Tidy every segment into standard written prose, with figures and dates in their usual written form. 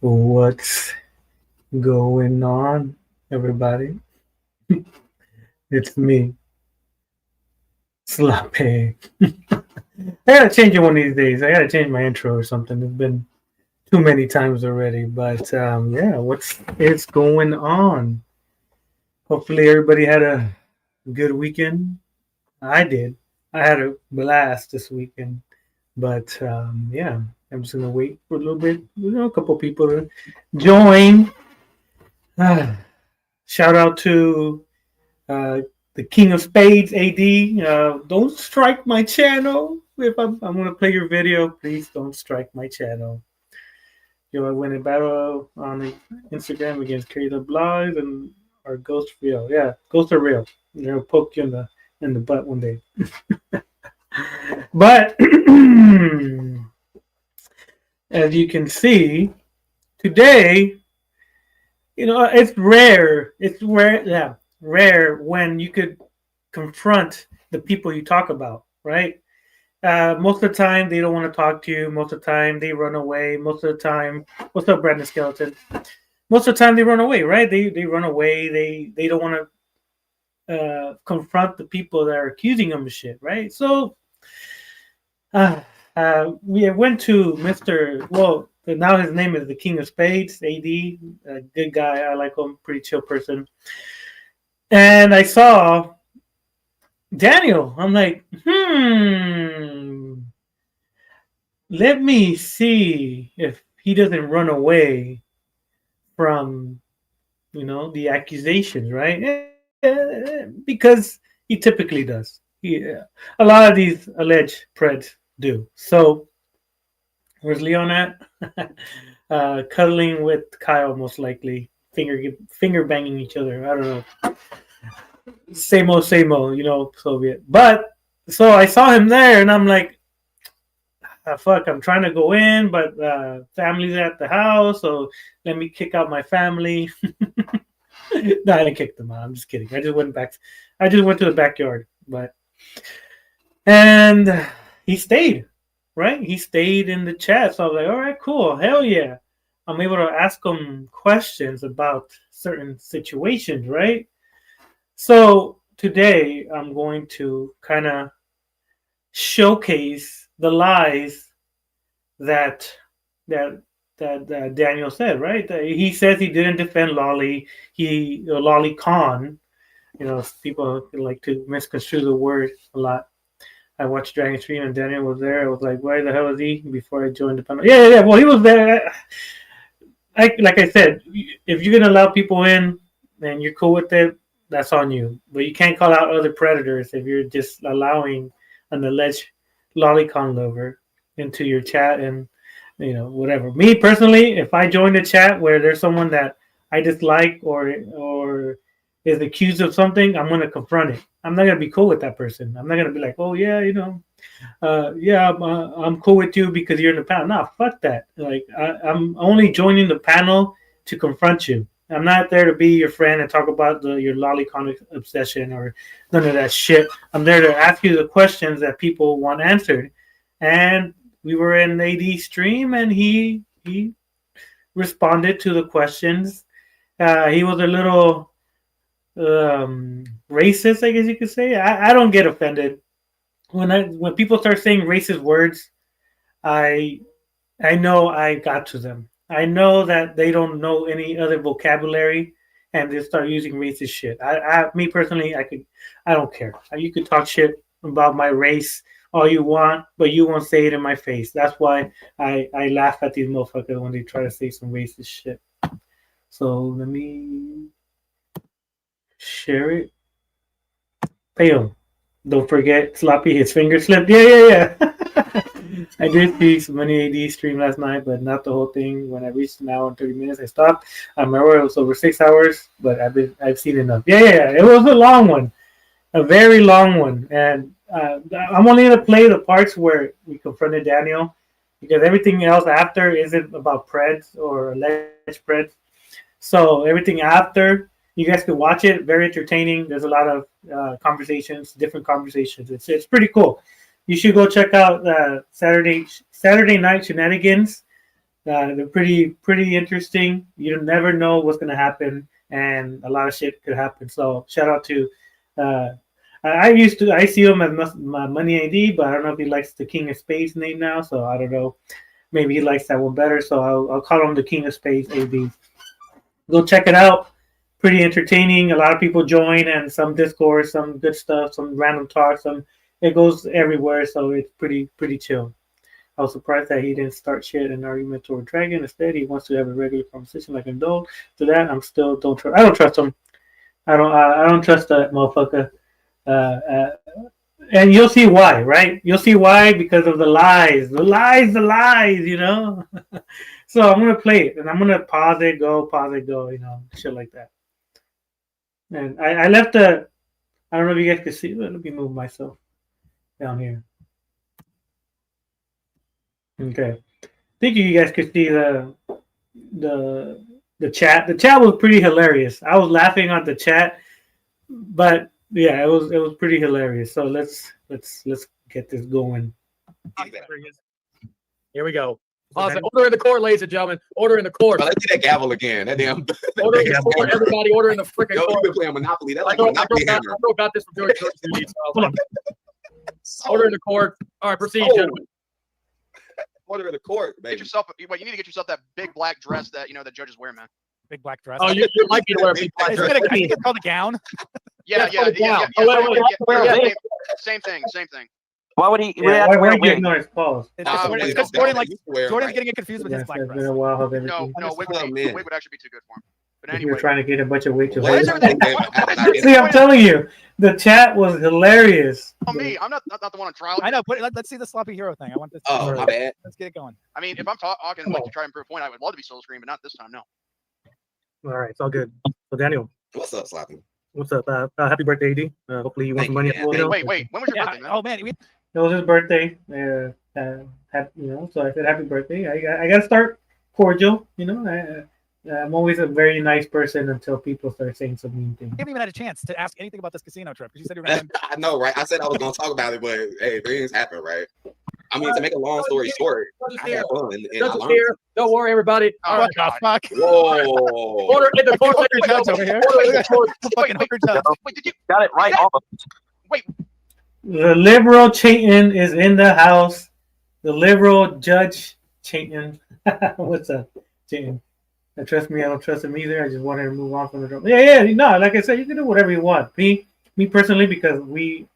What's going on, everybody? It's me, Slappy. I gotta change it one of these days. I gotta change my intro or something. It's been too many times already. But yeah, what's it's going on? Hopefully, everybody had a good weekend. I did. I had a blast this weekend. But yeah, I'm just gonna wait for a little bit. A couple people to join. Ah, shout out to uh, the King of Spades, AD. Don't strike my channel. If I'm going to play your video, please don't strike my channel. I win a battle on Instagram against Creative Blogs and our Ghost Real. Yeah, Ghosts are real. They'll poke you in the butt one day. But as you can see, today, it's rare. It's rare. Yeah, rare when you could confront the people you talk about, right? Most of the time, they don't want to talk to you. Most of the time, they run away. Most of the time, what's up, Brandon Skeleton? Most of the time, they run away, right? They run away. They don't want to confront the people that are accusing them of shit, right? So, we went to Mr. Well, now his name is the King of Spades, AD. A good guy. I like him. Pretty chill person. And I saw Daniel. I'm like, let me see if he doesn't run away from, the accusations, right? Because he typically does. A lot of these alleged preds do. So, where's Leon at? Cuddling with Kyle, most likely. Finger banging each other. I don't know. Same old, Soviet. But so I saw him there, and I'm like, fuck, I'm trying to go in, but family's at the house, so let me kick out my family. No, I didn't kick them out. I'm just kidding. I just went back. I just went to the backyard, and he stayed, right? He stayed in the chat. So I was like, all right, cool, hell yeah. I'm able to ask him questions about certain situations, right? So today I'm going to kind of showcase the lies that that Daniel said, right? He says he didn't defend Lolly Khan. People like to misconstrue the word a lot. I watched Dragon Stream and Daniel was there. I was like, why the hell is he? Before I joined the panel. Yeah. Well, he was there. Like I said, if you're gonna allow people in and you're cool with it, that's on you. But you can't call out other predators if you're just allowing an alleged lolicon lover into your chat and whatever. Me personally, if I join a chat where there's someone that I dislike or is accused of something, I'm gonna confront it. I'm not gonna be cool with that person. I'm not gonna be like, oh yeah, I'm cool with you because you're in the panel. Nah, fuck that. Like I'm only joining the panel to confront you. I'm not there to be your friend and talk about your lolicon obsession or none of that shit. I'm there to ask you the questions that people want answered. And we were in AD stream, and he responded to the questions. He was a little racist, I guess you could say. I don't get offended when people start saying racist words. I know I got to them. I know that they don't know any other vocabulary, and they start using racist shit. Me personally, I don't care. You could talk shit about my race all you want, but you won't say it in my face. That's why I laugh at these motherfuckers when they try to say some racist shit. So let me share it. Fail. Don't forget, Sloppy, his finger slipped. Yeah. I did see some money AD stream last night, but not the whole thing. When I reached an hour and 30 minutes, I stopped. I remember it was over 6 hours, but I've seen enough. Yeah. It was a long one, a very long one, and I'm only gonna play the parts where we confronted Daniel, because everything else after isn't about preds or alleged preds. So everything after, you guys can watch it. Very entertaining. There's a lot of conversations, different conversations. It's pretty cool. You should go check out Saturday Night Shenanigans. They're pretty interesting. You never know what's gonna happen, and a lot of shit could happen. So shout out to. Uh, I see him as my Money ID, but I don't know if he likes the King of Spades name now. So I don't know. Maybe he likes that one better. So I'll call him the King of Spades AB. Go check it out. Pretty entertaining. A lot of people join, and some Discord, some good stuff, some random talk, some it goes everywhere. So it's pretty chill. I was surprised that he didn't start shit an argument toward Dragon. Instead, he wants to have a regular conversation like Indulge. To that, I'm still don't trust. I don't trust him. I don't trust that motherfucker. Uh, uh, and you'll see why, right? You'll see why because of the lies, the lies. You know. So I'm gonna play it, and I'm gonna pause it, go, you know, shit like that. And I left the. I don't know if you guys can see. Let me move myself down here. Okay. I think you guys could see the chat. The chat was pretty hilarious. I was laughing at the chat, but yeah, it was pretty hilarious. So let's get this going. Here we go. Awesome. Order in the court, ladies and gentlemen. Order in the court. Let's see that gavel again. That damn. Order in the court. Everybody, order in the freaking court. You've been playing Monopoly. That like I Monopoly hammer. know about this from doing church duties. Order in the court. All right, proceed, gentlemen. Order in the court, baby. Get yourself. Well, you need to get yourself that big black dress that the judges wear, man. Big black dress. Oh, you like me to wear a big black dress? I think it's called a gown. Yeah. Same thing. Why would he? Yeah, why are you getting on his calls? It's because Jordan's getting it confused with his black It's dress. been a while. No, wig would actually be too good for him. But If anyway, you're trying to get a bunch of weight to Why is everything- See, I'm telling you, the chat was hilarious. me, I'm not the one on trial. I know. Let's see the sloppy hero thing. I want this. Oh, my bad. Let's get it going. I mean, if I'm talking like to try and prove a point, I would love to be solo screen, but not this time. No. All right, it's all good. So Daniel, What's up, Sloppy? what's up? Happy birthday, AD. Hopefully you want some money. Thank you, Wait. When was your birthday, man? Oh man, It was his birthday. So I said happy birthday. I got to start cordial. I'm always a very nice person until people start saying some mean things. you haven't even had a chance to ask anything about this casino trip because you said you were going to. I know, right? I said I was gonna talk about it, but hey, things happen, right? I mean, to make a long story short, I had fun and I Judge is learned. here. Don't worry, everybody. Oh, What God. the fuck? Whoa! Order in the court. Hooker judge over here. Order in the court. Fucking hooker judge. Wait, did you? Got it right. All of Wait, The liberal Chayton is in the house. The liberal Judge Chayton. What's up, Chayton? Trust me, I don't trust him either. I just wanted to move on from the drama. Yeah. No, like I said, you can do whatever you want. Me personally, because we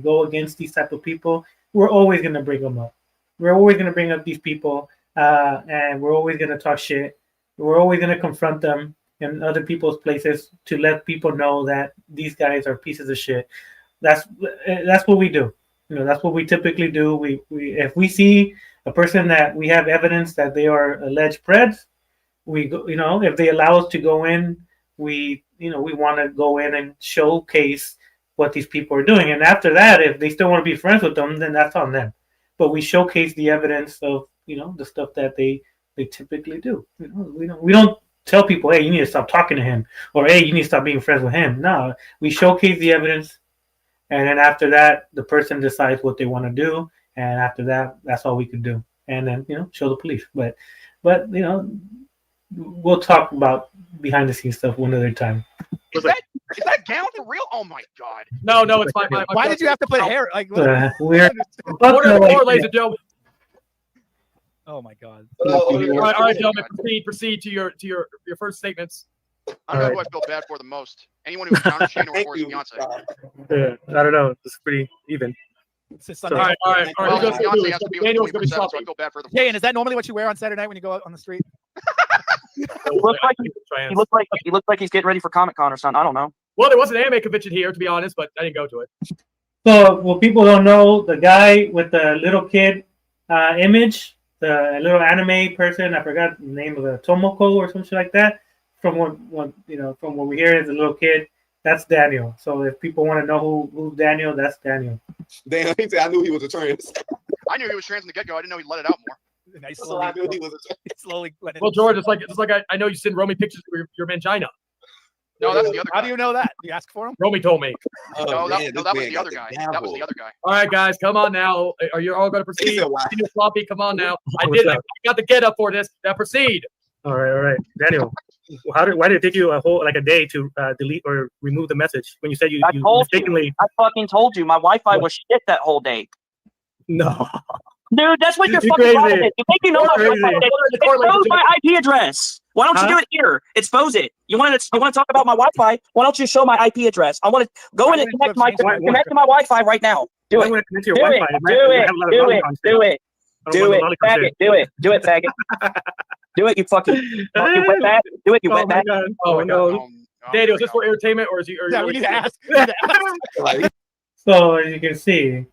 go against these type of people, we're always gonna bring them up. We're always gonna bring up these people, and we're always gonna talk shit. We're always gonna confront them in other people's places to let people know that these guys are pieces of shit. That's what we do. That's what we typically do. We if we see a person that we have evidence that they are alleged preds, we go, if they allow us to go in, we want to go in and showcase what these people are doing. And after that, if they still want to be friends with them, then that's on them. But we showcase the evidence of, the stuff that they typically do. We don't tell people, hey, you need to stop talking to him, or hey, you need to stop being friends with him. No, we showcase the evidence, and then after that, the person decides what they want to do, and after that, that's all we can do. And then show the police. But we'll talk about behind the scenes stuff one other time. is that gown for real? Oh my God. No, it's fine. Why did you have to put hair? Like, We're Order in the court, ladies and gentlemen. oh my God. All right, gentlemen, proceed to your first statements. I don't know who I feel bad for the most. Anyone who encounters Shane or his fiance. I don't know. It's pretty even. It's just All right. Well, Who's gonna fiance do has this? to be with Daniel's gonna be 20%, so I sloppy. feel bad for the. Jay, and is that normally what you wear on Saturday night when you go out on the street? He looks like he's getting ready for Comic-Con or something. I don't know. Well, there was an anime convention here, to be honest, but I didn't go to it. So, what people don't know, the guy with the little kid image, the little anime person, I forgot the name of the Tomoko or something like that. From what we hear is a little kid. That's Daniel. So if people want to know who's Daniel, that's Daniel. Damn, he said I knew he was a trans. I knew he was trans in the get go. I didn't know he let it out more. Nice That's all I knew he was a trans. slowly. Well, George, it's like I know you send Romy pictures of your mangina. No, that's the other How guy. do you know that? You ask for him? Romy told me. Oh, No, man, that this was man the got other guy. gavel. That was the other guy. All right, guys, come on now. Are you all going to He proceed? said, "Why?" Senior Floppy, come on now. I What's did. I up? got the get up for this. Now proceed. All right. Daniel, why did it take you a whole a day to delete or remove the message when you said you I told mistakenly? you. I fucking told you. My Wi-Fi was shit that whole day. No. Dude, that's what your You fucking crazy. problem is. You think you know my You're Wi-Fi? crazy. Expose my IP address. Why don't you Huh? do it here? Expose it. You want to talk about my Wi-Fi? Why don't you show my IP address? I want to go Why in and didn't connect you my change my connect to my Wi-Fi right now. Do Why it. would I connect to your Do Wi-Fi? it. It might- Do it might it. have a lot of Do it. lolicon shit. Do it. I don't Do want it. the lolicon Faggot. shit. Do it. Do it, faggot. Do it, you fucking wetback. Do it, you Oh my wetback. god. Oh Oh my no. Oh, Daniel, is here this we for entertainment or is you? Are you Yeah, really we need to ask. We need to ask. Like, So as you can see,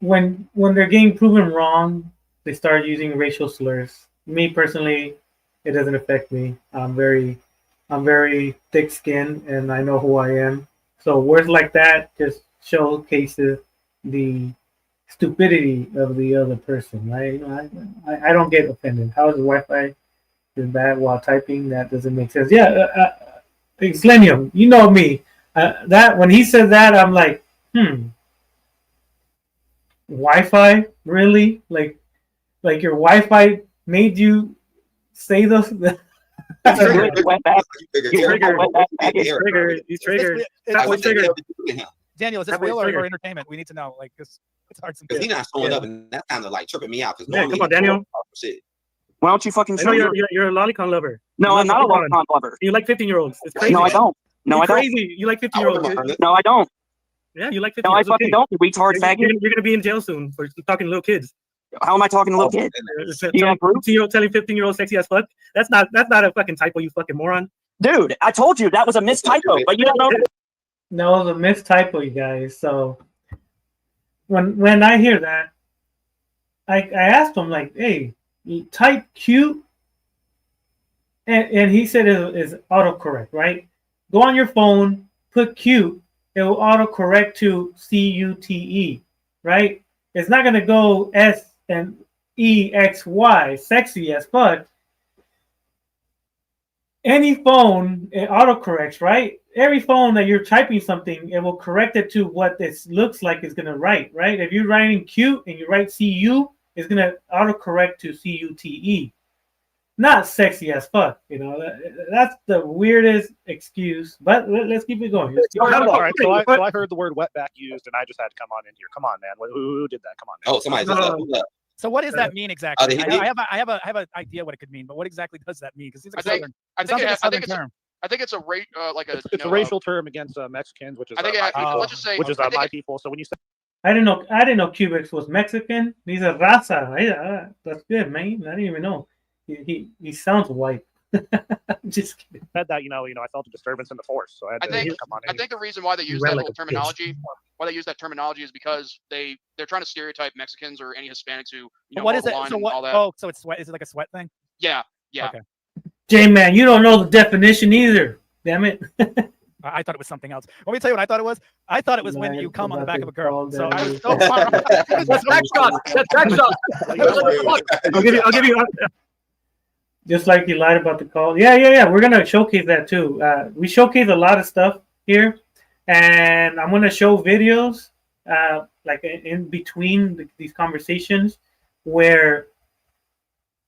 when they're getting proven wrong, they start using racial slurs. Me personally, it doesn't affect me. I'm very thick-skinned, and I know who I am. So words like that just showcases the stupidity of the other person, right? You know, I don't get offended. How is the Wi-Fi is bad while typing? That doesn't make sense. Yeah, Selenium, you know me. That when he said that, I'm like, Wi-Fi, really? Like your Wi-Fi made you say those? Do it, you wetback. You Triggered. wetback faggot. Triggered. He's Is this triggered. real- That what was the triggered. hell did you do to him? Daniel, is this That was real or triggered. entertainment? We need to know. Like, it's hard to Because he's not showing Yeah. up, and that's kind of like tripping me out. Because Yeah, come on, Daniel. Shit. Why don't you fucking I show know your... you're a lolicon lover. No, You I'm not a love lolicon lover. You like 15-year-olds. It's crazy. No, I don't. No, You're I don't. crazy. You like I 15-year-olds. wouldn't mind it. No, I don't. Yeah, you like No, I 15-year-olds. fucking don't, you retard You're, faggot. you're gonna be in jail soon for talking to little kids. How am I talking to little kids? You got proof? Telling 15-year-old sexy as fuck. That's not a fucking typo, you fucking moron. Dude, I told you that was a missed typo, but you don't know. No, it was a missed typo, you guys. So when I hear that, I asked him like, "Hey, you type cute," and he said it is autocorrect, right? Go on your phone, put cute, it will autocorrect to CUTE, right? It's not gonna go S and EXY, sexy as fuck. Any phone, it autocorrects, right? Every phone that you're typing something, it will correct it to what this looks like it's gonna write, right? If you're writing cute and you write CU, it's gonna autocorrect to CUTE, not sexy as fuck. You know, that's the weirdest excuse. But let's keep it going. All right, so I heard the word wetback used, and I just had to come on in here. Come on, man. Who did that? Come on, man. Oh, somebody just who's up? So what does that mean exactly? they- I have an idea what it could mean, but what exactly does that mean? Because it's like I think- southern. I It think sounds like a I southern think it's term. I think it's a rate like a It's a racial term against Mexicans, which is I think my people, let's just say which is I think my it- people. So when you say I didn't know Cubics was Mexican. He's a raza. That's good, man. I didn't even know. He sounds white. Just kidding. said that, I felt a disturbance in the force, so I had to come on in. I think the reason why they use ran that like whole a bitch. terminology, is because they're trying to stereotype Mexicans or any Hispanics who But what is it? blonde So and what? all that. Oh, so it's sweat. Is it like a sweat thing? Yeah. Okay. J-Man, you don't know the definition either. Damn it. I thought it was something else. Let me tell you what I thought it was. I thought it was when Man, you come on the about back to of a girl. call So I was down. so far. That's back shot. That's back shot. I'll give you. Just like you lied about the call. Yeah. We're gonna showcase that too. We showcase a lot of stuff here, and I'm gonna show videos, like in between these conversations, where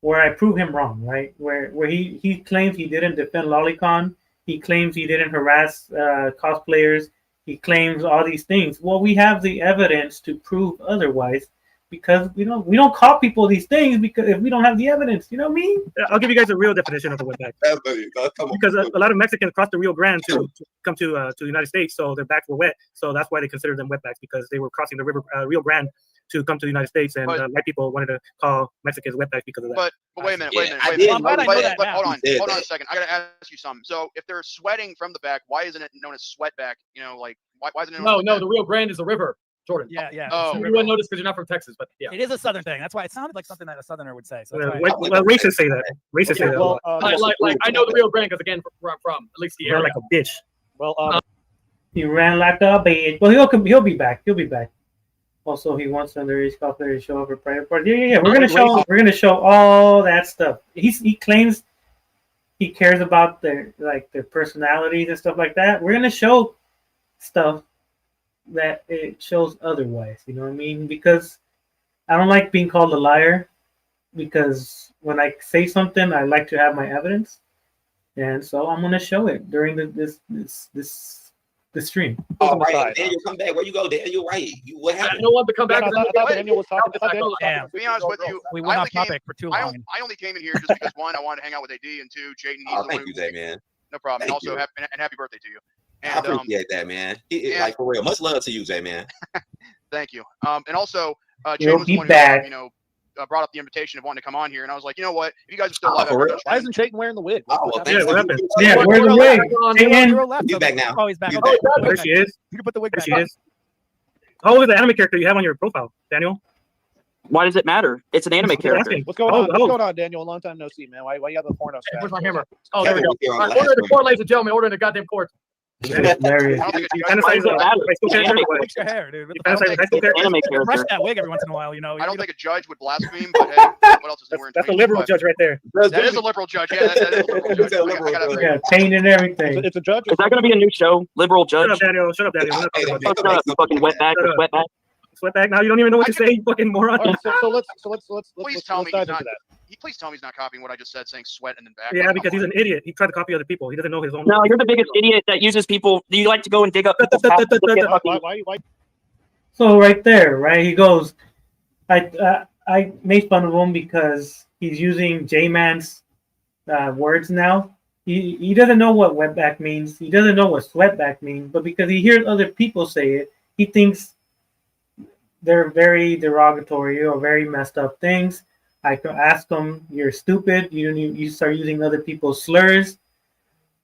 I prove him wrong, right? Where he claims he didn't defend Lolicon, he claims he didn't harass cosplayers, he claims all these things. Well, we have the evidence to prove otherwise. Because we don't call people these things because if we don't have the evidence, you know what I mean? I'll give you guys a real definition of a wetback. That's funny. Come on. Because a lot of Mexicans crossed the Rio Grande to come to the United States, so their backs were wet. So that's why they consider them wetbacks, because they were crossing the Rio Grande to come to the United States, and But- white people wanted to call Mexicans wetbacks because of that. But wait a minute, Yeah, wait a minute, I wait a did minute. I'm glad I know that But now. hold on, He did hold on that. a second. I gotta ask you something. So if they're sweating from the back, why isn't it known as sweatback? Like why isn't it known No, as the Rio Grande is a river, Jordan. Yeah. Oh. You wouldn't notice because you're not from Texas, but yeah. It is a southern thing. That's why it sounded like something that a southerner would say. So that's why Well, racists say that. Racists say that. a lot. Like I know the Rio Grande because again, where I'm from, at least the They're area. like a bitch. He ran like a bitch. Well, he'll be back. He'll be back. Also, he wants underage cosplayer to show up for private party. Yeah. We're gonna show all that stuff. He claims he cares about their personalities and stuff like that, we're gonna show stuff that it shows otherwise. You know what I mean? Because I don't like being called a liar. Because when I say something, I like to have my evidence, and so I'm gonna show it during the stream. Oh, right. Daniel, come back. Where you go, Daniel? Right. What happened? No one to come back. I thought Daniel was talking. I thought Daniel was talking. Damn. To be honest with you, We I went only off topic for too long. I only came in here just because one, I wanted to hang out with AD, and two, Jayden. He's Oh, the thank one you, who- Jay, man. No problem. And Thank also, you. happy birthday to you. I And appreciate that, man. yeah. Like, for real. Much love to you, Jay, man. thank you. And also, You'll Jayden was be the one back. who, brought up the invitation of wanting to come on here, and I was like, you know what? If you guys are still Oh, live, for after real? the Why stream- isn't Chayton wearing the wig? Oh, well, What thanks. Yeah, what happened? Yeah, Hero where's the left. wig? Hero Jayden, left. You so back now. Oh, he's back. You Okay, back. There she is. You can put the wig There back. she is. How old is the anime character you have on your profile, Daniel? Why does it matter? It's an anime I'm character. asking. What's going Oh, on? oh. What's going on, Daniel? Long time no see, man. Why you have the porno stash? Where's my hammer? Oh, there we Kevin go. was here on All the right, order last the one. court, ladies and gentlemen. Order in the goddamn court. there he is. I don't think a You judge- fantasize Why does it about matter? high school It's an character? anime or what? Fix your hair, dude. What You the fuck? fantasize with high school It's an character? anime Brush character. that wig every once in a while, you know. I don't think a judge would blaspheme, but hey, what else is there? That's a liberal judge right there. That is a liberal judge. Yeah, that is a liberal judge. I gotta- Yeah, paint and everything. It's a judge. Is that going to be a new show? Liberal Shut Judge? up, Daniel. Shut up, Daniel. We're not talking about Oh, shut up, you fucking wetback. Shut up. Wetback. Sweatback. Now you don't even know what to say, you fucking moron. All right, so let's Please tell me dive he's not. into that. Please tell me he's not copying what I just said, saying sweat and then back. Yeah, Like, because come he's on. an idiot. He tried to copy other people. He doesn't know his own. No, you're the biggest idiot that uses people. You like to go and dig up people's past to get fucking. Why? So right there, right? He goes, I made fun of him because he's using J-Man's words now. He doesn't know what wetback means. He doesn't know what sweatback means. But because he hears other people say it, he thinks they're very derogatory or very messed up things. I can ask him, "You're stupid. You start using other people's slurs.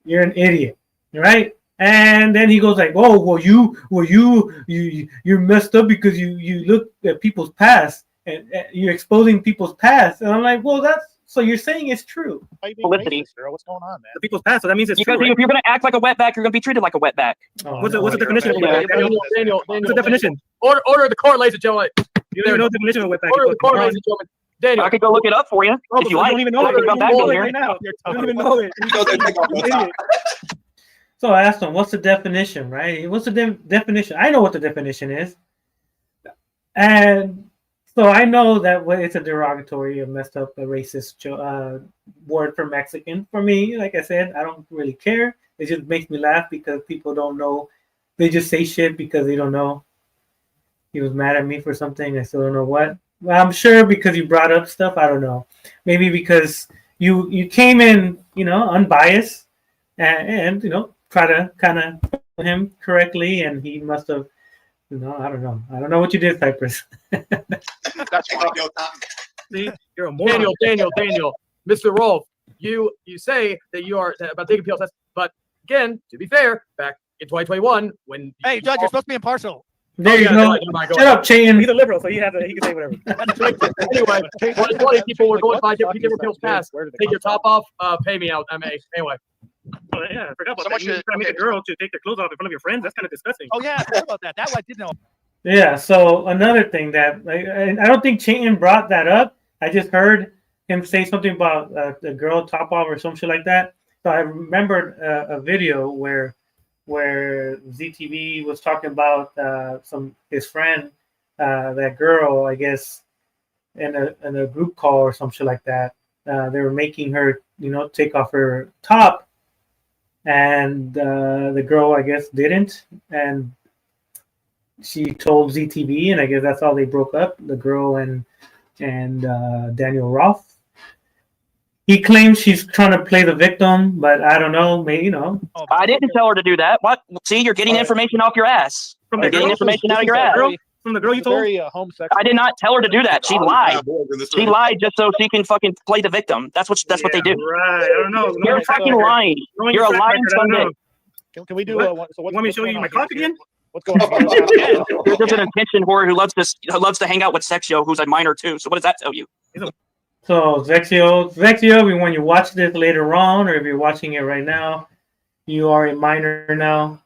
You're an idiot, right?" And then he goes like, "Oh, well, you're messed up because you look at people's past and you're exposing people's past." And I'm like, "Well, so you're saying it's true." Why you being Validity. racist, girl? What's going on, man? The people's past, so that means it's Because true. if you're going to act like a wetback, you're going to be treated like a wetback. Oh, What's the no. definition of Yeah. wetback? Daniel? Daniel, What's the definition? Order the court, ladies and gentlemen. You don't even know the definition of wetback. Order you the court, fucking ladies and gentlemen. Daniel, I could go look it up for you moron. if you You like. don't even know I it. can You come don't back even know in it here. right now. You don't even know it. You know that take off your top. So I asked him, "What's the definition?" Right? What's the definition? I know what the definition is, and so I know that it's a derogatory, a messed up, a racist word for Mexican. For me, like I said, I don't really care. It just makes me laugh because people don't know. They just say shit because they don't know. He was mad at me for something. I still don't know what. Well, I'm sure because you brought up stuff. I don't know. Maybe because you came in, unbiased and try to kind of him correctly, and he must have. I don't know. I don't know what you did, Cypress. That's Take fine. off your top. See, you're a moron. Daniel, Mr. Rolf, you say that you are about taking PLS, but again, to be fair, back in 2021, when Hey, Judge, you're supposed to be impartial. There you go. never mind, go Shut up, Chain. He's a liberal, so he can say whatever. Anyway, 2020 people were going by What the fuck people is appeals that? past. Where did it Take come your top off, pay me out. Anyway, Oh, yeah, I forgot about Someone that. You should- try to make a okay. girl to take their clothes off in front of your friends. That's kind of disgusting. Oh yeah, I forgot about that. That one I did know. Yeah. So another thing that I don't think Chain brought that up. I just heard him say something about the girl top off or some shit like that. So I remembered a video where ZTV was talking about his friend, that girl, I guess, in a group call or some shit like that. They were making her, take off her top, and the girl, I guess, didn't, and she told ZTV, and I guess that's how they broke up. The girl and Daniel Roth. He claims she's trying to play the victim, but I don't know. Maybe Oh, I didn't tell her to do that. What? See, you're getting information off your ass. From You're the getting girl? information out of your This is ass. Girl? From the girl you It's a told? very homosexual. I did not tell her to do that. She lied. She lied just so she can fucking play the victim. That's what they do. Right. I don't know. You're fucking lying. Knowing You're your a track lying record, I don't Sunday. know. Can we do What? one? So You want me to show you my cock again? What's going on? You're just an attention whore who loves to hang out with Sexio, who's a minor too. So what does that tell you? So Vexio, when you watch this later on, or if you're watching it right now, you are a minor now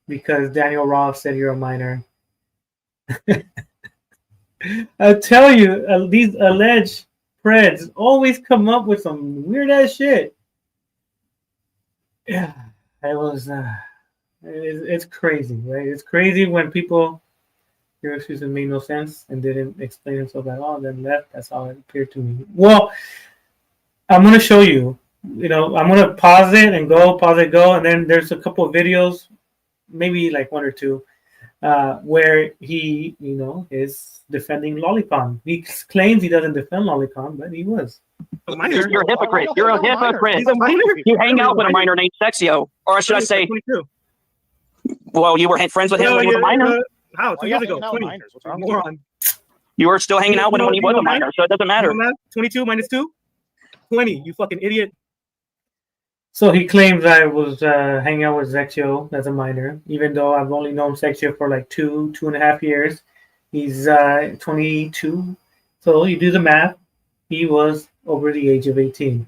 because Daniel Roth said you're a minor. I tell you, these alleged preds always come up with some weird ass shit. Yeah, it was. It's crazy, right? It's crazy when people your excuses made no sense and didn't explain themselves at all. Then left. That's how it appeared to me. Well, I'm gonna show you. I'm gonna pause it and go, pause it, go, and then there's a couple of videos, maybe like one or two, where he, is defending Lolicon. He claims he doesn't defend Lolicon, but he was. You're a hypocrite. You're a hypocrite. He's a minor. You hang out with a minor named Sexio, or should I say, 22. well, you were friends with him when he was a minor. How? 2 years ago. hanging out 20. with minors. What's wrong with Moron. You were still hanging out with him when he was a minor, so it doesn't matter. 22 minus 2? 20. You fucking idiot. So he claims I was hanging out with Zexio as a minor, even though I've only known Zexio for like 2.5 years. He's 22. So you do the math. He was over the age of 18.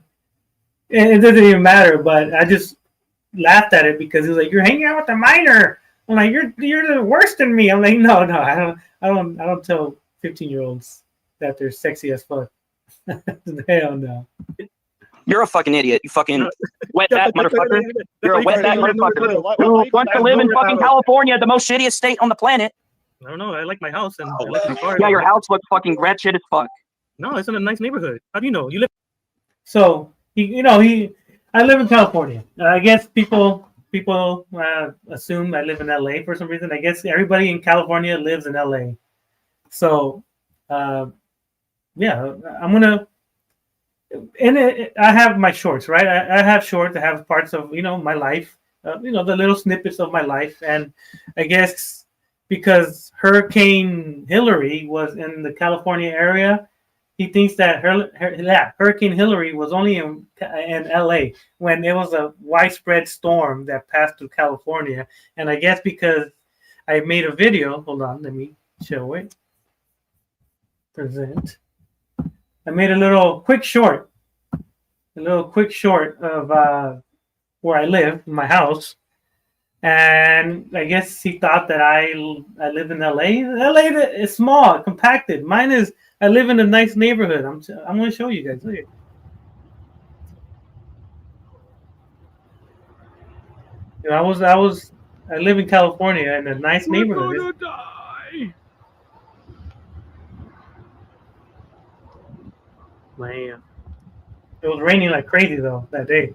And it doesn't even matter, but I just laughed at it because he was like, "You're hanging out with a minor." I'm like, "You're worse than me." I'm like, "No, I don't tell 15-year-olds that they're sexy as fuck." Hell no. You're a fucking idiot. You fucking wetback motherfucker. You're a wetback motherfucker. Why Who wants to live in fucking California, the most shittiest state on the planet? I don't know. I like my house and I like my car. Yeah, your house looks fucking rat shit as fuck. No, it's in a nice neighborhood. How do you know? You live. So I live in California. I guess people assume I live in LA for some reason. I guess everybody in California lives in LA. So, yeah, I'm gonna. I have my shorts, right? I have shorts. I have parts of my life. The little snippets of my life, and I guess because Hurricane Hillary was in the California area. He thinks that Hurricane Hillary was only in LA when it was a widespread storm that passed through California. And I guess because I made a video, hold on, let me show it. Present. I made a little quick short of where I live, my house. And I guess he thought that I live in LA. LA is small, compacted. Mine is. I live in a nice neighborhood. I'm going to show you guys. Look at I live in California in a nice neighborhood. We're gonna die. Man, it was raining like crazy though that day.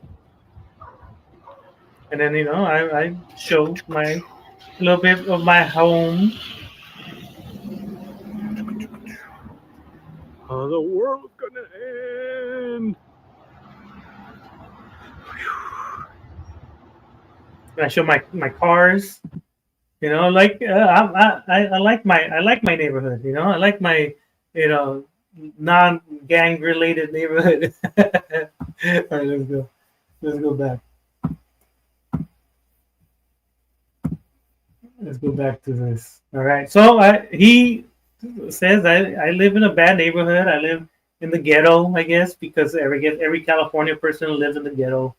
And then I showed a little bit of my home. Oh, the world's gonna end. I show my cars. I like my neighborhood. I like my non-gang related neighborhood. All right, let's go back. Let's go back to this. All right. So he says I live in a bad neighborhood. I live in the ghetto, I guess, because every California person lives in the ghetto.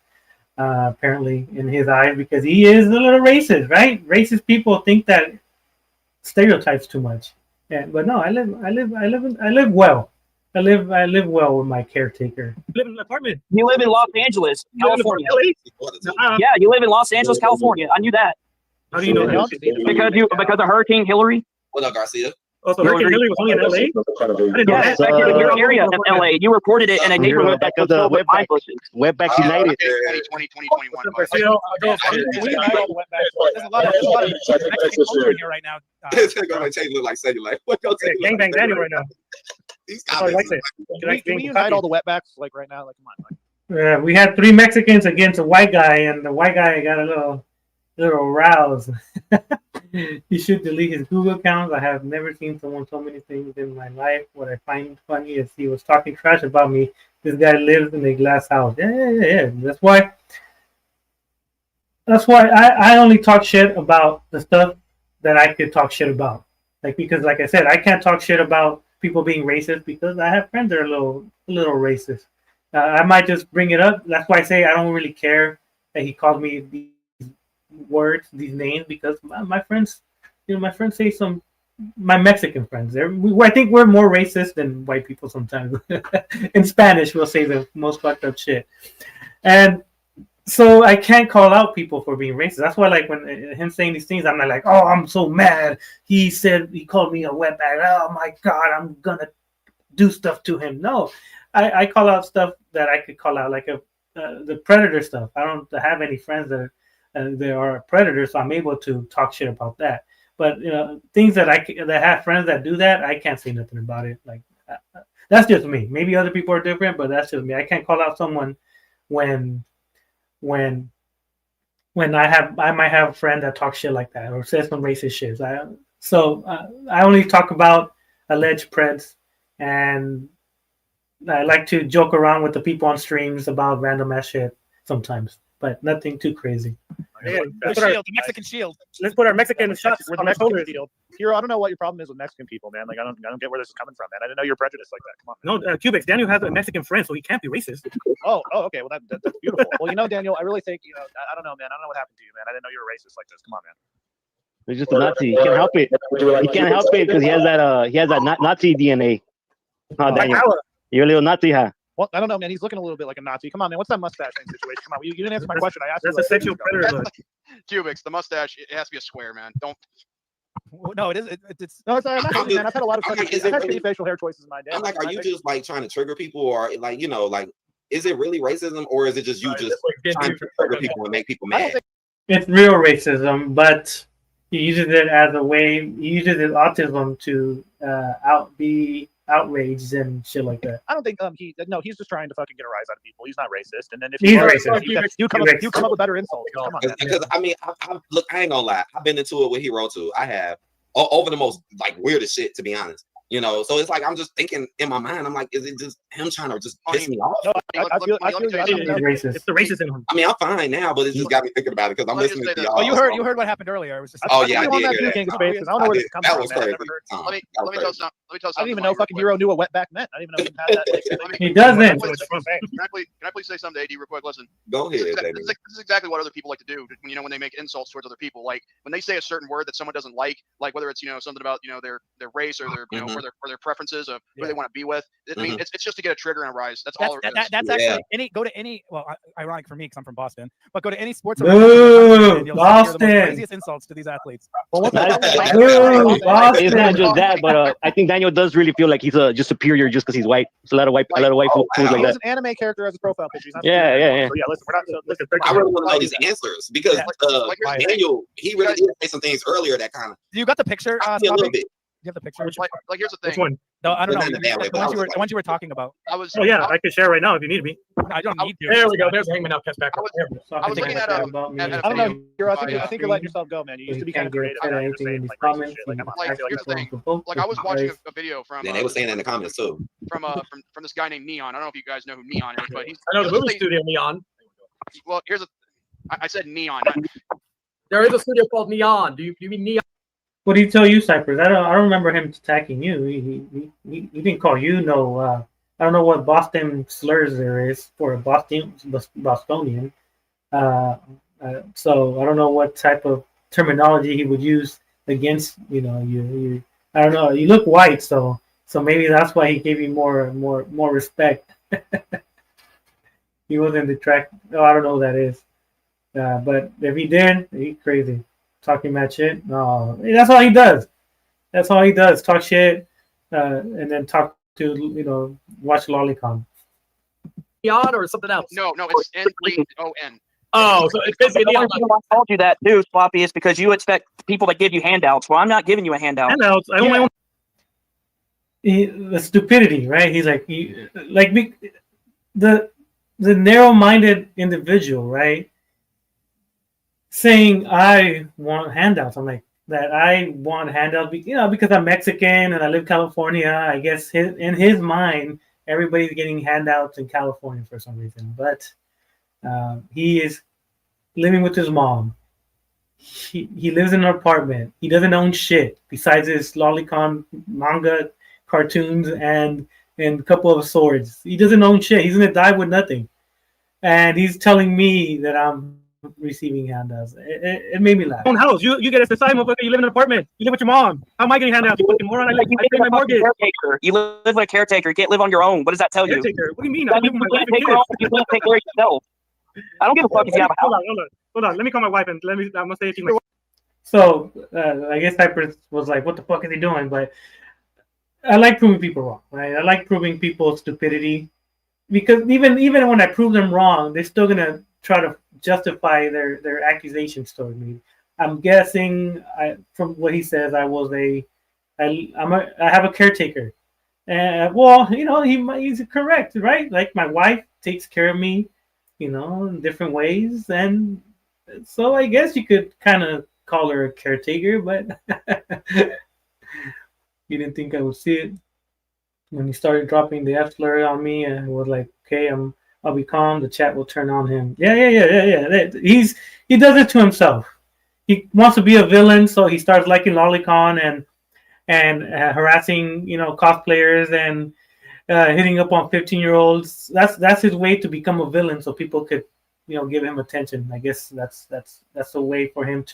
Apparently, in his eyes, because he is a little racist, right? Racist people think that stereotypes too much. But no, I live well. I live well with my caretaker. You live in an apartment. You live in Los Angeles, California. Yeah, you live in Los Angeles, California. I knew that. How do you know that? Because of Hurricane Hillary. What up, Garcia? Oh, so Hurricane Hillary was only in LA? I didn't know Yeah, that. it's back in your area of LA. You reported it in a neighborhood that was filled with pine bushes. Webback Okay, United. 2020, 2021. Garcia, There's a lot of Mexican culture in here right now. It's gonna change look like cellulite. What y'all say? Gangbang Daniel right now. These That's how he likes comments. it. Can we unite all the wetbacks like right now? Like, come on. Yeah, we had 3 Mexicans against a white guy, and the white guy got a little roused. He should delete his Google account. I have never seen someone so many things in my life. What I find funny is he was talking trash about me. This guy lives in a glass house. Yeah. That's why I only talk shit about the stuff that I could talk shit about. Because like I said, I can't talk shit about people being racist because I have friends that are a little racist. I might just bring it up. That's why I say I don't really care that he called me these words, these names, because my friends, my friends say my Mexican friends. I think we're more racist than white people sometimes. In Spanish, we'll say the most fucked up shit. And So I can't call out people for being racist. That's why, like, when him saying these things, I'm not like, oh, I'm so mad. He called me a wetback. Oh my god, I'm gonna do stuff to him. No, I call out stuff that I could call out, like the predator stuff. I don't have any friends that are predators, so I'm able to talk shit about that. But things that that have friends that do that, I can't say nothing about it. Like that's just me. Maybe other people are different, but that's just me. I can't call out someone when I might have a friend that talks shit like that or says some racist shit. I only talk about alleged preds, and I like to joke around with the people on streams about random ass shit sometimes, but nothing too crazy. The Mexican shield. Let's put our Mexican shots We're on the our shoulders. Mexican shield. Hero, I don't know what your problem is with Mexican people, man. Like, I don't get where this is coming from, man. I didn't know you're prejudiced like that. Come on. No, Cubics. Daniel has a Mexican friend, so he can't be racist. Oh, okay. Well, that's beautiful. Well, Daniel, I really think, I don't know, man. I don't know what happened to you, man. I didn't know you were racist like this. Come on, man. He's just a Nazi. He can't help it. He can't help it because he has that Nazi DNA. Oh, Daniel, you're a little Nazi, huh? Well, I don't know, man. He's looking a little bit like a Nazi. Come on, man. What's that mustache thing situation? Come on, you didn't answer my question. I asked That's you. a sexual predator look. Cubics, the mustache, it has to be a square, man. Don't. No, it is. It's No, it's actually, man. I've had a lot of facial hair choices in my day. I'm like, are you just like trying to trigger people, or like like, is it really racism, or is it just you just trying to trigger people and make people mad? It's real racism, but he uses it as a way. He uses his autism to be outraged and shit like that. I don't think he's just trying to fucking get a rise out of people. He's not racist. And then if he's racist, you come up with better insults. Come on, man. Because I mean, look, I ain't gonna lie. I've been into it with Hero too. I have over the most like weirdest shit, to be honest. So it's like I'm just thinking in my mind. I'm like, is it just him trying to just piss me off? No, I feel racist. It's the racism in him. I mean, I'm fine now, but it just got me thinking about it because I'm listening to y'all. Oh, you heard what happened earlier. It was just. Oh yeah, I did hear that. I don't know where this comes That from. was crazy. Let me tell you something. I didn't even know fucking Hero knew what wetback meant. I didn't even know he had that. He doesn't. Can I please say something to AD real quick? Listen. Go ahead, baby. This is exactly what other people like to do when they make insults towards other people. Like when they say a certain word that someone doesn't like whether it's something about their race or their or their preferences of who they want to be with. I mean, it's just to get a trigger and a rise. That's all. That's actually go to any. Well, ironic for me because I'm from Boston, but go to any sports. Boston. The craziest insults to these athletes. It's not just that, but I think Daniel does really feel like he's just superior just because he's white. It's a lot of white fools like that. He's an anime character as a profile picture. Yeah. So yeah, listen, I really want to know these answers because Daniel, he really did say some things earlier that kind of. You got the picture? A little bit. You have the picture? Like here's the thing. Which one? No, I don't know. The ones you were talking about. Oh yeah, I can share right now if you need me. I don't need to. There we go. There's hangman out. Catch back. I was looking at I don't know. I think you're letting yourself go, man. You used to be kind of creative. Here's the thing. Like I was watching a video from. And they were saying that in the comments too. From this guy named Neon. I don't know if you guys know who Neon is, but I know the movie studio Neon. Well, I said Neon. There is a studio called Neon. Do you mean Neon? What did he tell you, Cypress? I don't remember him attacking you. He didn't call you no. I don't know what Boston slurs there is for a Bostonian. So I don't know what type of terminology he would use against you. I don't know. You look white, so maybe that's why he gave you more respect. He wasn't detract. Oh, I don't know who that is. But if he did, he's crazy. Talking mad shit. No, that's all he does. That's all he does. Talk shit, and then talk to watch Lolicon. Neon or something else? No, it's N-E-O-N. Oh, so it's basically Neon. I told you that too, Sloppy, is because you expect people to give you handouts. Well, I'm not giving you a handout. Handouts. I only. The stupidity, right? He's like the narrow-minded individual, right? Saying I want handouts. I'm like that. I want handouts, because I'm Mexican and I live in California. I guess in his mind, everybody's getting handouts in California for some reason. But he is living with his mom. He lives in an apartment. He doesn't own shit besides his Lolicon manga, cartoons, and a couple of swords. He doesn't own shit. He's gonna die with nothing. And he's telling me that I'm receiving handouts. It made me laugh. Own house. You get a society, motherfucker. You live in an apartment. You live with your mom. How am I getting handouts? You fucking moron. I pay my mortgage. You live with a caretaker. You can't live on your own. What does that tell you? Caretaker. What do you mean? You can't take care of yourself. I don't give a fuck if you have a house. Hold on. Let me call my wife and I'm gonna say if you. So I guess Cypress was like, "What the fuck is he doing?" But I like proving people wrong, right? I like proving people's stupidity because even when I prove them wrong, they're still gonna try to justify their accusations toward me. I'm guessing from what he says, I have a caretaker. Well, he's correct, right? Like my wife takes care of me, in different ways, and so I guess you could kind of call her a caretaker, but you didn't think I would see it when he started dropping the F slur on me, and was like, "Okay, I'll be calm. The chat will turn on him." Yeah. He does it to himself. He wants to be a villain, so he starts liking lolicon and harassing cosplayers and hitting up on 15-year-olds. That's his way to become a villain, so people could give him attention. I guess that's a way for him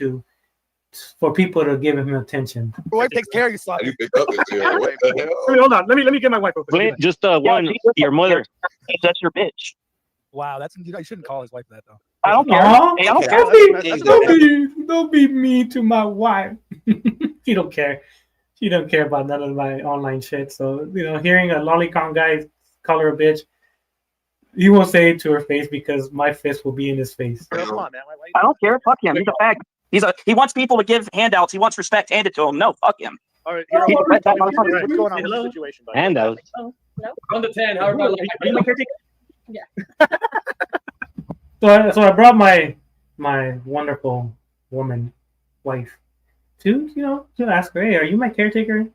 for people to give him attention. Your wife takes care of you, Sloppy. You picked up this year. What the hell? Hold on. Let me get my wife over. Just your mother. That's your bitch. Wow, you shouldn't call his wife that though. I don't care. Hey, I don't care. Don't be mean to my wife. She don't care. She don't care about none of my online shit. So hearing a lolicon guy call her a bitch, he won't say it to her face because my fist will be in his face. Come on, man. I don't care. Fuck him. He's a fag. He wants people to give handouts. He wants respect handed to him. No, fuck him. All right, what's going on with the situation, buddy? Handouts. 1 to 10. How about Yeah. So I brought my wonderful woman wife to ask her, "Hey, are you my caretaker?"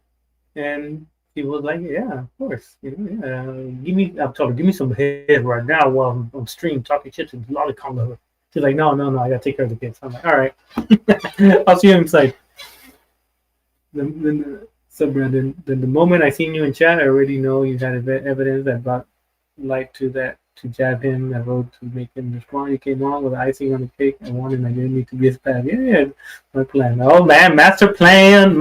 And she was like, "Yeah, of course. I told her, give me some head right now while I'm on stream talking shit to lolicon lover." She's like, no, I gotta take care of the kids. I'm like, all right. I'll see you inside. So Brandon, the moment I seen you in chat, I already know you had evidence that brought light to jab him. I wrote to make him respond. You came on with icing on the cake. I wanted my enemy to be as bad. Yeah, my plan. Oh man, master plan,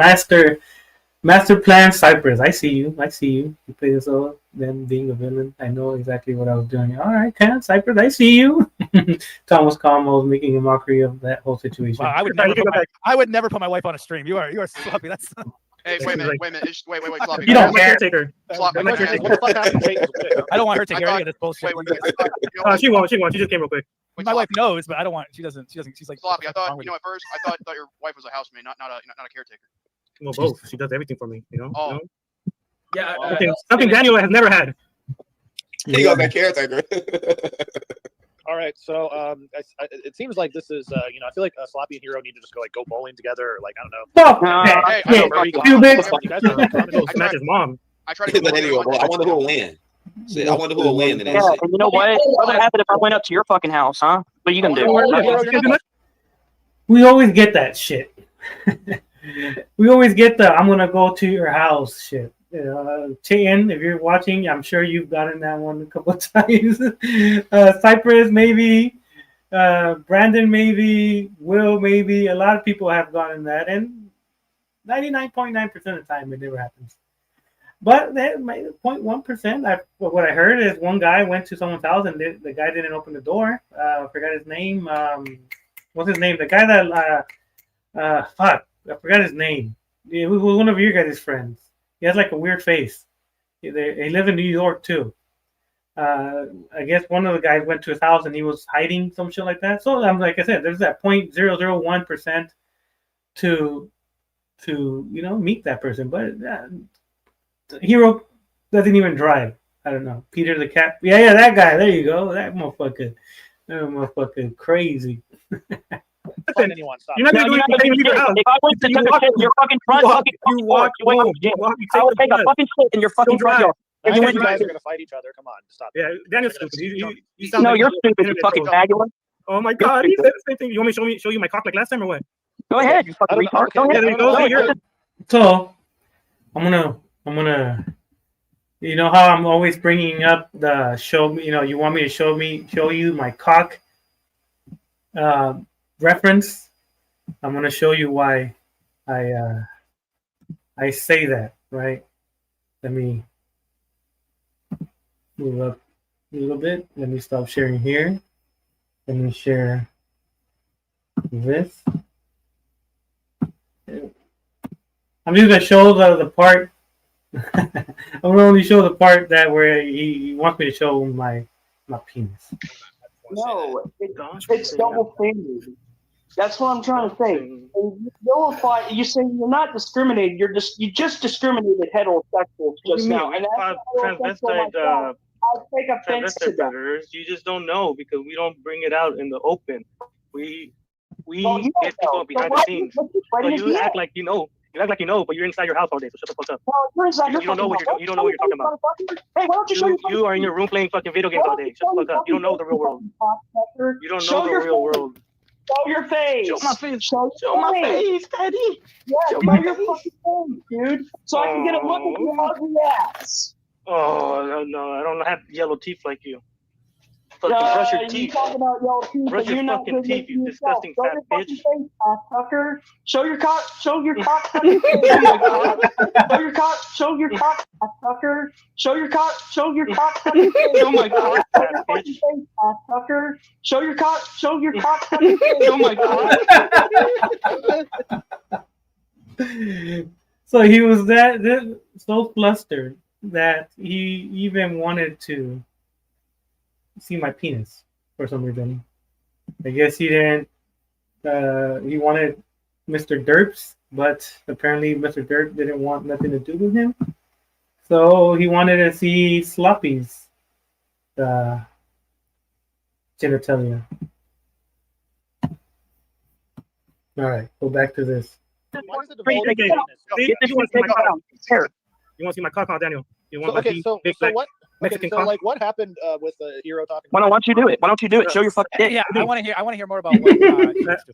Cypress. I see you. You play this all, then being a villain. I know exactly what I was doing. All right, Cypress, I see you. Thomas Calm was making a mockery of that whole situation. Wow, I would never put my wife on a stream. You are sloppy. That's. Hey, wait a minute. Wait, Sloppy. You don't care. Sloppy. I don't want her to take care of any of this bullshit. She won't. She just came real quick. My wife knows, but I don't want. She doesn't. She's like. Sloppy. At first, I thought your wife was a housemaid, not a caretaker. Well, both. She does everything for me. Oh. Yeah. Something Daniel has never had. He got that caretaker. All right, so it seems like this is I feel like Sloppy and Hero need to just go bowling together, or like I don't know. Smash his mom. I try to get I wonder who will win. Shit, I wonder who will win in that Yeah, shit. and you know what? What would happen if I went up to your fucking house, huh? What are you gonna do? We always get that shit. We always get the "I'm gonna go to your house" shit. Chain, if you're watching, I'm sure you've gotten that one a couple of times. Cypress, maybe. Brandon, maybe. Will, maybe. A lot of people have gotten that, and 99.9% of the time, it never happens. But that 0.1%, what I heard is one guy went to someone's house and the guy didn't open the door. I forgot his name. What's his name? The guy that fuck, I forgot his name. He was one of your guys' friends. He has like a weird face. He lives in New York too. I guess one of the guys went to his house and he was hiding some shit like that. So I'm like I said, there's that 0.001% to meet that person. But Hero doesn't even drive. I don't know. Peter the cat. Yeah, that guy. There you go. That motherfucker crazy. Listen, you're not going to leave your house. If I went to take a shit in your fucking front you walk, I would take a fucking shit in your fucking front yard. You guys are gonna fight each other. Come on, stop. Yeah, Daniel's stupid. No, you're stupid. You fucking fabulous. Oh my god, he said the same thing. You want me to show you my cock like last time or what? Go ahead, you fucking retard. Go ahead. So I'm gonna. You know how I'm always bringing up the show. You want me to show you my cock reference. I'm gonna show you why I say that. Right. Let me move up a little bit. Let me stop sharing here. Let me share this. I'm just gonna show the part. I'm gonna only show the part that where he wants me to show my penis. No, it's double standard. That's what I'm trying to say. You say you're not discriminated. You just discriminated heterosexuals just now, and that's transvestite I take offense to that. predators. You just don't know because we don't bring it out in the open. We Well, you get don't people know. behind So the scenes. why So do you act like you know. You act like you know, but you're inside your house all day. So shut the fuck up. Well, you're inside your You don't know what fucking you don't know what you're talking about. Hey, why don't you show your You are in your room playing fucking video games all day. Shut the fuck up. You don't know the real world. You don't know the real world. Show your face. Show my face. Show my face, Daddy. Yeah, show your fucking face, dude. So I can get a look at your ugly ass. Oh no, I don't have yellow teeth like you. Fucking brush your You teeth. talking about yellow teeth, Brush but you're your not fucking good teeth, you looking yourself. disgusting Show fat your bitch. fucking face, ass-fucker. Show your cock. Show your cock. Fucking face. Show your cock. Show your cock, ass-fucker. Show your cock. Show your cock. Fucking face. Oh my god, Show fat your fucking bitch. face, ass-fucker. Show your cock. Show your cock. Fucking face. Oh my god. So he was that so flustered that he even wanted to see my penis for some reason. I guess he didn't. He wanted Mr. Derps, but apparently Mr. Derp didn't want nothing to do with him. So he wanted to see Sloppy's genitalia. All right, go back to this. Why is it Hey, divulging hey, penis? you want to see my cock? Here. You want to see my cock, Daniel? You want So, my okay, big, so big so black what? Okay, Mexican so cock? like what happened with the hero talking? Why don't you do it? Why don't you do it? Show your fucking dick. Yeah, I want to hear more about what Hero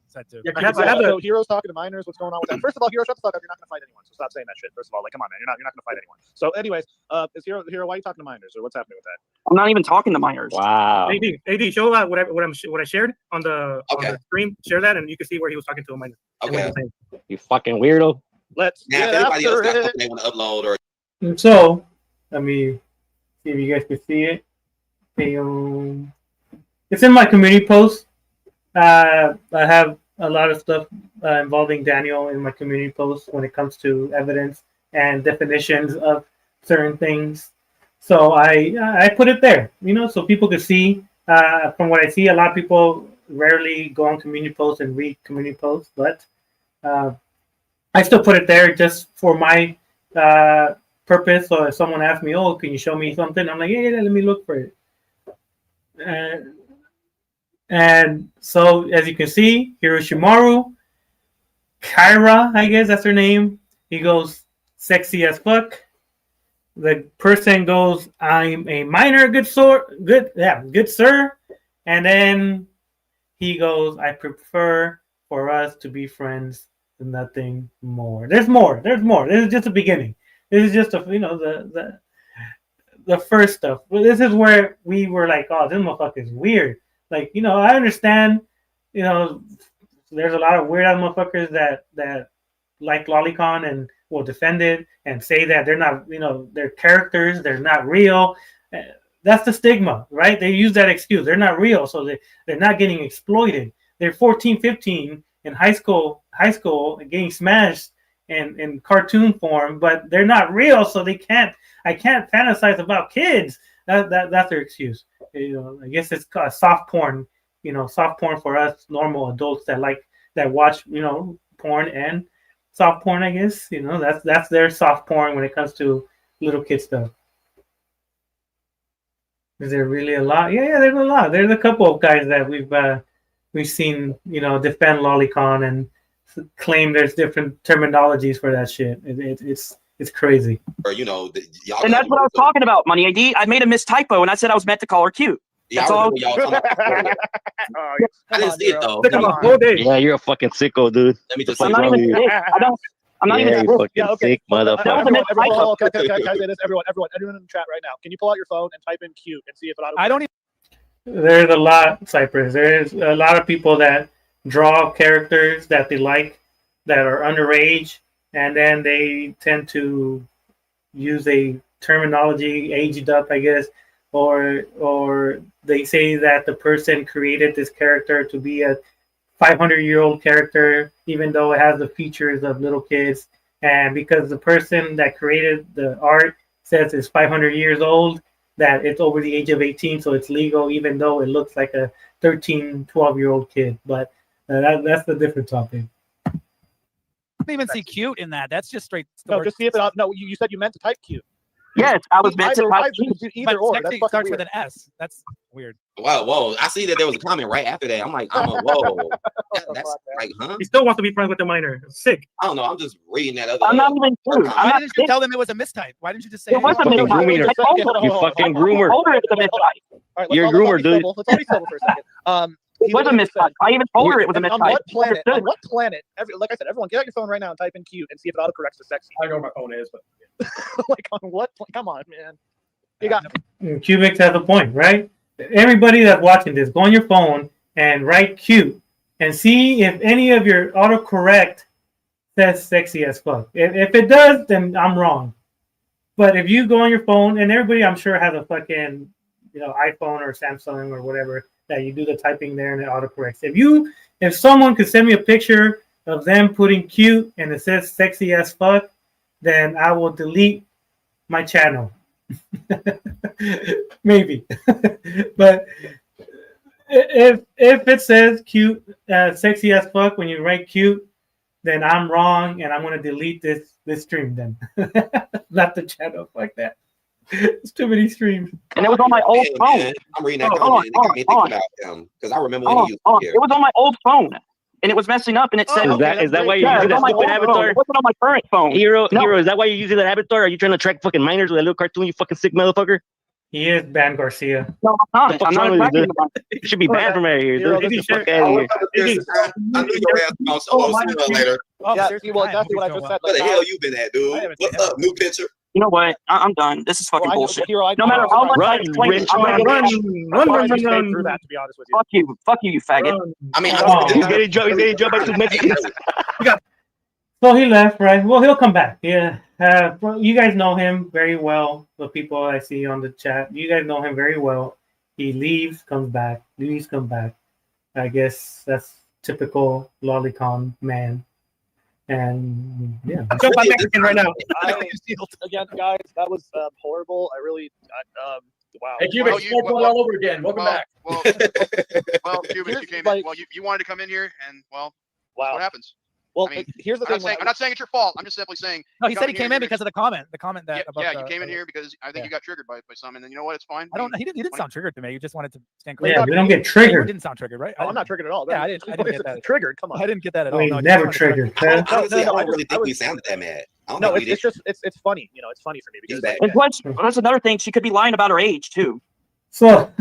said too. Yeah, Okay, I have so heroes talking to minors. What's going on with that? First of all, hero, shut the fuck up. You're not gonna fight anyone. So stop saying that shit. First of all, like, come on, man. You're not gonna fight anyone. So, anyways, is hero? Why are you talking to minors, or what's happening with that? I'm not even talking to minors. Wow. AD, show what I shared on the stream. Share that, and you can see where he was talking to a minor. Okay. You fucking weirdo. Let's Now, if get anybody else after got it. something they want to upload or And so, let me see if you guys can see it. It's in my community post. I have a lot of stuff involving Daniel in my community post when it comes to evidence and definitions of certain things. So I put it there, so people could see. From what I see, a lot of people rarely go on community posts and read community posts, but I still put it there just for my purpose. So if someone asks me, "Oh, can you show me something?" I'm like, "Yeah, let me look for it." And so, as you can see, Hiroshimaru, Kyra, I guess that's her name. He goes, "Sexy as fuck." The person goes, "I'm a minor, good sir." And then he goes, "I prefer for us to be friends and nothing more." There's more. This is just the beginning. This is just the first stuff. Well, this is where we were like, "Oh, this motherfucker is weird." Like, I understand. There's a lot of weird ass motherfuckers that like Lolicon and will defend it and say that they're not, they're characters, they're not real. That's the stigma, right? They use that excuse. They're not real, so they're not getting exploited. They're 14, 15 in high school getting smashed in cartoon form, but they're not real, so I can't fantasize about kids. That's their excuse. I guess it's soft porn. Soft porn for us normal adults that watch porn and soft porn. I guess that's their soft porn when it comes to little kid stuff. Is there really a lot? Yeah, there's a lot. There's a couple of guys that we've seen defend Lolicon and claim there's different terminologies for that shit. It's crazy. or y'all. And that's what I was talking about, Money AD. I made a mistypo, and I said I was meant to call her cute. Yeah, That's I all. remember y'all talking about I didn't see it though. Yeah, you're a fucking sicko, dude. Let me just I'm say not even something. sick. I'm not Yeah, even you sick. fucking Yeah, okay. sick motherfucker. Everyone, can I say this? Everyone in the chat right now. Can you pull out your phone and type in cute and see if it auto? I don't even. There's a lot, Cypress. There's a lot of people that draw characters that they like that are underage, and then they tend to use a terminology aged up, I guess, or they say that the person created this character to be a 500-year-old character, even though it has the features of little kids. And because the person that created the art says it's 500 years old, that it's over the age of 18, so it's legal, even though it looks like a 13, 12-year-old kid. But that's a different topic. I don't even see cute in that. That's just straight. No, just see if it. No, you said you meant to type cute. Yes, I was meant to type cute. Either or. That's starts weird. with an S. That's weird. Wow, whoa! I see that there was a comment right after that. I'm like, whoa. That's like, huh? He still wants to be friends with the minor. Sick. I don't know. I'm just reading that other. I'm not even true. Why didn't you tell them it was a mistype? Why didn't you just say it was a mistype? You fucking groomer. You're a groomer, dude. Let's already civil for a second. It was a mistype. I even told her it was a mistype. On what planet? Like I said, everyone, get out your phone right now and type in cute and see if it autocorrects to sexy. I know where my phone is, but like on what? Come on, man. You got Cubics has a point, right? Everybody that's watching this, go on your phone and write cute and see if any of your autocorrect says sexy as fuck. If it does, then I'm wrong. But if you go on your phone, and everybody I'm sure has a fucking iPhone or Samsung or whatever, that you do the typing there and it autocorrects. If someone could send me a picture of them putting cute and it says sexy as fuck, then I will delete my channel. Maybe. But if it says cute, sexy as fuck when you write cute, then I'm wrong and I'm going to delete this stream then. Not the channel. Fuck that. It's too many streams. And it was on my old phone. Man, I'm reading that comment and it got me thinking about him because I remember when he used it was on my old phone. And it was messing up, and it said, is that why you're using that stupid avatar? It wasn't on my current phone. Hero, is that why you're using that avatar? Are you trying to attract fucking minors with that little cartoon, you fucking sick motherfucker? He is Ban Garcia. No, I'm not. I'm not attracting them. You should be banned from out here. Get the fuck out of here. I knew your ass was sooner or later. Yeah, well, exactly what I just said. Where the hell you been at, dude? What's up? New picture? You know what? I'm done. This is fucking bullshit. No matter how much I explain it, I'm gonna run through that, to be honest with you. Fuck you, you faggot. I mean, he's getting jumped by two Mexicans. So he left, right? Well, he'll come back. Yeah. You guys know him very well. The people I see on the chat, you guys know him very well. He leaves, comes back, leaves, comes back. I guess that's typical lolicon man. And yeah, jump on Mexican right now. Again, guys, that was horrible. I really, wow. Hey, Cubic, all over again. Welcome back. Well, Cubic, you came in. Well, you wanted to come in here, and well, wow. What happens? Well, I mean, here's the thing. I'm not saying it's your fault. I'm just simply saying. No, he said he came in because of the comment. The comment that. You came in here because I think you got triggered by some, and then you know what? It's fine. I don't. He didn't sound triggered to me. You just wanted to stand clear. Yeah, we don't get triggered. You didn't sound triggered, right? Oh, I'm not triggered at all. Yeah, I didn't get that. Triggered. Come on. I didn't get that at all. I mean, never triggered. Honestly, I don't really think we sounded that mad. No, it's just it's funny. You know, it's funny for me because. And plus, that's another thing. She could be lying about her age too. So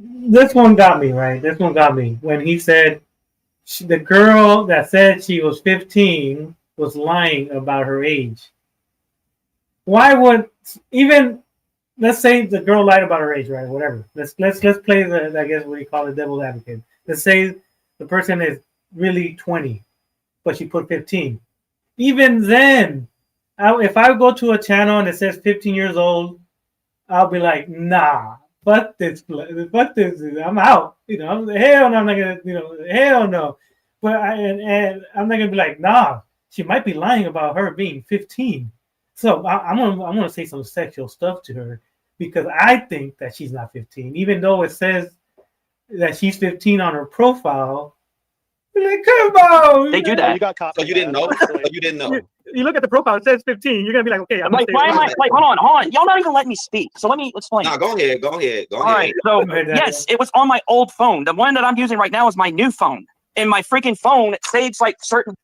this one got me right. This one got me when he said the girl that said she was 15 was lying about her age. Why would even let's say the girl lied about her age, right? Whatever. Let's play the I guess what you call the devil's advocate. Let's say the person is really 20, but she put 15. Even then, if I go to a channel and it says 15 years old, I'll be like, nah, fuck this, I'm out. Hell no, I'm not gonna, hell no. But and I'm not gonna be like, nah, she might be lying about her being 15. So I'm gonna say some sexual stuff to her because I think that she's not 15, even though it says that she's 15 on her profile. Like, come on! They do that. You got caught. So you didn't know? You didn't know? You look at the profile; it says 15. You're gonna be like, okay, I'm like, why am I? Like, hold on. Y'all not even letting me speak. So let me explain. No, go ahead. All right. So yes, it was on my old phone. The one that I'm using right now is my new phone. And my freaking phone, it saves like certain.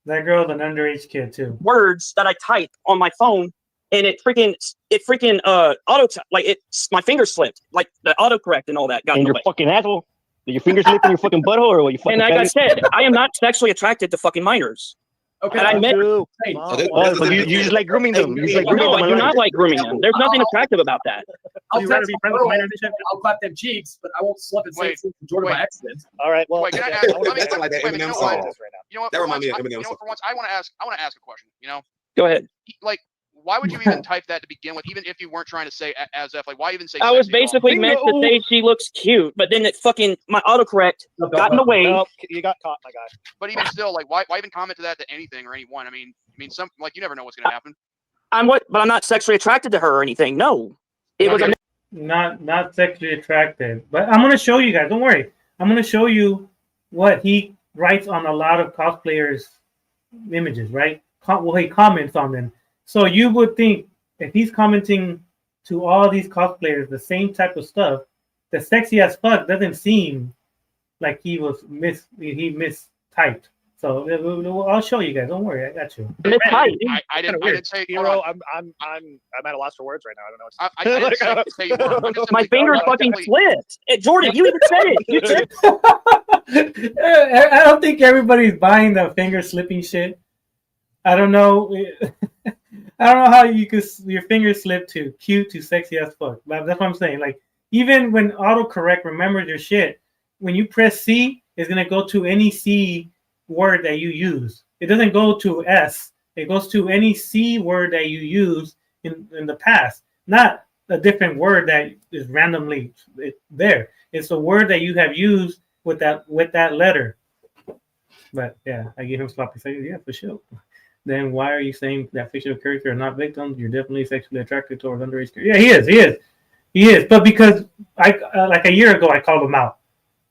That girl's an underage kid too. Words that I type on my phone, and it freaking auto my finger slipped, like the autocorrect and all that got in your fucking asshole. Did your fingers slip in your fucking butthole or what? You fucking. And like I said, I am not sexually attracted to fucking minors. Okay, and I met. You just like grooming them. No, I do not like grooming them. There's nothing attractive about that. I'll clap them cheeks, but I won't slip and say Jordan by accident. All right. Well, That reminds me of Eminem song. For once, I want to ask a question. Go ahead. Like, why would you even type that to begin with? Even if you weren't trying to say as F, like why even say? I was sexy at all? basically meant to say she looks cute, but then it fucking my autocorrect got in the way. No, you got caught, my guy. But even still, like why even comment to that to anything or anyone? I mean, some like you never know what's gonna happen. But I'm not sexually attracted to her or anything. No, it was not sexually attracted. But I'm gonna show you guys. Don't worry. I'm gonna show you what he writes on a lot of cosplayers' images, right? Well, he comments on them. So you would think if he's commenting to all these cosplayers the same type of stuff, the sexy as fuck doesn't seem like he mistyped. So I'll show you guys. Don't worry, I got you. I didn't say hero. I'm at a loss for words right now. I don't know what I didn't say you were. My fingers fucking slipped. Jordan, you even said it. You said I don't think everybody's buying the finger slipping shit. I don't know. I don't know how you could your finger slip to cute to sexy as fuck. That's what I'm saying. Like even when autocorrect remembers your shit, when you press C, it's gonna go to any C word that you use. It doesn't go to S. It goes to any C word that you use in the past, not a different word that is randomly there. It's a word that you have used with that letter. But yeah, I give him sloppy seconds. Yeah, for sure. Then why are you saying that fictional characters are not victims? You're definitely sexually attracted towards underage characters. Yeah, he is. But because like a year ago, I called him out.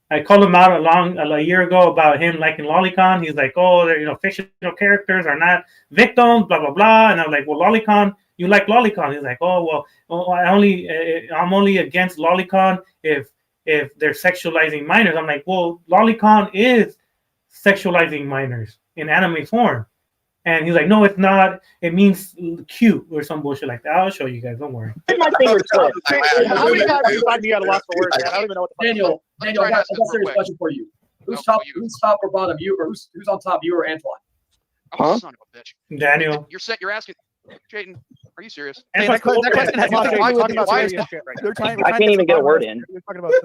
I called him out a year ago about him liking Lolicon. He's like, oh, fictional characters are not victims, blah blah blah. And I'm like, well, Lolicon, you like Lolicon? He's like, oh well, I'm only against Lolicon if they're sexualizing minors. I'm like, well, Lolicon is sexualizing minors in anime form. And he's like, no, it's not. It means cute or some bullshit like that. I'll show you guys. Don't worry. My fingers slipped. How many guys find me at a loss for words, man? I don't even know what the Daniel, I got a serious question for you. Who's top or bottom, you or who's on top, you or Antoine? Oh, son of a bitch. Daniel. You're asking, Jayden, are you serious? Hey, that question has I can't even get a word in.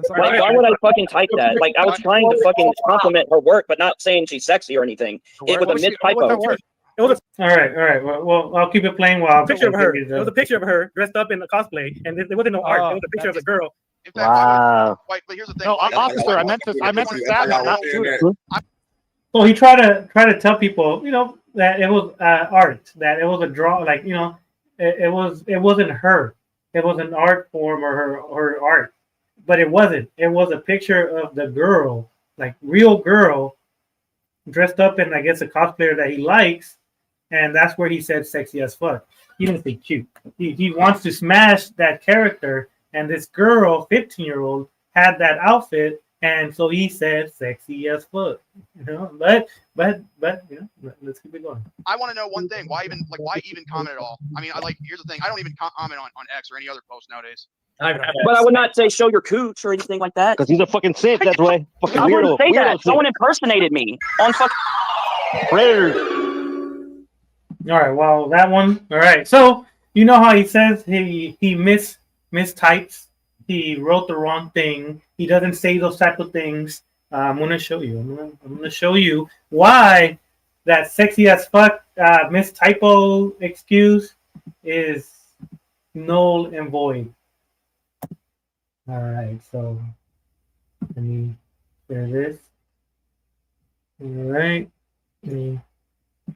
Why would I fucking type that? Like I was trying to fucking compliment her work, but not saying she's sexy or anything. It was a mistypo. All right. Well, I'll keep it playing while I'm picture of her. It was a picture of her dressed up in a cosplay, and it wasn't no art. It was a picture of a girl. Wow. But here's the thing. No, I'm officer. I meant to stab, not shooter. So he tried to tell people, that it was art, that it was a draw, like it wasn't her. It was an art form or her art, but it wasn't. It was a picture of the girl, like real girl, dressed up in I guess a cosplayer that he likes. And that's where he said sexy as fuck. He didn't say cute. He wants to smash that character. And this girl, 15-year-old, had that outfit. And so he said sexy as fuck. But let's keep it going. I want to know one thing. Why even comment at all? I mean, here's the thing. I don't even comment on X or any other post nowadays. But I would not say show your cooch or anything like that. Because he's a fucking simp, that's why. Fucking I wouldn't say that. Simp. Someone impersonated me on fucking Predator. All right, well, that one. All right, so you know how he says he mistypes. He wrote the wrong thing. He doesn't say those type of things. I'm gonna show you. I'm gonna show you why that sexy as fuck mistypo excuse is null and void. All right, so let me share this. All right, let me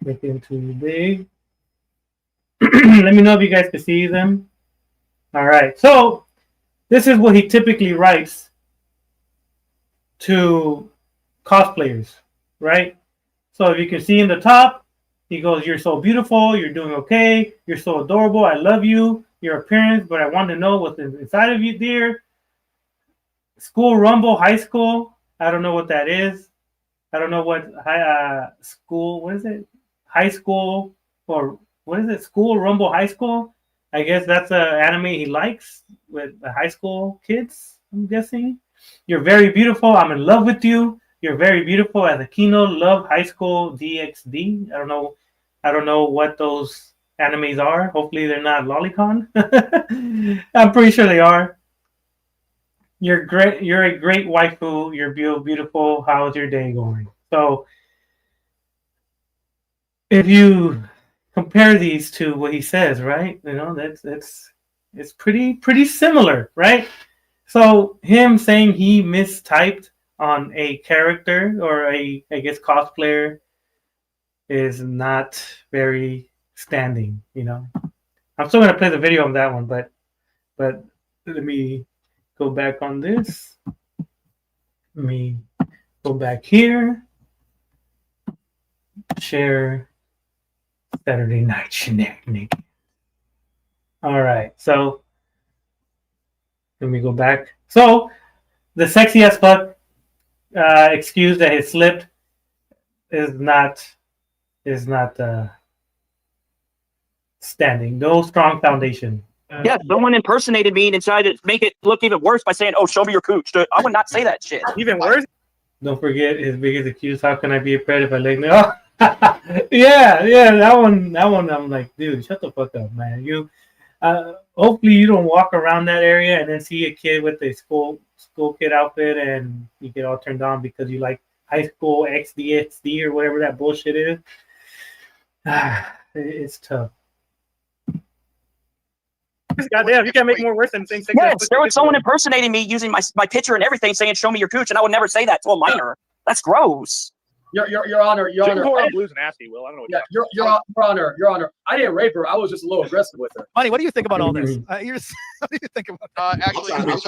make it too big. Let me know if you guys can see them. All right, so this is what he typically writes to cosplayers, right? So if you can see in the top, he goes, "You're so beautiful. You're doing okay. You're so adorable. I love you, your appearance, but I want to know what's inside of you, dear." School Rumble High School. I don't know what that is. I don't know what school. What is it? High school or what is it? School Rumble High School. I guess that's an anime he likes with the high school kids. I'm guessing. You're very beautiful. I'm in love with you. You're very beautiful as a Kino Love High School DxD. I don't know what those animes are. Hopefully they're not Lolicon. I'm pretty sure they are. You're great. You're a great waifu. You're beautiful. How's your day going? So if you compare these to what he says, right? You know, it's pretty similar, right? So him saying he mistyped on a character or I guess cosplayer is not very standing, you know. I'm still gonna play the video on that one, but let me go back on this. Let me go back here. Share Saturday night shenanigans. All right, so let me go back. So the sexy as fuck excuse that he slipped is not standing. No strong foundation. Yeah, someone impersonated me and decided to make it look even worse by saying, "Oh, show me your cooch." I would not say that shit. Even worse. Don't forget his biggest accuse. How can I be a pred if I leg me? Oh, yeah, that one. I'm like, dude, shut the fuck up, man. You, hopefully you don't walk around that area and then see a kid with a school kid outfit and you get all turned on because you like high school XD or whatever that bullshit is. It's tough. Goddamn, you can't make more worse than saying sex. Yes, there was someone impersonating me using my picture and everything, saying "show me your cooch," and I would never say that to a minor. That's gross. Your Honor, Your Honor. Blues nasty, Will. I don't know what Your Honor. I didn't rape her. I was just a little aggressive with her. Money, what do you think about all this? What do you think about Actually, it's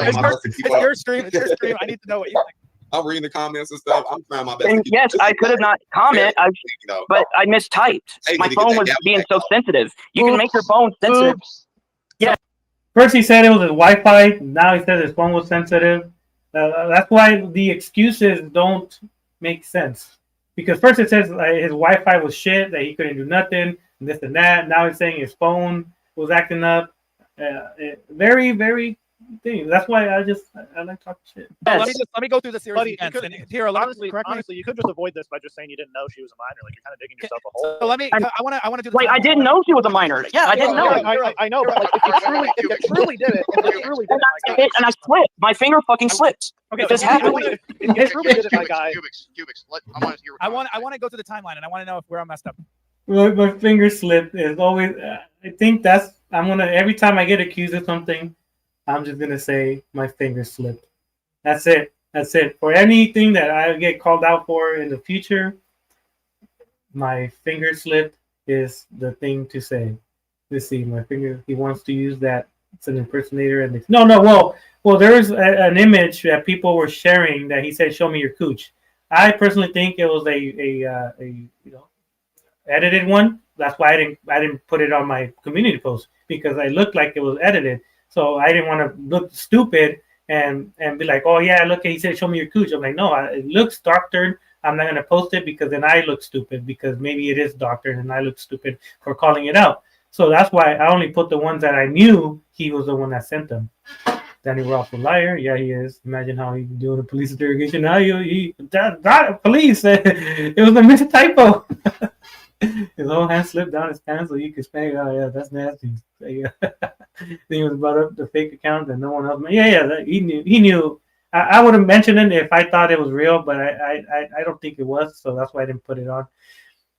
your stream. It's your stream. I need to know what you think. I'm reading the comments and stuff. I'm trying my best. And yes, I could have not comment, but I mistyped. My phone was being so sensitive. You can make your phone sensitive. Yeah. First he said it was his Wi-Fi. Now he says his phone was sensitive. That's why the excuses don't make sense. Because first it says his Wi-Fi was shit, that he couldn't do nothing, and this and that. Now he's saying his phone was acting up. Very, very thing. That's why I like talking shit. Let me go through the series again. Here, honestly, you could just avoid this by just saying you didn't know she was a minor. Like you're kind of digging yourself a hole. So I want to do the Wait, I didn't know she was a minor. Yeah, I didn't know. I know, but like, if you truly did it, and I slipped. My finger fucking slipped. Okay, it just happened. Cubics, I want to go to the timeline, and I want to know where I messed up. My finger slipped is always. I think every time I get accused of something, I'm just gonna say my finger slipped. That's it. For anything that I get called out for in the future, my finger slipped is the thing to say. Let's see, my finger. He wants to use that. It's an impersonator, and no. Well, there's an image that people were sharing that he said, "Show me your cooch." I personally think it was a edited one. That's why I didn't put it on my community post because I looked like it was edited. So I didn't want to look stupid and be like, oh yeah, look, he said, show me your cooch. I'm like, no, it looks doctored. I'm not gonna post it because then I look stupid because maybe it is doctored and I look stupid for calling it out. So that's why I only put the ones that I knew he was the one that sent them. Danny Roth a liar. Yeah, he is. Imagine how he's doing a police interrogation. Now police. It was a mistypo. His whole hand slipped down his pants so you could say, oh yeah, that's nasty. Then he was brought up the fake account that no one else. He knew. I would have mentioned it if I thought it was real, but I don't think it was, so that's why I didn't put it on.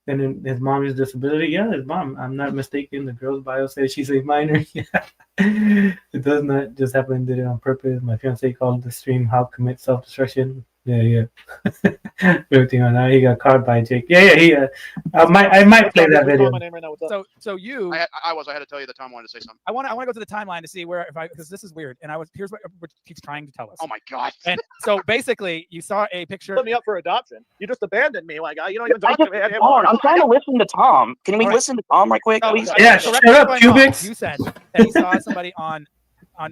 And then his mom used disability. Yeah, his mom. I'm not mistaken. The girl's bio says she's a minor. Yeah. It does not just happen. Did it on purpose. My fiance called the stream "How Commit Self-Destruction." Yeah. Everything on that. He got caught by Jake. Yeah. I might play that video. So you. I had to tell you that Tom wanted to say something. I want to go to the timeline to see where because this is weird. And here's what he's trying to tell us. Oh my god. And so basically, you saw a picture. Put me up for adoption. You just abandoned me, my guy. You don't even talk to me. I'm trying to listen to Tom. Can we listen to Tom right quick, please? Yeah, shut up, Cubics. You said that you saw somebody on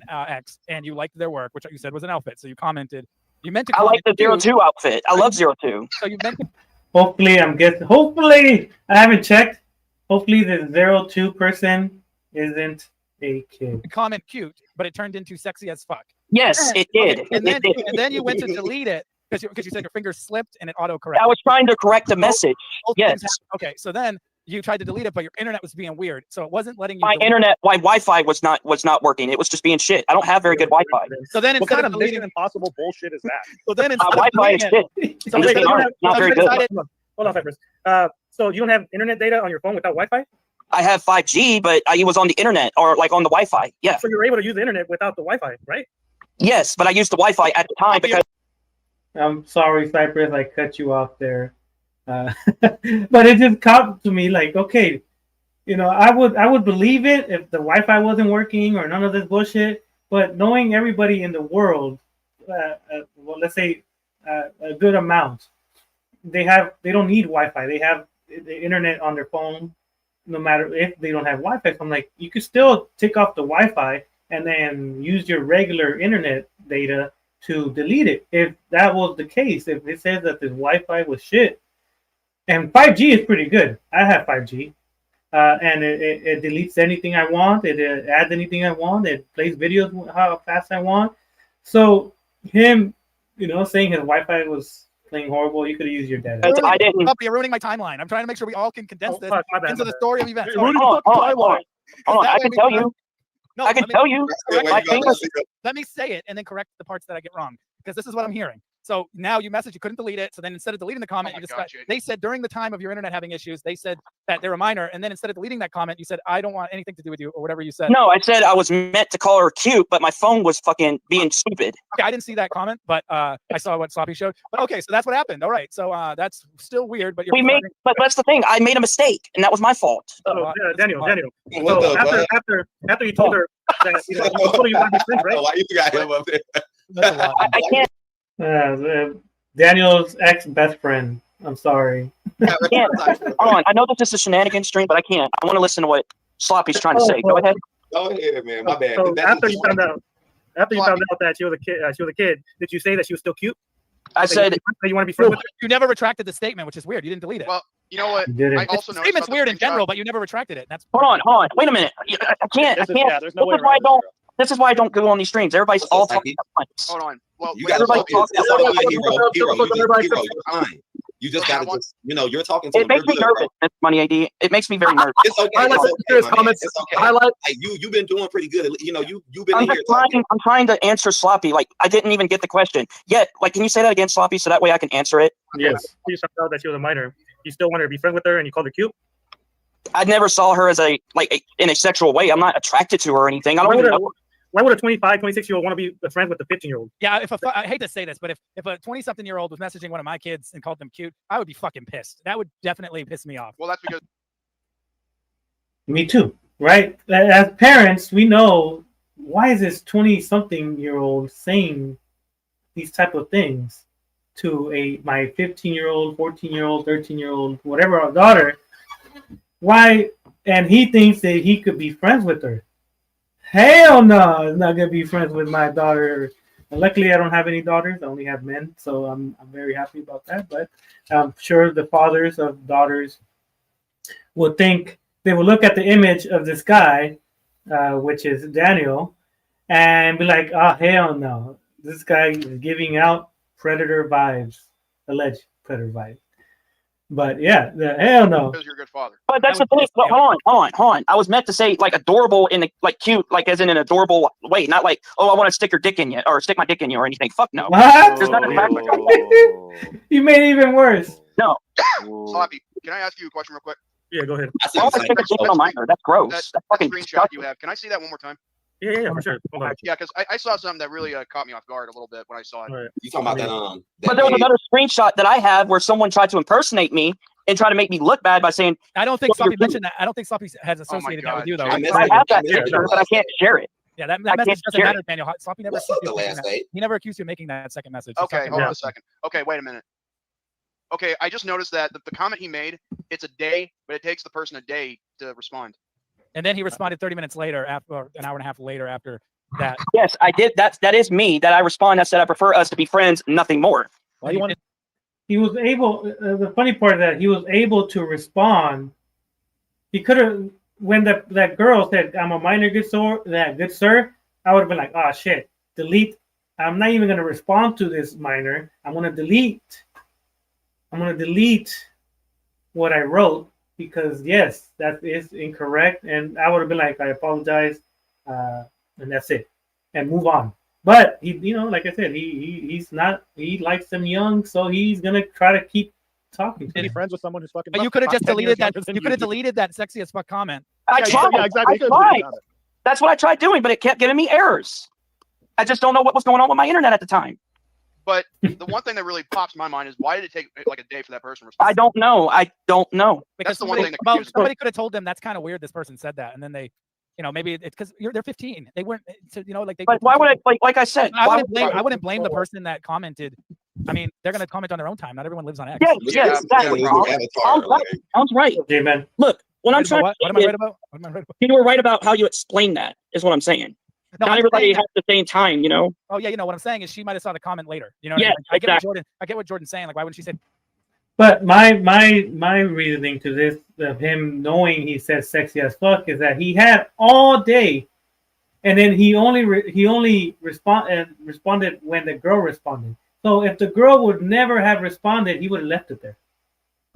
X and you liked their work, which you said was an outfit. So you commented. You meant to. I like the 02 outfit. I love 02. So you meant to. Hopefully, I haven't checked. Hopefully, the 02 person isn't a kid. The comment cute, but it turned into sexy as fuck. Yes, it did. Okay. And then you went to delete it because you said your finger slipped and it autocorrected. I was trying to correct the message. Yes. Okay, so then you tried to delete it, but your internet was being weird, so it wasn't letting you. My Wi-Fi was not working. It was just being shit. I don't have very good Wi-Fi. So then what kind of Mission Impossible bullshit is that? So then Wi-Fi is shit. So not very good. Hold on, Peppers. So you don't have internet data on your phone without Wi-Fi? I have 5G, but I was on the internet or like on the Wi-Fi. Yeah. So you're able to use the internet without the Wi-Fi, right? Yes, but I used the Wi-Fi at the time because. I'm sorry, Cypress, I cut you off there. But it just caught to me like, okay, I would believe it if the Wi-Fi wasn't working or none of this bullshit. But knowing everybody in the world, well, let's say a good amount, they don't need Wi-Fi. They have the internet on their phone, no matter if they don't have Wi-Fi. So I'm like, you could still take off the Wi-Fi and then use your regular internet data to delete it. If that was the case, if it says that this Wi-Fi was shit, and 5G is pretty good. I have 5G. And it deletes anything I want. It adds anything I want. It plays videos how fast I want. So him, saying his Wi-Fi was playing horrible, you could have used your data. I didn't. You're ruining my timeline. I'm trying to make sure we all can condense this into the story of events. Hold on. I can tell you. No, I can tell you. Let me say it and then correct the parts that I get wrong, because this is what I'm hearing. So now you message, you couldn't delete it. So then instead of deleting the comment, they said during the time of your internet having issues, they said that they're a minor. And then instead of deleting that comment, you said, I don't want anything to do with you, or whatever you said. No, I said I was meant to call her cute, but my phone was fucking being stupid. Okay, I didn't see that comment, but I saw what Sloppy showed. But okay, so that's what happened. All right, so that's still weird. But but that's the thing. I made a mistake, and that was my fault. So Daniel. So after you told her that you told her you want to be friends, right? Why you got him up there? I can't. Daniel's ex-best friend. I'm sorry. Hold on. I know this is a shenanigans stream, but I can't. I want to listen to what Sloppy's trying to say. Go ahead. Go ahead, man. My bad. So after you found out that she was a kid, did you say that she was still cute? I said you want to be friends with her? You never retracted the statement, which is weird. You didn't delete it. Well, you know what? I also know statement's weird in general, but you never retracted it. That's hold on. Wait a minute. I can't. This is why I don't go on these streams. Everybody's all talking at once. Hold on. Well, you got to talk. Hero. Fine. You just got to you're talking to it makes me nervous. Money ID. It makes me very nervous. It's okay. Highlight you've been doing pretty good. You've been here. I'm trying to answer Sloppy. Like I didn't even get the question yet. Like, can you say that again, Sloppy, so that way I can answer it? Yes. You found out that she was a minor. You still wanted to be friends with her, and you called her cute? I never saw her as in a sexual way. I'm not attracted to her or anything. I don't even know. Why would a 25, 26-year-old want to be friends with a 15-year-old? Yeah, I hate to say this, but if a 20-something-year-old was messaging one of my kids and called them cute, I would be fucking pissed. That would definitely piss me off. Well, that's because... Me too, right? As parents, we know, why is this 20-something-year-old saying these type of things to my 15-year-old, 14-year-old, 13-year-old, whatever our daughter? Why? And he thinks that he could be friends with her. Hell no, I'm not gonna be friends with my daughter. And luckily, I don't have any daughters. I only have men, so I'm very happy about that. But I'm sure the fathers of daughters will think, they will look at the image of this guy, which is Daniel, and be like, "Oh hell no, this guy is giving out predator vibes, alleged predator vibes." But yeah, hell no. Because you're a good father. But that's the thing. Hold on. I was meant to say like adorable in like cute, like as in an adorable way, not like, oh, I want to stick your dick in you or stick my dick in you or anything. Fuck no. What? There's nothing practical. You made it even worse. No. Sloppy, can I ask you a question real quick? Yeah, go ahead. I want to stick a dick on minor. That's gross. That's fucking screenshot disgusting. you have. Can I see that one more time? Yeah, for sure. Hold on. Yeah, because I saw something that really caught me off guard a little bit when I saw it. Right. You talking about that? But there was another screenshot that I have where someone tried to impersonate me and try to make me look bad by saying. I don't think Sloppy mentioned that. I don't think Sloppy has associated that with you though. I have that picture, but I can't share it. Yeah, that message doesn't matter, Daniel. Sloppy never accused you of making that. He never accused you of making that second message. Okay, hold on a second. Okay, wait a minute. Okay, I just noticed that the comment he made, it's a day, but it takes the person a day to respond. And then he responded 30 minutes later, or an hour and a half later after that. Yes, I did. That is me. That I respond. I said I prefer us to be friends, nothing more. Why you want? He was able. The funny part of that, he was able to respond. He could have, when that girl said, "I'm a minor, good sir," I would have been like, "Oh shit, delete. I'm not even gonna respond to this minor. I'm gonna delete what I wrote because yes, that is incorrect." And I would have been like, "I apologize," and that's it, and move on. But he, like I said, he's not. He likes them young, so he's gonna try to keep talking to Be him. friends with someone who's fucking. But you could have just 10 deleted years that. younger than You could have deleted that sexy as fuck comment. I tried. Yeah, exactly. I tried. That's what I tried doing, but it kept giving me errors. I just don't know what was going on with my internet at the time. But the one thing that really pops in my mind is why did it take like a day for that person to respond? I don't know. That's Because the one thing that well, confuses me. somebody could have told them that's kind of weird. This person said that, and then they, maybe it's because they're 15. They weren't, like they. But why would I? Like I said, I wouldn't blame the person that commented. I mean, they're going to comment on their own time. Not everyone lives on X. Yeah, exactly. Sounds right. Okay, man. Look, what I'm trying. What am I right about? What am I right about? You were right about how you explain that. Is what I'm saying. No, Not everybody has the same time, Oh yeah, what I'm saying is she might have saw the comment later. Yeah, I get exactly. I get what Jordan's saying. Like, why wouldn't she say? But my reasoning to this of him knowing he said sexy as fuck is that he had all day, and then he only responded when the girl responded. So if the girl would never have responded, he would have left it there.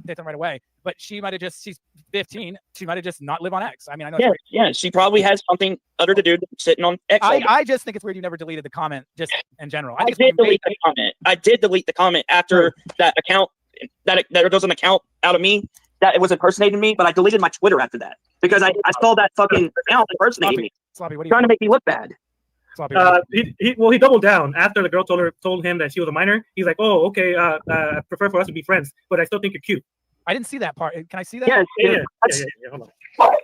Did them right away, but she's 15. She might have just not live on X. I mean, I know. Yeah. She probably has something other to do than sitting on X. I just think it's weird you never deleted the comment, just in general. I did delete the comment. I did delete the comment after that account. That there was an account out of me that it was impersonating me, but I deleted my Twitter after that because I saw that fucking account impersonating me, Sloppy, trying to make me look bad. Sloppy, he doubled down after the girl told him that she was a minor. He's like, oh, okay, I prefer for us to be friends, but I still think you're cute. I didn't see that part. Can I see that? Yeah. Hold on.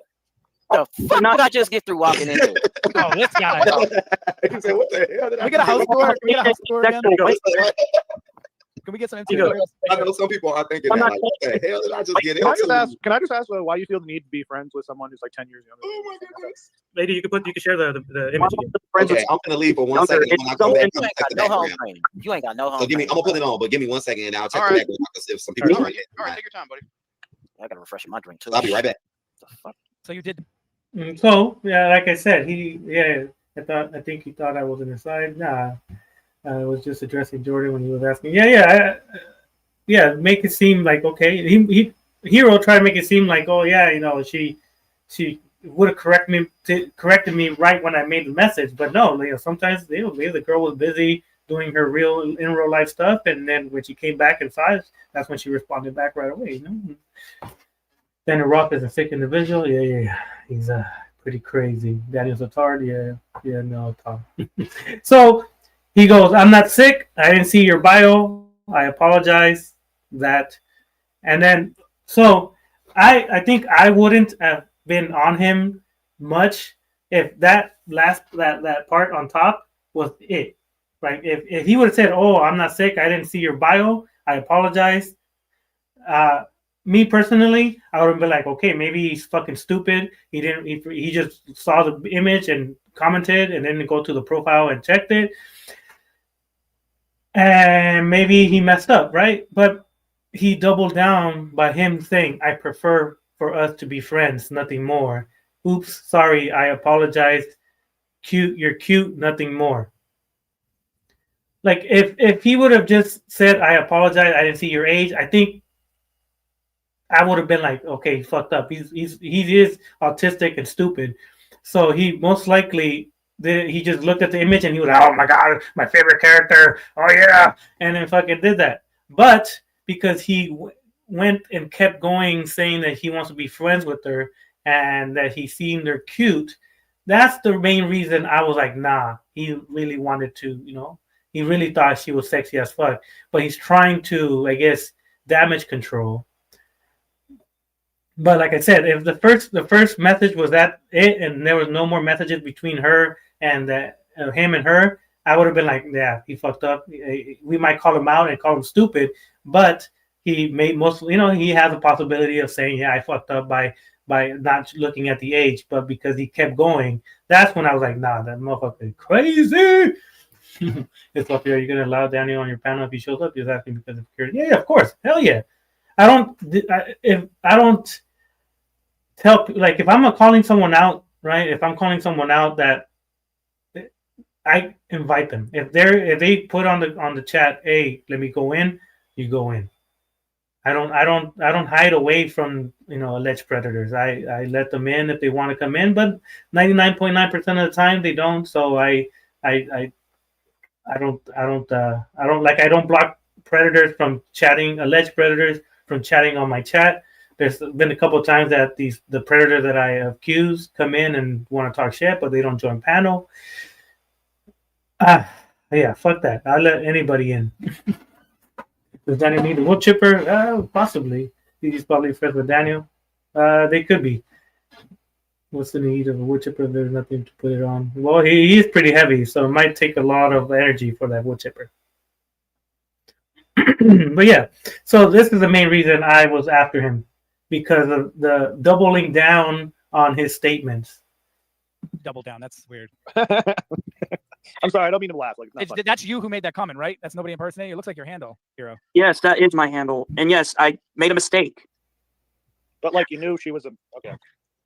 The fuck did I just get through walking into? Oh, this guy. He said, what the hell did Can we get a house tour? Can we get a house tour again? Can we get some interior? I know some people are thinking that, like, what the hell did I just get into? Can I just ask why you feel the need to be friends with someone who's like 10 years younger? Oh my goodness. Lady, you can share the image again. Okay, I'm gonna leave for 1 second. When I come back, I'm gonna check the background. You ain't got no home. So I'm gonna put it on, but give me 1 second and I'll check All the right. background to see if some people. All right, take your time, buddy. I gotta refresh my drink too. I'll be right back. The fuck? So you did. So yeah, like I said, I think he thought I was on his side. Nah, I was just addressing Jordan when he was asking. Yeah, make it seem like okay. Hero tried to make it seem like, oh yeah, she would have corrected me right when I made the message, but no, sometimes maybe the girl was busy doing her in real life stuff, and then when she came back and saw it, that's when she responded back right away. Daniel Roth is a sick individual. Yeah, he's pretty crazy. Daniel Satard, no, Tom. So he goes, I'm not sick. I didn't see your bio. I apologize. That, and then so I think I wouldn't have been on him much if that part on top was it. Right? If he would have said, "Oh, I'm not sick. I didn't see your bio. I apologize." Me personally, I would have been like, "Okay, maybe he's fucking stupid. He didn't. He just saw the image and commented, and then go to the profile and checked it, and maybe he messed up, right?" But he doubled down by him saying, "I prefer for us to be friends, nothing more. Oops, sorry, I apologize. Cute, you're cute, nothing more." Like if he would have just said, "I apologize, I didn't see your age," I think I would have been like, "Okay, he fucked up. He is autistic and stupid." So he most likely he just looked at the image and he was like, "Oh my god, my favorite character. Oh yeah," and then fucking did that. But because he went and kept going saying that he wants to be friends with her and that he seemed her cute, that's the main reason I was like, nah, he really wanted to, he really thought she was sexy as fuck. But he's trying to, I guess, damage control. But like I said, if the first message was that it and there was no more messages between her and him and her, I would have been like, yeah, he fucked up. We might call him out and call him stupid, but he made he has a possibility of saying, yeah, I fucked up by not looking at the age, but because he kept going, that's when I was like, nah, that motherfucker is crazy. It's up here. Are you gonna allow Daniel on your panel if he shows up? He's asking because of security. Yeah, of course, hell yeah. I don't tell, like, if I'm calling someone out, right? If I'm calling someone out, that I invite them. If they put on the chat, hey, let me go in, you go in. I don't hide away from alleged predators. I let them in if they want to come in, but 99.9% of the time they don't. So I don't block predators from chatting, alleged predators from chatting on my chat. There's been a couple of times that the predator that I accused come in and want to talk shit, but they don't join panel. Yeah, fuck that. I'll let anybody in. Does Daniel need a wood chipper? Possibly. He's probably friends with Daniel. They could be. What's the need of a wood chipper? There's nothing to put it on. Well, he's pretty heavy, so it might take a lot of energy for that wood chipper. But yeah, so this is the main reason I was after him, because of the doubling down on his statements. Double down. That's weird. I'm sorry, I don't mean to laugh. Like that's you who made that comment, right? That's nobody impersonating. It looks like your handle, Hero. Yes, that is my handle, and yes, I made a mistake. But like you knew she was a okay.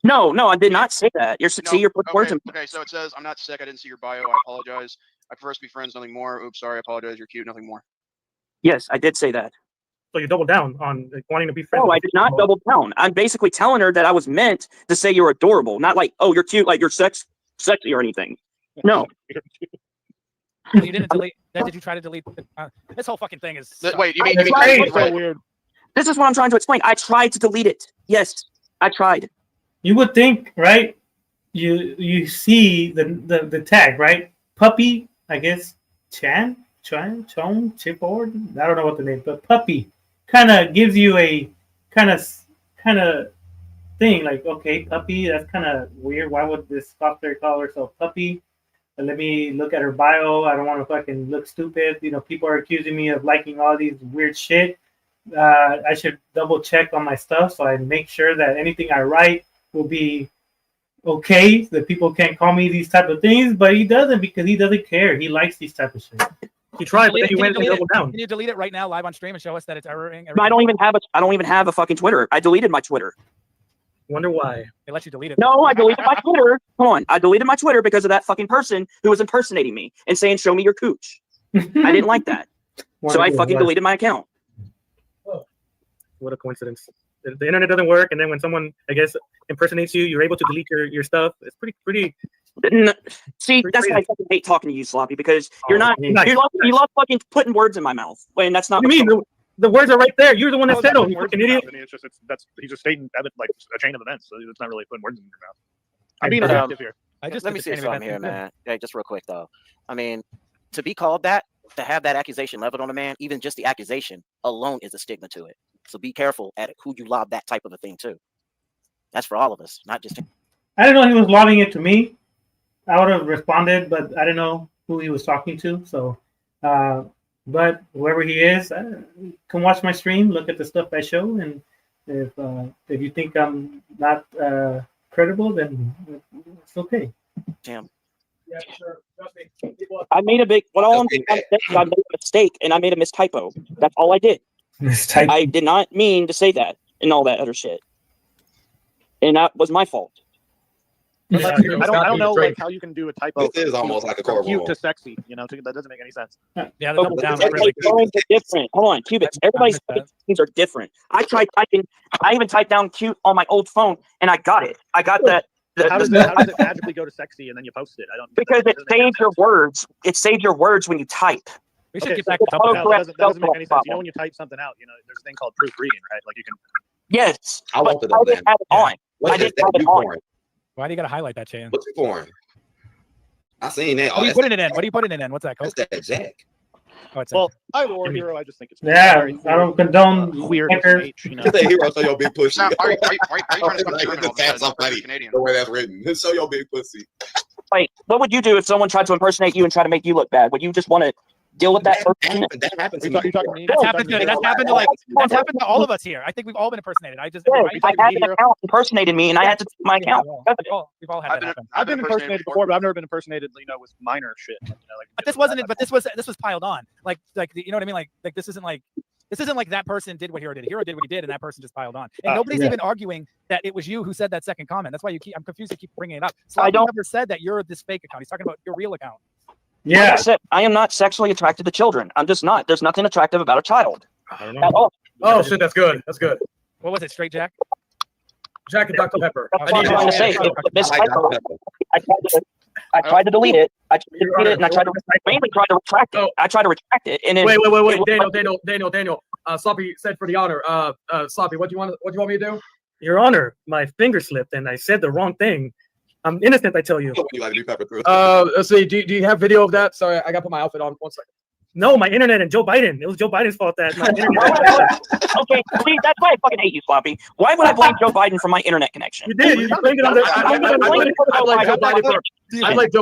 No, I did not say that. See, you're putting words in. Okay, so it says, I'm not sick. I didn't see your bio. I apologize. I prefer us to be friends, nothing more. Oops, sorry. I apologize. You're cute, nothing more. Yes, I did say that. So you doubled down on wanting to be friends. No, I did not double down. I'm basically telling her that I was meant to say you're adorable, not like, oh, you're cute, like you're sexy or anything. No. You didn't delete that? Did you try to delete this whole fucking thing? Is wait, you mean so weird? This is what I'm trying to explain. I tried to delete it. Yes, I tried. You would think, right? You see the tag, right? Puppy, I guess. Chong, Chipboard. I don't know what the name, but Puppy kind of gives you a kind of thing. Like, okay, Puppy. That's kind of weird. Why would this software call herself Puppy? And let me look at her bio. I don't want to fucking look stupid. You know, people are accusing me of liking all these weird shit. I should double check on my stuff so I make sure that anything I write will be okay, that people can't call me these type of things, but he doesn't, because he doesn't care. He likes these type of shit. He tried, but then he went and doubled down. Can you delete it right now live on stream and show us that it's erroring? I don't even have a fucking Twitter. I deleted my Twitter. Wonder why. They let you delete it. No, I deleted my Twitter. Come on. I deleted my Twitter because of that fucking person who was impersonating me and saying, show me your cooch. I didn't like that. So I fucking deleted my account. What a coincidence. The internet doesn't work, and then when someone, I guess, impersonates you, you're able to delete your stuff. It's pretty. See, that's why I fucking hate talking to you, Sloppy, because you love fucking putting words in my mouth. When that's not. What do you mean? The words are right there. You're the one that said them. You fucking idiot. I mean, he's just stating like a chain of events, so it's not really putting words in your mouth. I'm being objective here. Let me say something here, man. Hey, just real quick though. I mean, to be called that, to have that accusation leveled on a man, even just the accusation alone is a stigma to it. So be careful at who you lob that type of a thing to. That's for all of us, not just him. I didn't know he was lobbing it to me. I would have responded, but I didn't know who he was talking to. So, but whoever he is, come watch my stream, look at the stuff I show, and if you think I'm not credible, then it's okay. Damn. Yeah, sure. I made a big. I made a mistake, and I made a mistypo. That's all I did. I did not mean to say that and all that other shit, and that was my fault. But like, I don't know like how you can do a typo. This is almost like a core cute to sexy, you know? That doesn't make any sense. Yeah, the double down. Different. Hold on, cubics. Everybody's things are different. I even typed down cute on my old phone, and I got it. I got that. How does it magically go to sexy and then you post it? Because it saves your words. It saves your words when you type. We should get back to that doesn't make any sense. You know, when you type something out, you know, there's a thing called proofreading, right? Like you can. Yes, I want to I didn't have it on. What is that you pouring? Why do you gotta highlight that, Chan? What you pouring? I seen that. What are you putting it in? What are you putting it in? What's that called? That's that Jack. Oh, it's well, either or hero. I just think it's I don't condone weird. You know? Hero, show your big pussy. Are you trying to speak German? Somebody the way that's written. Show your big pussy. Like, what would you do if someone tried to impersonate you and try to make you look bad? Would you just want to deal with that person? That happened to me. That's happened to all of us here. I think we've all been impersonated. I had an account impersonated me, and I had to take my account. We've all had that happen. I've been impersonated before, but I've never been impersonated, you know, with minor shit. You know, like, but this wasn't. But this was piled on. Like you know what I mean? Like this isn't like that person did what Hero did. Hero did what he did, and that person just piled on. And nobody's even arguing that it was you who said that second comment. That's why I'm confused. You keep bringing it up. So I never said that you're this fake account. He's talking about your real account. Yeah, like I said, I am not sexually attracted to children. I'm just not. There's nothing attractive about a child. I don't know. Oh shit, that's good. That's good. What was it? Straight Jack? Jack and Dr. Pepper. That's what I'm trying to say. I tried to delete it. I tried to delete it, and I tried to retract it. I tried to retract it, and wait, Daniel. Sloppy said for the honor. Sloppy, what do you want me to do? Your Honor, my finger slipped, and I said the wrong thing. I'm innocent, I tell you. Let's see. Do you have video of that? Sorry, I got to put my outfit on. 1 second. No, my internet and Joe Biden. It was Joe Biden's fault that my internet. Okay, see, that's why I fucking hate you, Sloppy. Why would I blame Joe Biden for my internet connection? You did. You blamed it on the. I blame Joe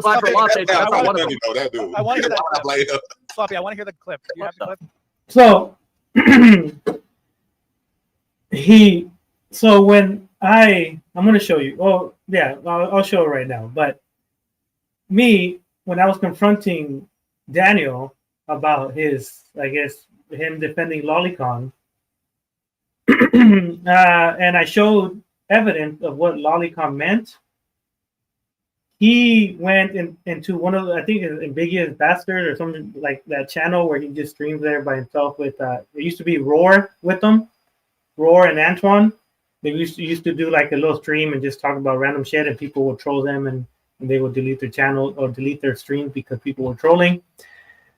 Biden for a lot of things. That's not one of them. I want to hear that. Sloppy, I want to hear the clip. Do you have the clip? So So when I'm going to show you. Oh yeah, I'll show it right now. But when I was confronting Daniel about him defending Lolicon, and I showed evidence of what Lolicon meant. He went into one of I think it's Ambiguous Bastard or something like that channel where he just streams there by himself with it used to be Roar with them, Roar and Antoine. They used to do like a little stream and just talk about random shit, and people would troll them and they would delete their channel or delete their stream because people were trolling.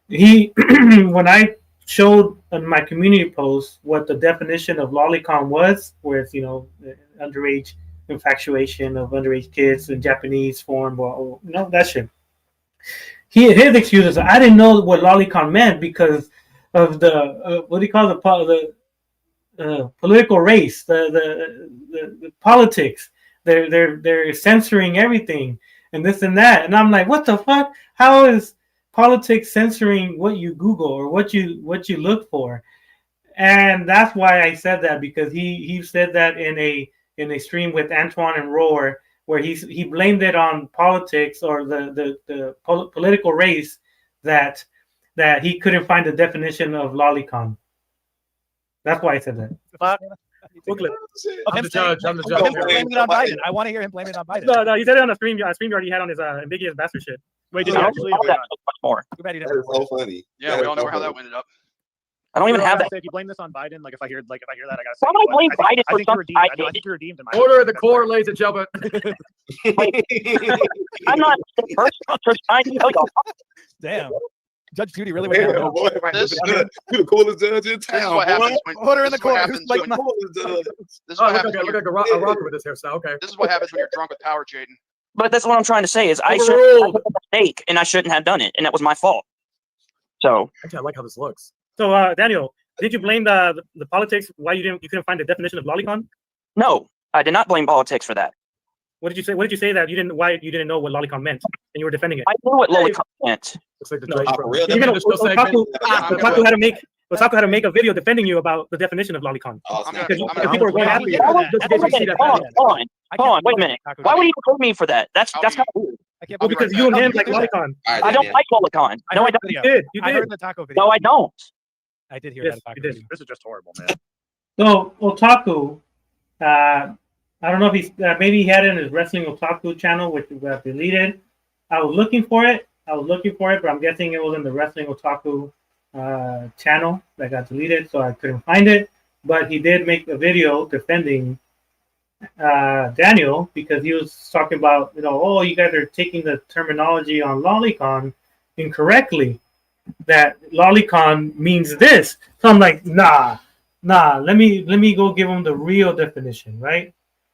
When I showed on my community post what the definition of lolicon was, where it's underage infatuation of underage kids in Japanese form, or that shit. His excuse is I didn't know what lolicon meant because of the what do you call the political race, the politics. They're censoring everything and this and that, and I'm like, what the fuck? How is politics censoring what you Google or what you look for? And that's why I said that, because he said that in a stream with Antoine and Roar, where he blamed it on politics or the political race that he couldn't find the definition of lolicon. That's why I said that. I'm the judge. Blaming it on Biden. I want to hear him blaming it on Biden. No, he said it on the stream. Stream already had on his Ambiguous Bastard shit. Wait, did he actually? Much more. That is so funny. Yeah, we all know how that ended up. I don't even have that. If you blame this on Biden, like if I hear that, I gotta say. Why would I blame Biden for something I think you're redeemed in my Order of the court, ladies and gentlemen. I'm not the person. I'm just trying to tell you. Damn. Judge Judy really went down. You're the coolest judge in town. This is what happens when Order in the court. This is Look like a rocker with this hairstyle. Okay. This is what happens when you're drunk with power, Jaden. But that's what I'm trying to say is I made a mistake and I shouldn't have done it, and that was my fault. So actually, I like how this looks. So Daniel, did you blame the politics? Why you couldn't find the definition of lolicon? No, I did not blame politics for that. What did you say? What did you say that you didn't? Why you didn't know what lolicon meant and you were defending it? I knew what lolicon meant. Looks like the Otaku had to make a video defending you about the definition of lolicon. People were going after you. Hold on, wait a minute. Why would he blame me for that? That's kind of weird. Because you and him like lolicon. I don't like lolicon. No, I don't. You did. I heard the taco video. No, I don't. I did hear that. This is just horrible, man. So Otaku, I don't know if he's maybe he had it in his Wrestling Otaku channel, which got deleted. I was looking for it, but I'm guessing it was in the Wrestling Otaku channel that got deleted, so I couldn't find it. But he did make a video defending Daniel because he was talking about, oh, you guys are taking the terminology on lolicon incorrectly. That lolicon means this. So I'm like, nah. Let me go give him the real definition, right?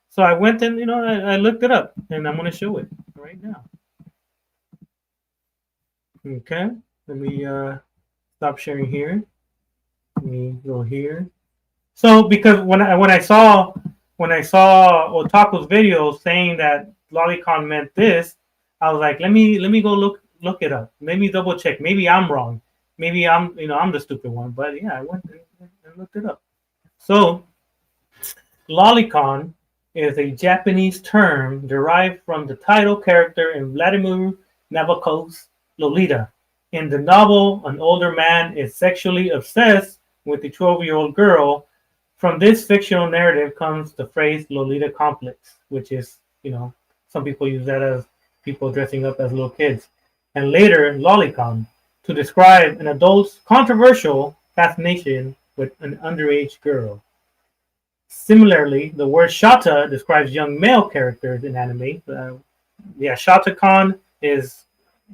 So I went and I looked it up, and I'm gonna show it right now. Okay, let me stop sharing here. Let me go here. So because when I saw Otaku's video saying that lolicon meant this, I was like, let me go look it up. Maybe double check. Maybe I'm wrong. Maybe I'm the stupid one. But yeah, I went and looked it up. So lolicon is a Japanese term derived from the title character in Vladimir Nabokov's Lolita. In the novel, an older man is sexually obsessed with a 12-year-old girl. From this fictional narrative comes the phrase Lolita complex, which is, some people use that as people dressing up as little kids. And later, lolicon, to describe an adult's controversial fascination with an underage girl. Similarly, the word shata describes young male characters in anime. Shata-kan is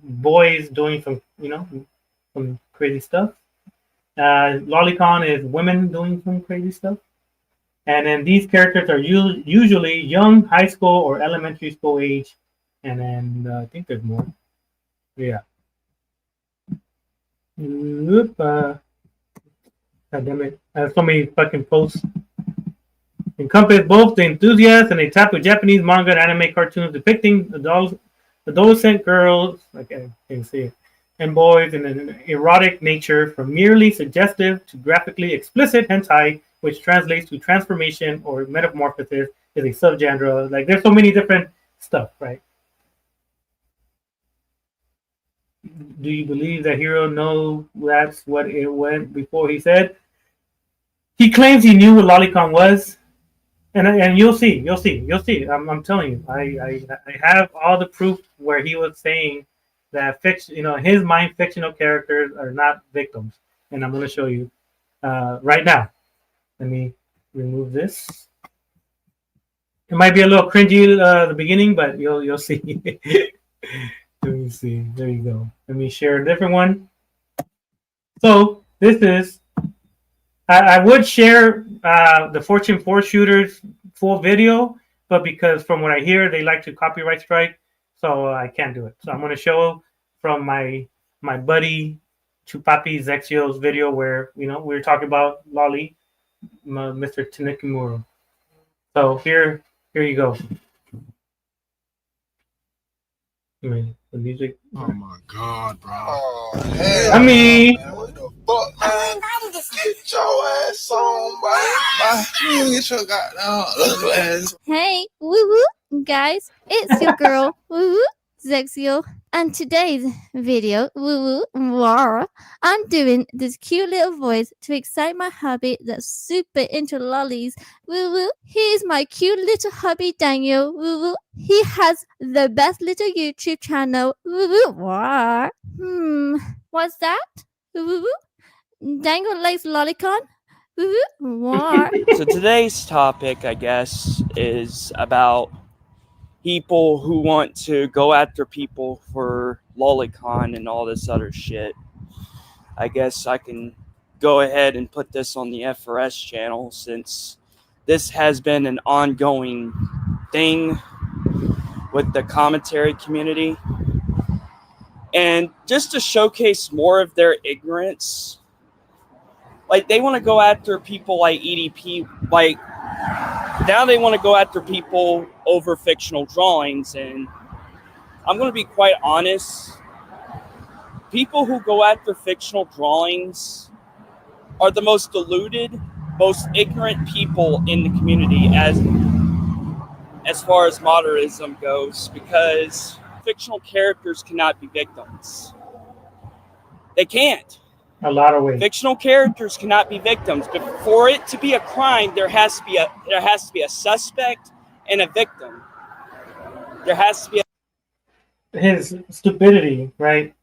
boys doing some crazy stuff. Lolicon is women doing some crazy stuff. And then these characters are usually young, high school or elementary school age. And then I think there's more. Yeah. God damn it. So many fucking posts. Encompass both the enthusiasts and a type of Japanese manga and anime cartoons depicting adolescent girls, like I can see it, and boys in an erotic nature, from merely suggestive to graphically explicit hentai, which translates to transformation or metamorphosis, is a subgenre. Like there's so many different stuff, right? Do you believe that Hero knows that's what it went before he said? He claims he knew what Lolicon was. And you'll see. I'm telling you, I have all the proof where he was saying that his mind, fictional characters are not victims, and I'm going to show you right now. Let me remove this. It might be a little cringy the beginning, but you'll see. Let me see. There you go. Let me share a different one. So this is. I would share the Fortune 4 shooters full video, but because from what I hear, they like to copyright strike, so I can't do it. So I'm going to show from my buddy Chupapi Zexio's video where we were talking about Lolly, Mr. Tanikimura. So here you go. The music. Oh my god, bro. Oh, hell. I mean, what the fuck, man? Get your ass on, boy. You get your goddamn ass. Hey, woo woo, guys. It's your girl, woo woo, Zexio. And today's video, woo woo, war, I'm doing this cute little voice to excite my hubby that's super into lollies. Woo woo, here's my cute little hubby Daniel. Woo woo, he has the best little YouTube channel. Woo woo, war. What's that? Woo woo, Daniel likes lolicon. Woo woo, war. So today's topic, I guess, is about people who want to go after people for lolicon and all this other shit. I guess I can go ahead and put this on the FRS channel since this has been an ongoing thing with the commentary community. And just to showcase more of their ignorance, like they want to go after people like EDP, like now they want to go after people over fictional drawings. And I'm going to be quite honest. People who go after fictional drawings are the most deluded, most ignorant people in the community as far as modernism goes, because fictional characters cannot be victims. They can't. A lot of ways. Fictional characters cannot be victims. But for it to be a crime, there has to be a suspect and a victim. There has to be his stupidity, right?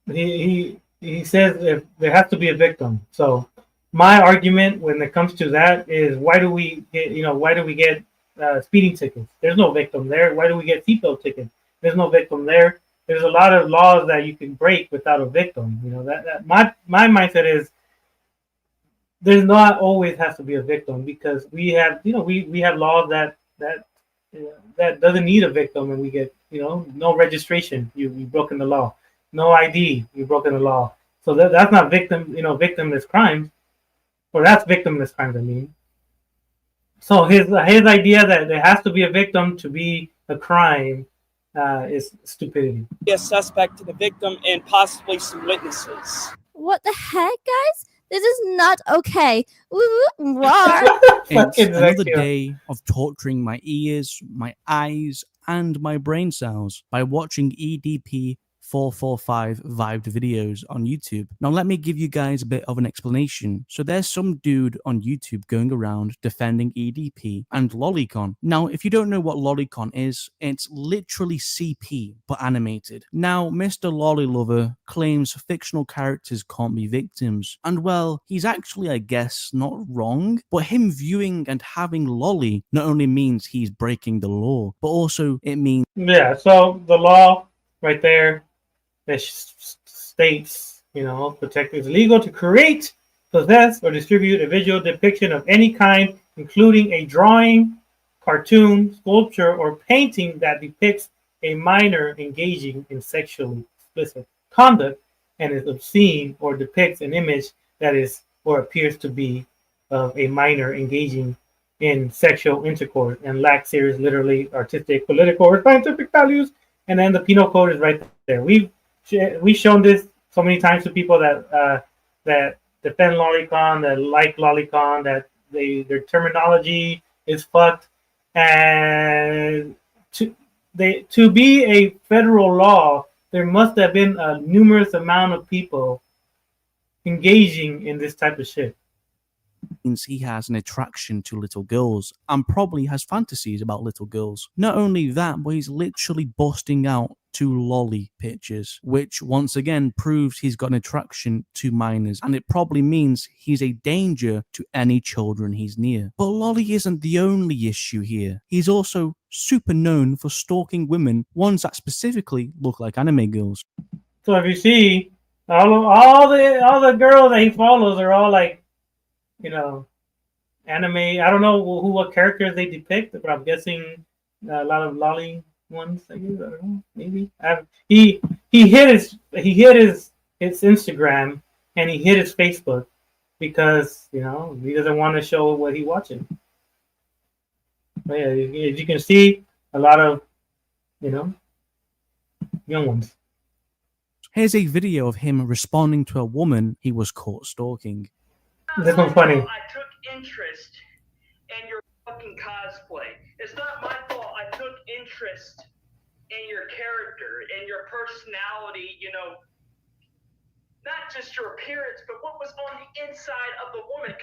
He says if there has to be a victim. So my argument when it comes to that is why do we get speeding tickets? There's no victim there. Why do we get seatbelt tickets? There's no victim there. There's a lot of laws that you can break without a victim. That my mindset is there's not always has to be a victim because we have we have laws that doesn't need a victim and we get no registration, you've broken the law, no ID, you've broken the law. So that's not victimless crimes, or that's victimless crimes. I mean, so his idea that there has to be a victim to be a crime is stupidity. Be a suspect to the victim and possibly some witnesses. What the heck, guys? This is not okay. It's another day of torturing my ears, my eyes, and my brain cells by watching EDP 445 vibed videos on YouTube. Now let me give you guys a bit of an explanation. So there's some dude on YouTube going around defending EDP and Lolicon. Now if you don't know what Lolicon is, it's literally CP but animated. Now Mr. Lolly Lover claims fictional characters can't be victims, and well, he's actually, I guess, not wrong, but him viewing and having Lolly not only means he's breaking the law, but also it means so the law right there that states, protect. It's illegal to create, possess, or distribute a visual depiction of any kind, including a drawing, cartoon, sculpture, or painting that depicts a minor engaging in sexually explicit conduct and is obscene, or depicts an image that is or appears to be of a minor engaging in sexual intercourse and lacks serious literally artistic, political, or scientific values. And then the penal code is right there. We've shown this so many times to people that defend lolicon, that like lolicon, that their terminology is fucked, and to be a federal law, there must have been a numerous amount of people engaging in this type of shit. Means he has an attraction to little girls and probably has fantasies about little girls. Not only that, but he's literally busting out 2 lolly pictures, which once again proves he's got an attraction to minors, and it probably means he's a danger to any children he's near. But lolly isn't the only issue here. He's also super known for stalking women, ones that specifically look like anime girls. So if you see, all the girls that he follows are all like, anime. I don't know what characters they depict, but I'm guessing a lot of lolly ones. I guess, I don't know. Maybe he hid his Instagram and he hid his Facebook because he doesn't want to show what he's watching. But yeah, as you can see, a lot of young ones. Here's a video of him responding to a woman he was caught stalking. This one's funny. I took interest in your fucking cosplay. It's not my fault I took interest in your character, in your personality, not just your appearance, but what was on the inside of the woman.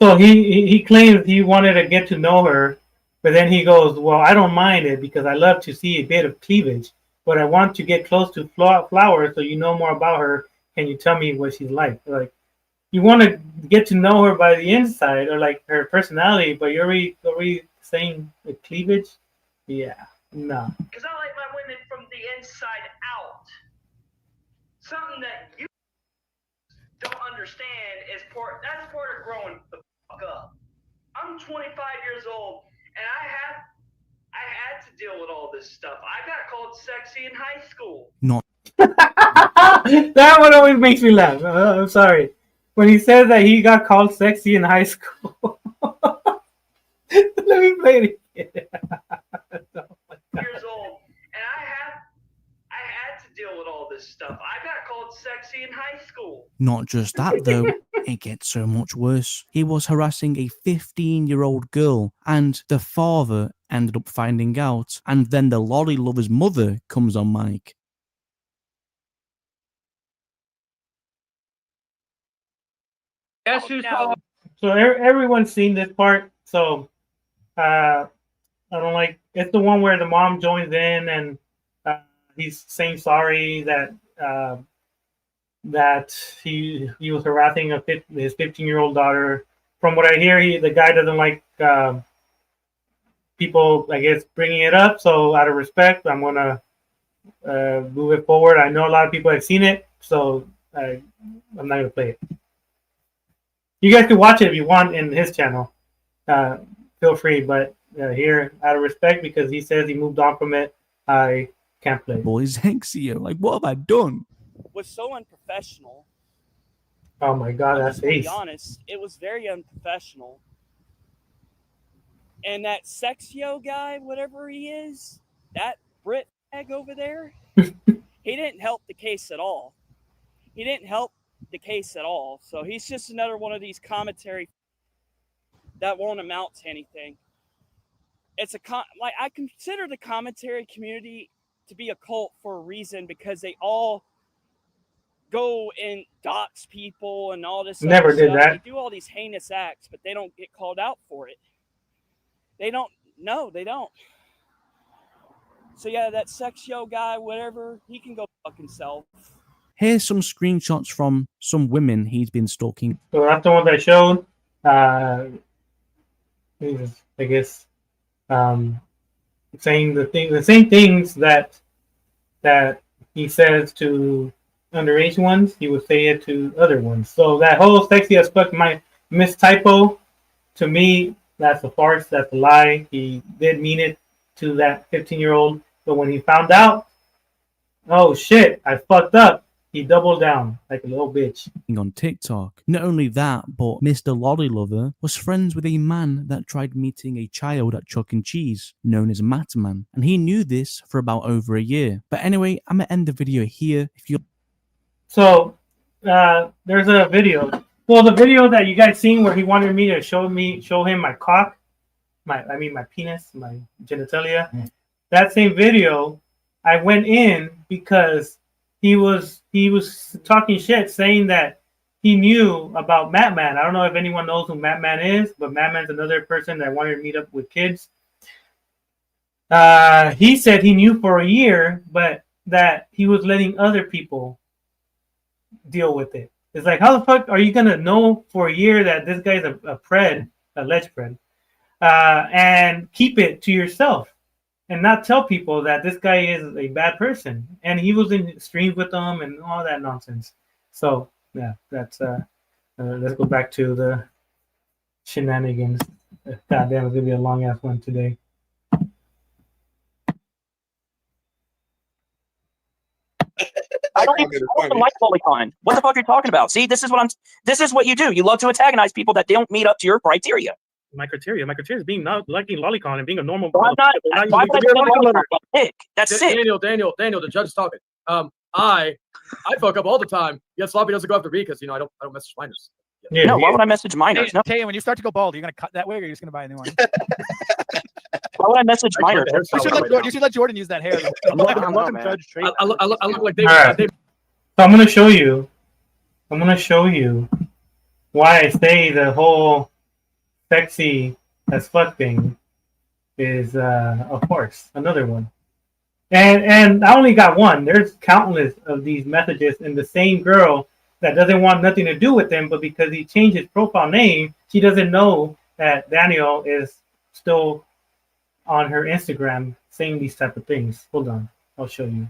So he claims he wanted to get to know her, but then he goes, well, I don't mind it because I love to see a bit of cleavage, but I want to get close to Flower so you know more about her. Can you tell me what she's like? Like, you want to get to know her by the inside or like her personality, but you're already saying the cleavage? Yeah, no. Because I like my women from the inside out. Something that you don't understand is that's part of growing the fuck up. I'm 25 years old and I had to deal with all this stuff. I got called sexy in high school. Not. That one always makes me laugh. I'm sorry. When he says that he got called sexy in high school. Let me play it again. Years old, and I had to deal with all this stuff. I got called sexy in high school. Not just that though, it gets so much worse. He was harassing a 15-year-old girl, and the father ended up finding out, and then the lolly lover's mother comes on mic. Guess who's so everyone's seen this part. So I don't like. It's the one where the mom joins in and he's saying sorry that he was harassing his 15-year-old daughter. From what I hear, the guy doesn't like people, I guess, bringing it up. So out of respect, I'm gonna move it forward. I know a lot of people have seen it, so I'm not gonna play it. You guys can watch it if you want in his channel. Feel free, but here, out of respect, because he says he moved on from it, I can't play. Boys, Xio, like, what have I done? Was so unprofessional. Oh my God, I'll that's just be ace. honest, it was very unprofessional. And that Sexio guy, whatever he is, that Brit bag over there, he didn't help the case at all. He didn't help the case at all. So he's just another one of these commentary that won't amount to anything. It's like I consider the commentary community to be a cult for a reason, because they all go and dox people and all this. Never did that. They do all these heinous acts, but they don't get called out for it. They don't. No, they don't. So yeah, that Sexio guy, whatever, he can go fuck himself. Here's some screenshots from some women he's been stalking. So that's the one that I showed. I guess saying the same things that that he says to underage ones, he would say it to other ones. So that whole sexy as fuck my mistypo, to me, that's a farce. That's a lie. He did mean it to that 15-year-old, but when he found out, oh shit, I fucked up, he doubled down like a little bitch. On TikTok. Not only that, but Mr. Lolly Lover was friends with a man that tried meeting a child at Chuck E. Cheese, known as Matman, and he knew this for about over a year. But anyway, I'm gonna end the video here. If you So there's a video. Well, the video that you guys seen where he wanted me to show him my cock, my penis, my genitalia. That same video, I went in because he was talking shit, saying that he knew about Matman. I don't know if anyone knows who Matman is, but Matman's another person that wanted to meet up with kids. He said he knew for a year, but that he was letting other people deal with it. It's like, how the fuck are you gonna know for a year that this guy's a alleged pred, and keep it to yourself and not tell people that this guy is a bad person? And he was in streams with them and all that nonsense. So yeah, that's let's go back to the shenanigans. Goddamn, it's gonna be a long ass one today. I don't even like Lolicon. What the fuck are you talking about? See, this is what you do. You love to antagonize people that don't meet up to your criteria. My criteria is being not liking Lolicon and being a normal. Why not? Why would I be That's sick. Daniel, the judge is talking. I fuck up all the time. Yet Sloppy doesn't go after me because I don't message minors. Yeah. No, why would I message minors? No. Tay, when you start to go bald, are you gonna cut that way, or are you just gonna buy a new one? Why would I message minors? You should let Jordan use that hair. I look like David. Right. So I'm gonna show you why I say the whole sexy as fuck thing is of course another one. And I only got one. There's countless of these messages in the same girl that doesn't want nothing to do with him, but because he changed his profile name, she doesn't know that Daniel is still on her Instagram saying these type of things. Hold on, I'll show you.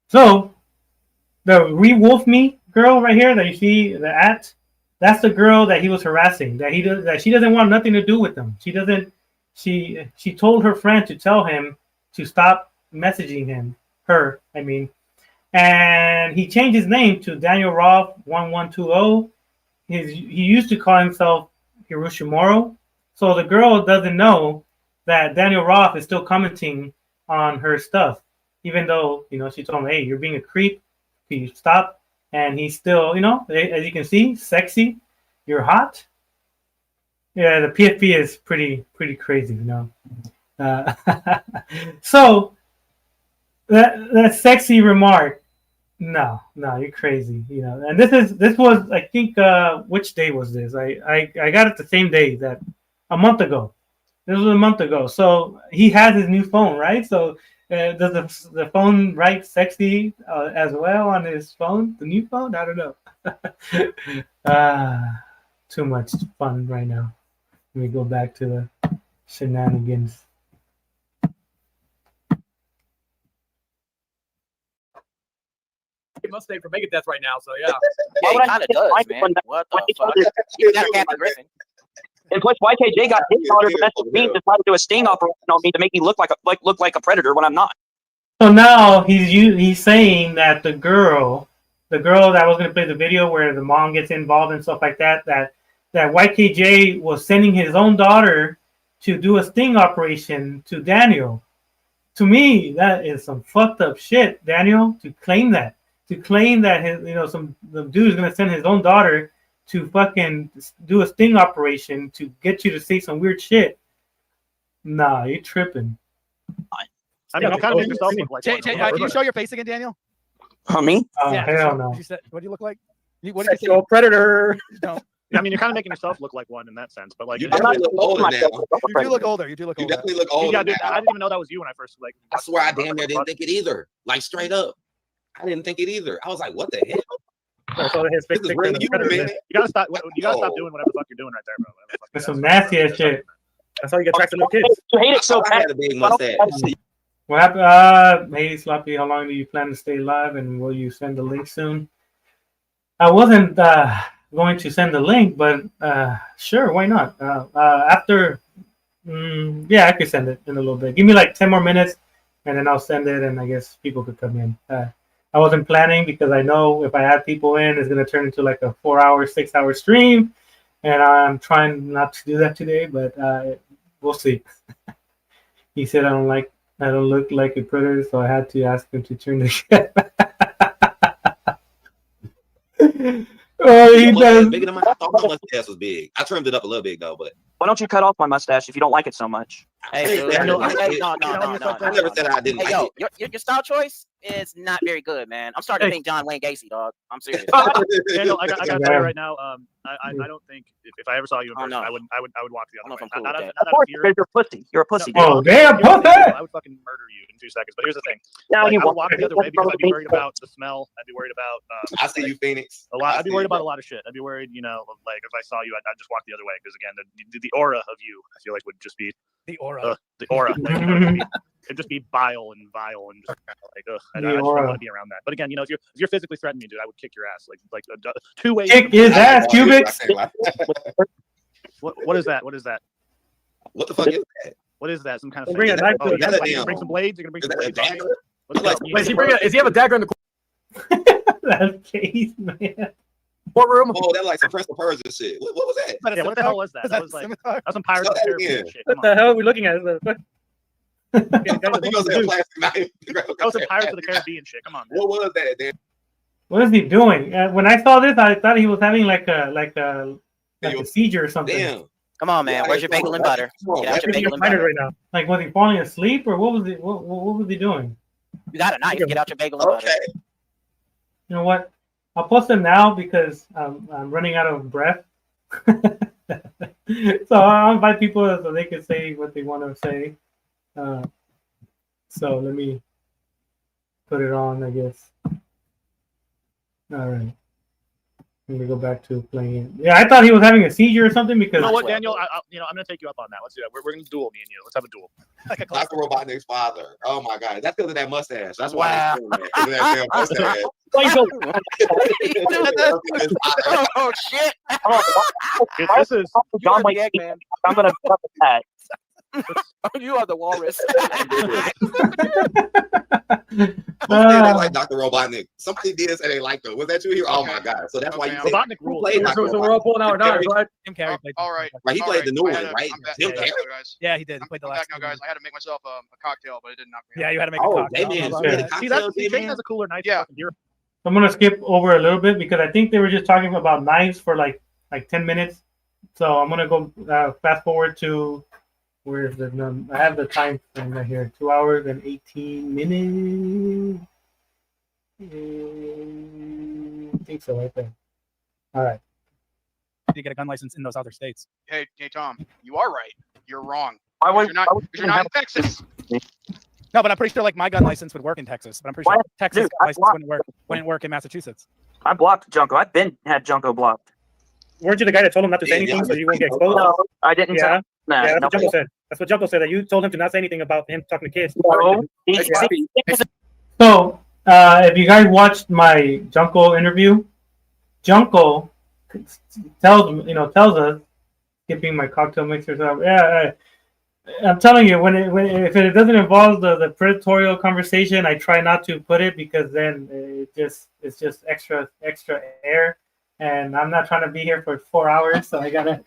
So the Re-Wolf Me girl right here that you see the at, that's the girl that he was harassing. That she doesn't want nothing to do with him. She doesn't. She told her friend to tell him to stop messaging him. Her, I mean. And he changed his name to Daniel Roth 1120. He used to call himself Hiroshimoro. So the girl doesn't know that Daniel Roth is still commenting on her stuff, even though she told him, "Hey, you're being a creep. Can you stop?" And he's still, as you can see, sexy. You're hot. Yeah, the PFP is pretty crazy, So that sexy remark. No, you're crazy, And this was, I think, which day was this? I got it the same day that a month ago. This was a month ago. So he has his new phone, right? So does the phone write sexy as well on his phone? The new phone? I don't know. Too much fun right now. Let me go back to the shenanigans. Must stay for Megadeth right now, so yeah. Yeah, he kind of does, man. What the fuck? You got Captain Griffin. And plus, YKJ got his daughter to message me to try to do a sting operation on me to make me look like a predator when I'm not. So now he's saying that the girl that was going to play the video where the mom gets involved and stuff like that YKJ was sending his own daughter to do a sting operation to Daniel. To me, that is some fucked up shit, Daniel, to claim that the dude is going to send his own daughter to fucking do a sting operation to get you to say some weird shit. Nah, you're tripping. I mean, you kind of make yourself look like can you show your face again, Daniel? Me? Yeah, hell no. What do you look like? Sexual predator. No. I mean, you're kind of making yourself look like one in that sense, but like you definitely look older now. You do look older. You definitely look older. Yeah, dude, I didn't even know that was you when I first I swear I damn near didn't think it either. Like straight up, I didn't think it either. I was like, what the hell? So this is really you, man. You gotta stop. You gotta stop doing whatever the fuck you're doing right there, bro. That's some nasty ass shit. That's how you get attracted to kids. You hate it so bad. I had a big mustache. What happened? Hey, Sloppy, how long do you plan to stay live, and will you send the link soon? I wasn't going to send the link, but sure, why not? After, yeah, I could send it in a little bit. Give me like 10 more minutes, and then I'll send it, and I guess people could come in. I wasn't planning because I know if I add people in, it's going to turn into like a 4-hour, 6-hour stream, and I'm trying not to do that today, but we'll see. He said I don't look like a predator, so I had to ask him to turn the Oh, he does. Bigger than mine. I thought my mustache was big. I trimmed it up a little bit though, but why don't you cut off my mustache if you don't like it so much? Hey, dude, no. no. I never said I didn't like it. Your style choice is not very good, man. I'm starting to think John Wayne Gacy, dog. I'm serious. Daniel, I gotta tell you right now. I don't think if I ever saw you in person, I would walk the other way. Of course, because you're a pussy. You're a pussy. Oh, damn, pussy! I would fucking murder you in 2 seconds. But here's the thing. No, like, you I would won't. walk the other way because I'd be worried about the smell. I'd be worried about. I see you, Phoenix. A lot. I'd be worried about a lot of shit. I'd be worried, like if I saw you, I'd just walk the other way because again, the aura of you, I feel like would just be the aura. The aura. Like, it'd just be vile and just like I just don't want to be around that. But again, if you're physically threatening me, dude, I would kick your ass like 2 ways. Kick his ass, Cubics. What is that? What is that? What the fuck is that? What is that? Some kind of Bring a knife. you're gonna bring some blades. You're gonna bring some blades. Does he have a dagger in the That's case, man. courtroom? Oh, that like some Prince of Persia shit. What was that? Yeah, what the hell was that? That was like that's some Pirates of the Caribbean shit. What the hell are we looking at? That was some Pirates of the Caribbean shit. Come on, man. What was that, Dan? What is he doing? When I saw this, I thought he was having like a seizure or something. Damn. Come on, man. Where's your bagel and butter? Get out your bagel and butter. Right now. Like, was he falling asleep or what was it? What was he doing? You got a knife. Get out your bagel and butter. You know what? I'll post them now because I'm running out of breath. So I'll invite people so they can say what they want to say. So let me put it on, I guess. All right. Let me go back to playing it. Yeah, I thought he was having a seizure or something because. You know what, Daniel? I'm gonna take you up on that. Let's do that. We're gonna duel, me and you. Let's have a duel. Dr. Robotnik's father. Oh my god, that's because of that mustache. That's wow. why. That mustache. Oh shit! This is John Wayne, man. I'm gonna cut that. You are the walrus. They like Dr. Robotnik. Somebody did say they liked him. Was that you here? Oh my god! So that's why you Robotnik rules. So we're all pulling our knives, right? Jim Carrey played. All right. Right, he played the new one, right? Jim Carrey. Yeah, he did. He played the I'm last back now, guys. I had to make myself a cocktail, but it didn't knock me out. Yeah, you had to make a cocktail. See, Jason has a cooler knife. Yeah. I'm gonna skip over a little bit because I think they were just talking about knives for like 10 minutes. So I'm gonna go fast forward to where's the I have the time frame right here. 2 hours and 18 minutes. I think so, right there. All right. You get a gun license in those other states. Hey, Tom, you are right. You're wrong. You're not in Texas. No, but I'm pretty sure like my gun license would work in Texas. But I'm pretty sure Texas license wouldn't work in Massachusetts. I blocked Junko. I've had Junko blocked. Weren't you the guy that told him not to say anything so you won't get exposed? No, I didn't. Yeah, nah, yeah, that's what Junko said. That's what Junko said. That you told him to not say anything about him talking to kids. No. So, if you guys watched my Junko interview, Junko tells us, skipping my cocktail mixer. So yeah, I'm telling you, if it doesn't involve the predatory conversation, I try not to put it because then it's just extra air, and I'm not trying to be here for 4 hours, so I gotta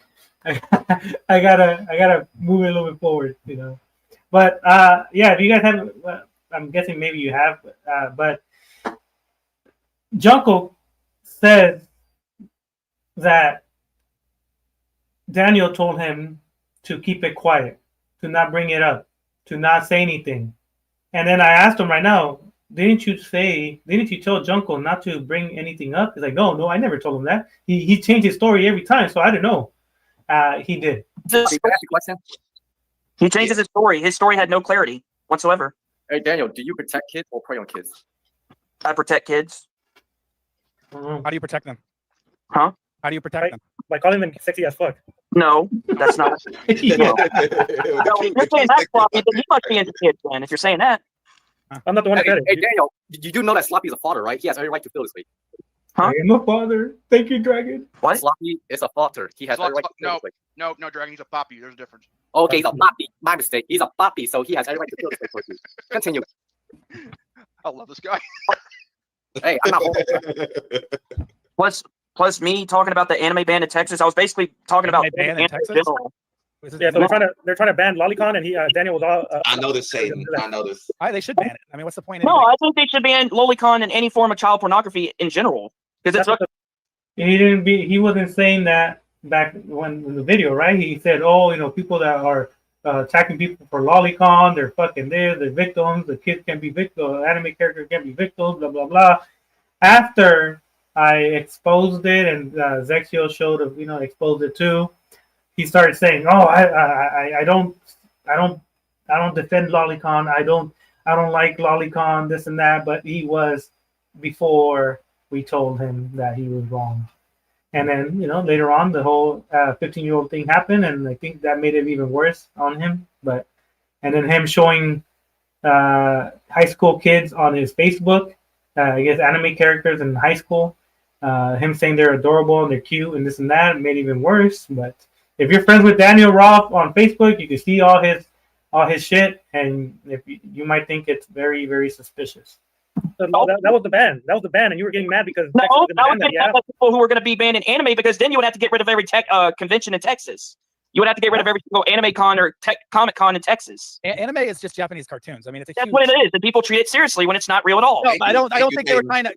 move it a little bit forward, But yeah, if you guys haven't, I'm guessing maybe you have, but Junko says that Daniel told him to keep it quiet, to not bring it up, to not say anything. And then I asked him right now, didn't you tell Junko not to bring anything up? He's like, no, I never told him that. He changed his story every time, so I didn't know. He did. He changes his story. His story had no clarity whatsoever. Hey, Daniel, do you protect kids or prey on kids? I protect kids. How do you protect them? Huh? How do you protect them? By calling them sexy as fuck. No, that's not. No. If you're saying that, Floppy, then he must be into kids, then. If you're saying that. I'm not the one that said it. Hey, Daniel, you do know that Sloppy's a father, right? He has every right to feel this way. I am a father. Thank you, Dragon. What? Sloppy is a father. He has every right to feel this way. No, Dragon, he's a poppy. There's a difference. Okay, he's a poppy. My mistake. He's a poppy, so he has every right to feel this way for you. Continue. I love this guy. Hey, I'm not. Plus me talking about the anime ban in Texas. I was basically talking about ban in Texas. Yeah, so they're trying to ban Lolicon, and Daniel was all. I know this, Satan. I know this. They should ban it. I mean, what's the point? No, I think they should ban Lolicon and any form of child pornography in general because it's. He wasn't saying that back when in the video, right? He said, "Oh, people that are attacking people for Lolicon, they're fucking there. They're victims. The kids can be victims. Anime characters can be victims. Blah blah blah." After I exposed it, and Zexio showed, exposed it too. He started saying, "Oh, I don't defend Lolicon. I don't like Lolicon, this and that." But he was before we told him that he was wrong. And then later on, the whole 15-year-old thing happened, and I think that made it even worse on him. And then him showing high school kids on his Facebook, I guess anime characters in high school, him saying they're adorable and they're cute and this and that made it even worse. But if you're friends with Daniel Roth on Facebook, you can see all his shit, and if you might think it's very, very suspicious. So that was the ban. That was the ban, and you were getting mad because no, I was getting mad about people who were going to be banned in anime because then you would have to get rid of every convention in Texas. You would have to get rid of every single anime con or Comic Con in Texas. Anime is just Japanese cartoons. I mean, that's what it is, and people treat it seriously when it's not real at all. No, I don't think they were trying to.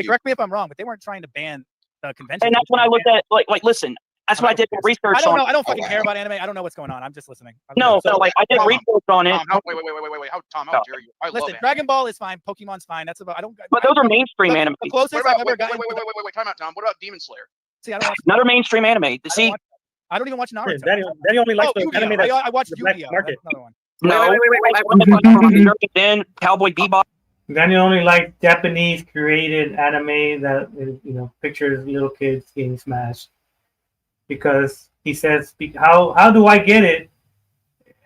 Correct me if I'm wrong, but they weren't trying to ban the convention. And that's when I looked at listen. That's what I did research. I don't know. I don't fucking care about anime. I don't know what's going on. I'm just listening. I did research on it. Wait. Tom, how dare you? Listen, Dragon Ball is fine. Pokemon's fine. That's about. I don't. But those are mainstream anime. The closest I've ever gotten. Wait. Time out, Tom. What about Demon Slayer? See, I don't watch. Another mainstream anime. See, I don't even watch Naruto. Daniel only likes the anime that I watched Yu-Gi-Oh. Another one. No, then Cowboy Bebop. Daniel only likes Japanese created anime that pictures little kids getting smashed. Because he says, how do I get it?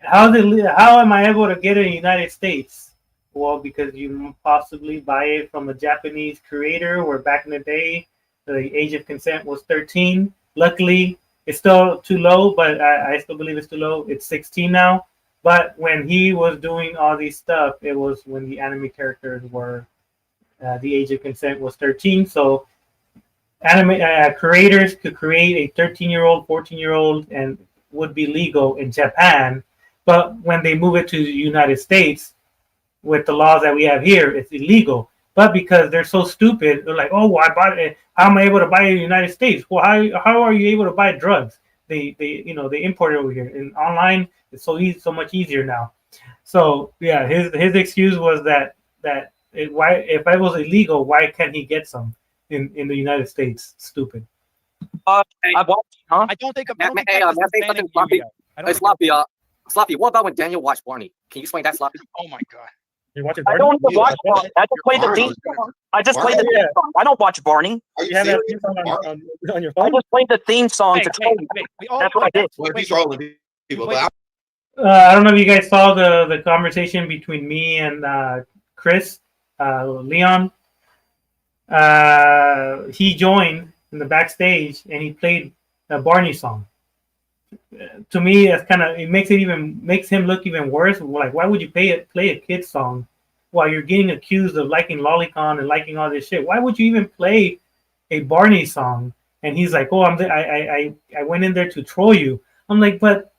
How am I able to get it in the United States? Well, because you possibly buy it from a Japanese creator, where back in the day, the age of consent was 13. Luckily, it's still too low, but I still believe it's too low. It's 16 now. But when he was doing all these stuff, it was when the anime characters were, the age of consent was 13. So anime creators could create a 13-year-old, 14-year-old, and would be legal in Japan. But when they move it to the United States, with the laws that we have here, it's illegal. But because they're so stupid, they're like, "Oh, well, I bought it. How am I able to buy it in the United States?" Well, how are you able to buy drugs? They import it over here, and online it's so much easier now. So yeah, his excuse was that if it was illegal, why can't he get some in the United States? Stupid. I don't think. Sloppy, what about when Daniel watched Barney? Can you explain that, Sloppy? Oh my god. I don't even watch Barney. I just play the theme song. I just play the theme song. I don't watch Barney. You have that theme song on your phone? I just played the theme song to troll. That's what I did. He's trolling people. I don't know if you guys saw the conversation between me and Chris, Leon. He joined in the backstage and he played a Barney song. To me, it makes him look even worse. Like, why would you play a kid's song while you're getting accused of liking Lolicon and liking all this shit? Why would you even play a Barney song? And he's like, "Oh, I went in there to troll you." I'm like, "But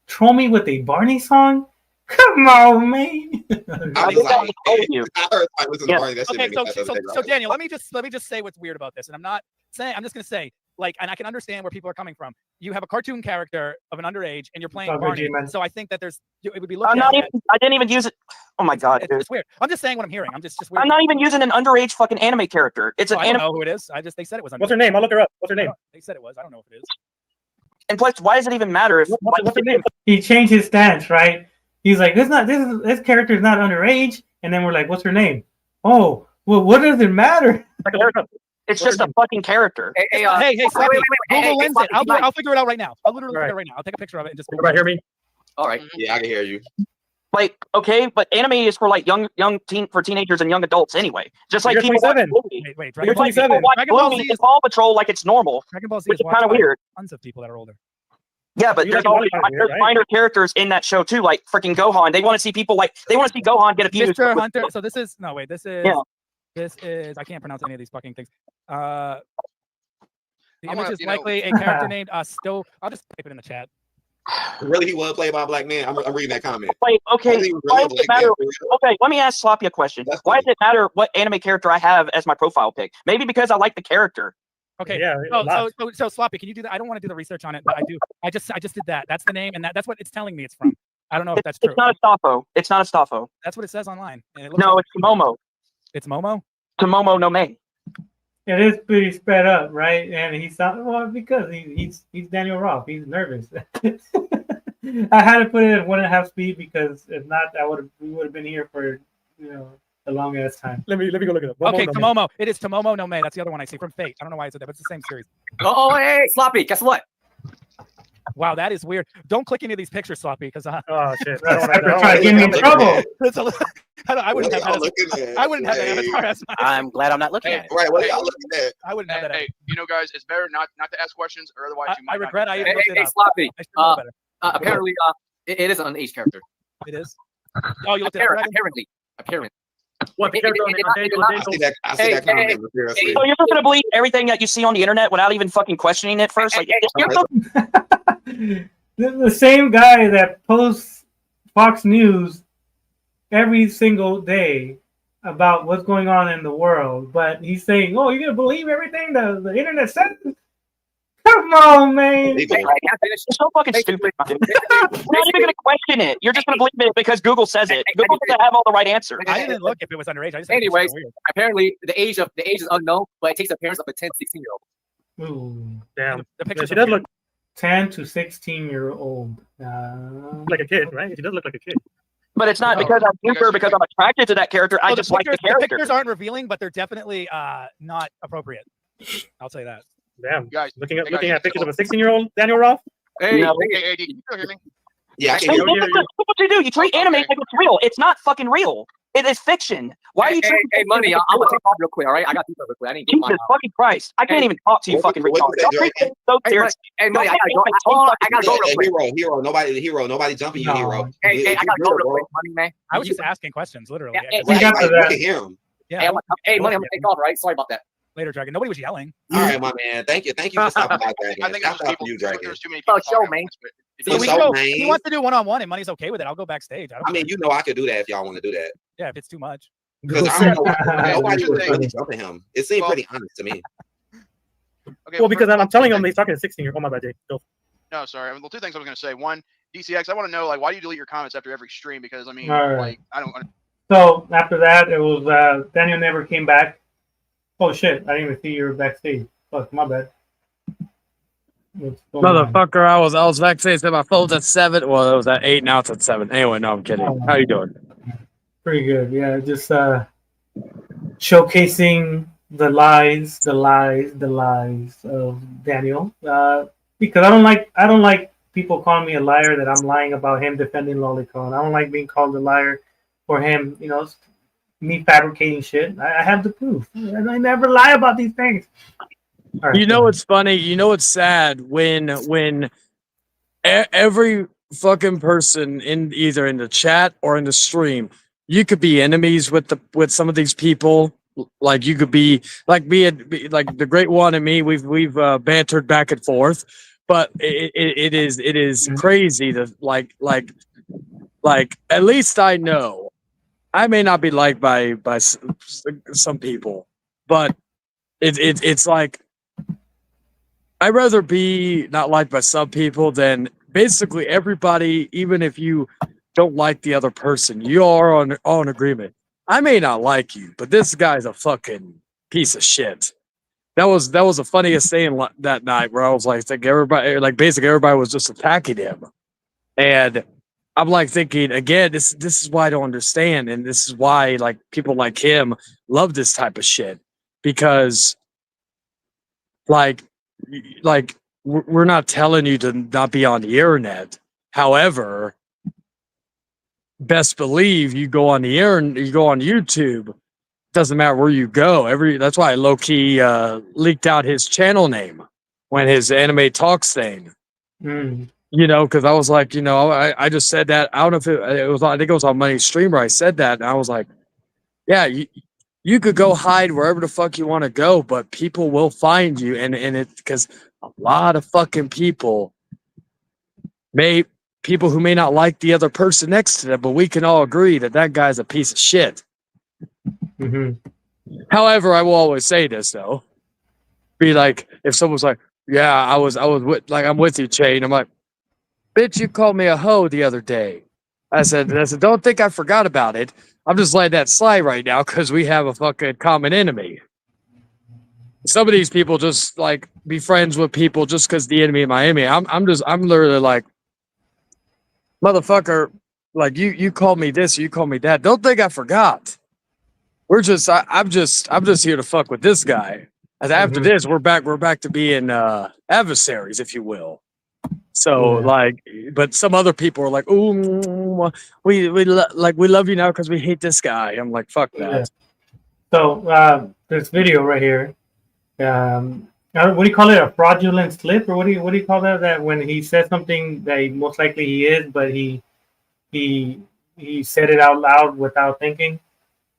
troll me with a Barney song? Come on, man." So Daniel, let me just say what's weird about this, and I'm just gonna say, and I can understand where people are coming from. You have a cartoon character of an underage, and you're playing Barney. So I think that it would be looked at. I didn't even use it. Oh my god, it's weird. I'm just saying what I'm hearing. I'm just weird. I'm not even using an underage fucking anime character. It's I don't know who it is. They said it was. What's her name? I'll look her up. What's her name? They said it was. I don't know if it is. And plus, why does it even matter if what's her name? He changed his stance, right? He's like, this character is not underage, and then we're like, "What's her name?" Oh, well, what does it matter? It's just a fucking character. Hey, Sloppy, Google lens it. I'll figure it out right now. I'll literally figure it right now. I'll take a picture of it and just. Everybody hear me? All right. Yeah, I can hear you. Like, okay, but anime is for like for teenagers and young adults anyway. Just like You're people watch 27. Bluey. Wait, Just like people watch Dragon Ball Bluey Z and Paw Patrol like it's normal, Dragon Ball Z which is is kind of watched by weird. tons of people that are older. Yeah, but You there's reckon always that's weird, there's right? minor characters in that show too, like freaking Gohan. They want to see people like they want to see Gohan get a penis. Mr. Hunter. So this is no wait. This is Yeah. this is I can't pronounce any of these fucking things. The I image wanna, is you know- likely a character named Sto. I'll just type it in the chat. Really, he was played by a black man. I'm reading that comment. Like, okay, Really, why does like it matter? that, for real? Okay, let me ask Sloppy a question. Why does it matter what anime character I have as my profile pic? Maybe because I like the character. Okay. Yeah, So Sloppy, can you do that? I don't want to do the research on it, but I do. I just did that. That's the name, and that's what it's telling me it's from. I don't know if that's true. It's not a Staffo. It's not a Staffo. That's what it says online. And it looks No, like it's Momo. It's Momo. Tomomo no Me. It is pretty sped up, right? And he's because he's Daniel Roth. He's nervous. I had to put it at 1.5 speed because if not, we would have been here for a long ass time. Let me go look it up. Okay, Tomomo. It is Tomomo no Me. That's the other one I see from Fate. I don't know why I said that, but it's the same series. Oh, hey, Sloppy, guess what? Wow, that is weird. Don't click any of these pictures, Sloppy, because oh shit, trying to get me in trouble. I wouldn't have that. I wouldn't have that avatar as my. I'm glad I'm not looking at it. Right, what are y'all looking at? I wouldn't have that. Hey, you know, guys, it's better not to ask questions, or otherwise you might. I regret I not even looked it Hey, up. Sloppy. I should know better. Apparently, it is an age character. It is. Oh, you looked at it. Apparently. What the character on the I see that comment. Seriously. So you're just gonna believe everything that you see on the internet without even fucking questioning it first? Like, The same guy that posts Fox News every single day about what's going on in the world, but he's saying, "Oh, you're gonna believe everything the internet says?" Come on, man. It's so fucking stupid. You're not even gonna question it. You're just gonna believe it because Google says it. Google doesn't have all the right answers. I didn't look if it was underage. I just Anyways, apparently the age is unknown, but it takes the appearance of a 10, 16-year-old. Ooh, damn. The picture she does look 10 to 16-year-old. like a kid, right? She does look like a kid. But it's not because I'm super, because I'm attracted to that character. I just like the character. The pictures aren't revealing, but they're definitely not appropriate. I'll say that. Damn. Guys, looking at pictures of a 16-year-old Daniel Roth. Hey, No. Hey, can you still hear me? Yeah, I Hey, can look what you do. You treat anime like it's real. It's not fucking real. It is fiction. Why are you treating Hey, money, I'm gonna take off real quick, all right? I got people real quick. I need to get Jesus fucking Christ. I can't even talk to you fucking retarded. Don't treat things so serious. Hey, money, I gotta go real quick. Hero, nobody jumping you, hero. Hey, I gotta go real quick, money, man. I was just asking questions, literally. We got to that. Him. Yeah. Hey, money, I'm gonna take off, right? Sorry about that. Later, Dragon. Nobody was yelling. All right, my man. Thank you for stopping by, Dragon. I think Shout out to you, Dragon. there's too many people. Show, man. He wants to do one-on-one, and Money's okay with it. I'll go backstage. I mean, you know, I could do that if y'all want to do that. Yeah, if it's too much. Because I don't know, nobody was really jumping him. It seemed pretty honest to me. Well, because I'm telling him he's talking to 16-year-old. Oh my bad, Jay. Go. No, sorry. Well, two things I was going to say. One, DCX, I want to know, like, why do you delete your comments after every stream? Because, I mean, All right. like, I don't. So after that, it was Daniel never came back. Oh shit! I didn't even see you were backstage. Fuck, my bad. Motherfucker, I was backstage. My phone's at 7. Well, it was at 8. Now it's at 7. Anyway, no, I'm kidding. How you doing? Pretty good. Yeah, just showcasing the lies of Daniel. Because I don't like people calling me a liar that I'm lying about him defending Lolicon. I don't like being called a liar for him, me fabricating shit. I have the proof. I never lie about these things. Right, you know what's funny? You know what's sad when every fucking person in either in the chat or in the stream, you could be enemies with some of these people. Like you could be like like the Great One and me. We've bantered back and forth, but it is crazy to like at least I know. I may not be liked by some people, but it's like I'd rather be not liked by some people than basically everybody. Even if you don't like the other person, you are on agreement. I may not like you, but this guy's a fucking piece of shit. That was the funniest thing that night, where I was like everybody, like basically everybody was just attacking him, and I'm like thinking again, this is why I don't understand, and this is why like people like him love this type of shit, because like we're not telling you to not be on the internet. However, best believe you go on the air and you go on YouTube. Doesn't matter where you go. That's why I low key leaked out his channel name when his anime talks thing. Mm. You know, because I was like, you know, I just said that. I don't know if it was. I think it was on Money Streamer. I said that, and I was like, yeah, you could go hide wherever the fuck you want to go, but people will find you, and it because a lot of fucking people who may not like the other person next to them, but we can all agree that guy's a piece of shit. Mm-hmm. However, I will always say this though. Be like, if someone's like, yeah, I was with, like, I'm with you, Chain. I'm like, bitch, you called me a hoe the other day. I said, don't think I forgot about it. I'm just letting that slide right now because we have a fucking common enemy. Some of these people just like be friends with people just because the enemy of my enemy. I'm literally like, motherfucker, like you called me this, you called me that. Don't think I forgot. I'm just here to fuck with this guy. And after this, we're back to being adversaries, if you will. So like, but some other people are like, "Ooh, we love you now because we hate this guy." I'm like, "Fuck that." Yeah. So this video right here, what do you call it? A fraudulent slip, or what do you call that? That when he says something that most likely he is, but he said it out loud without thinking.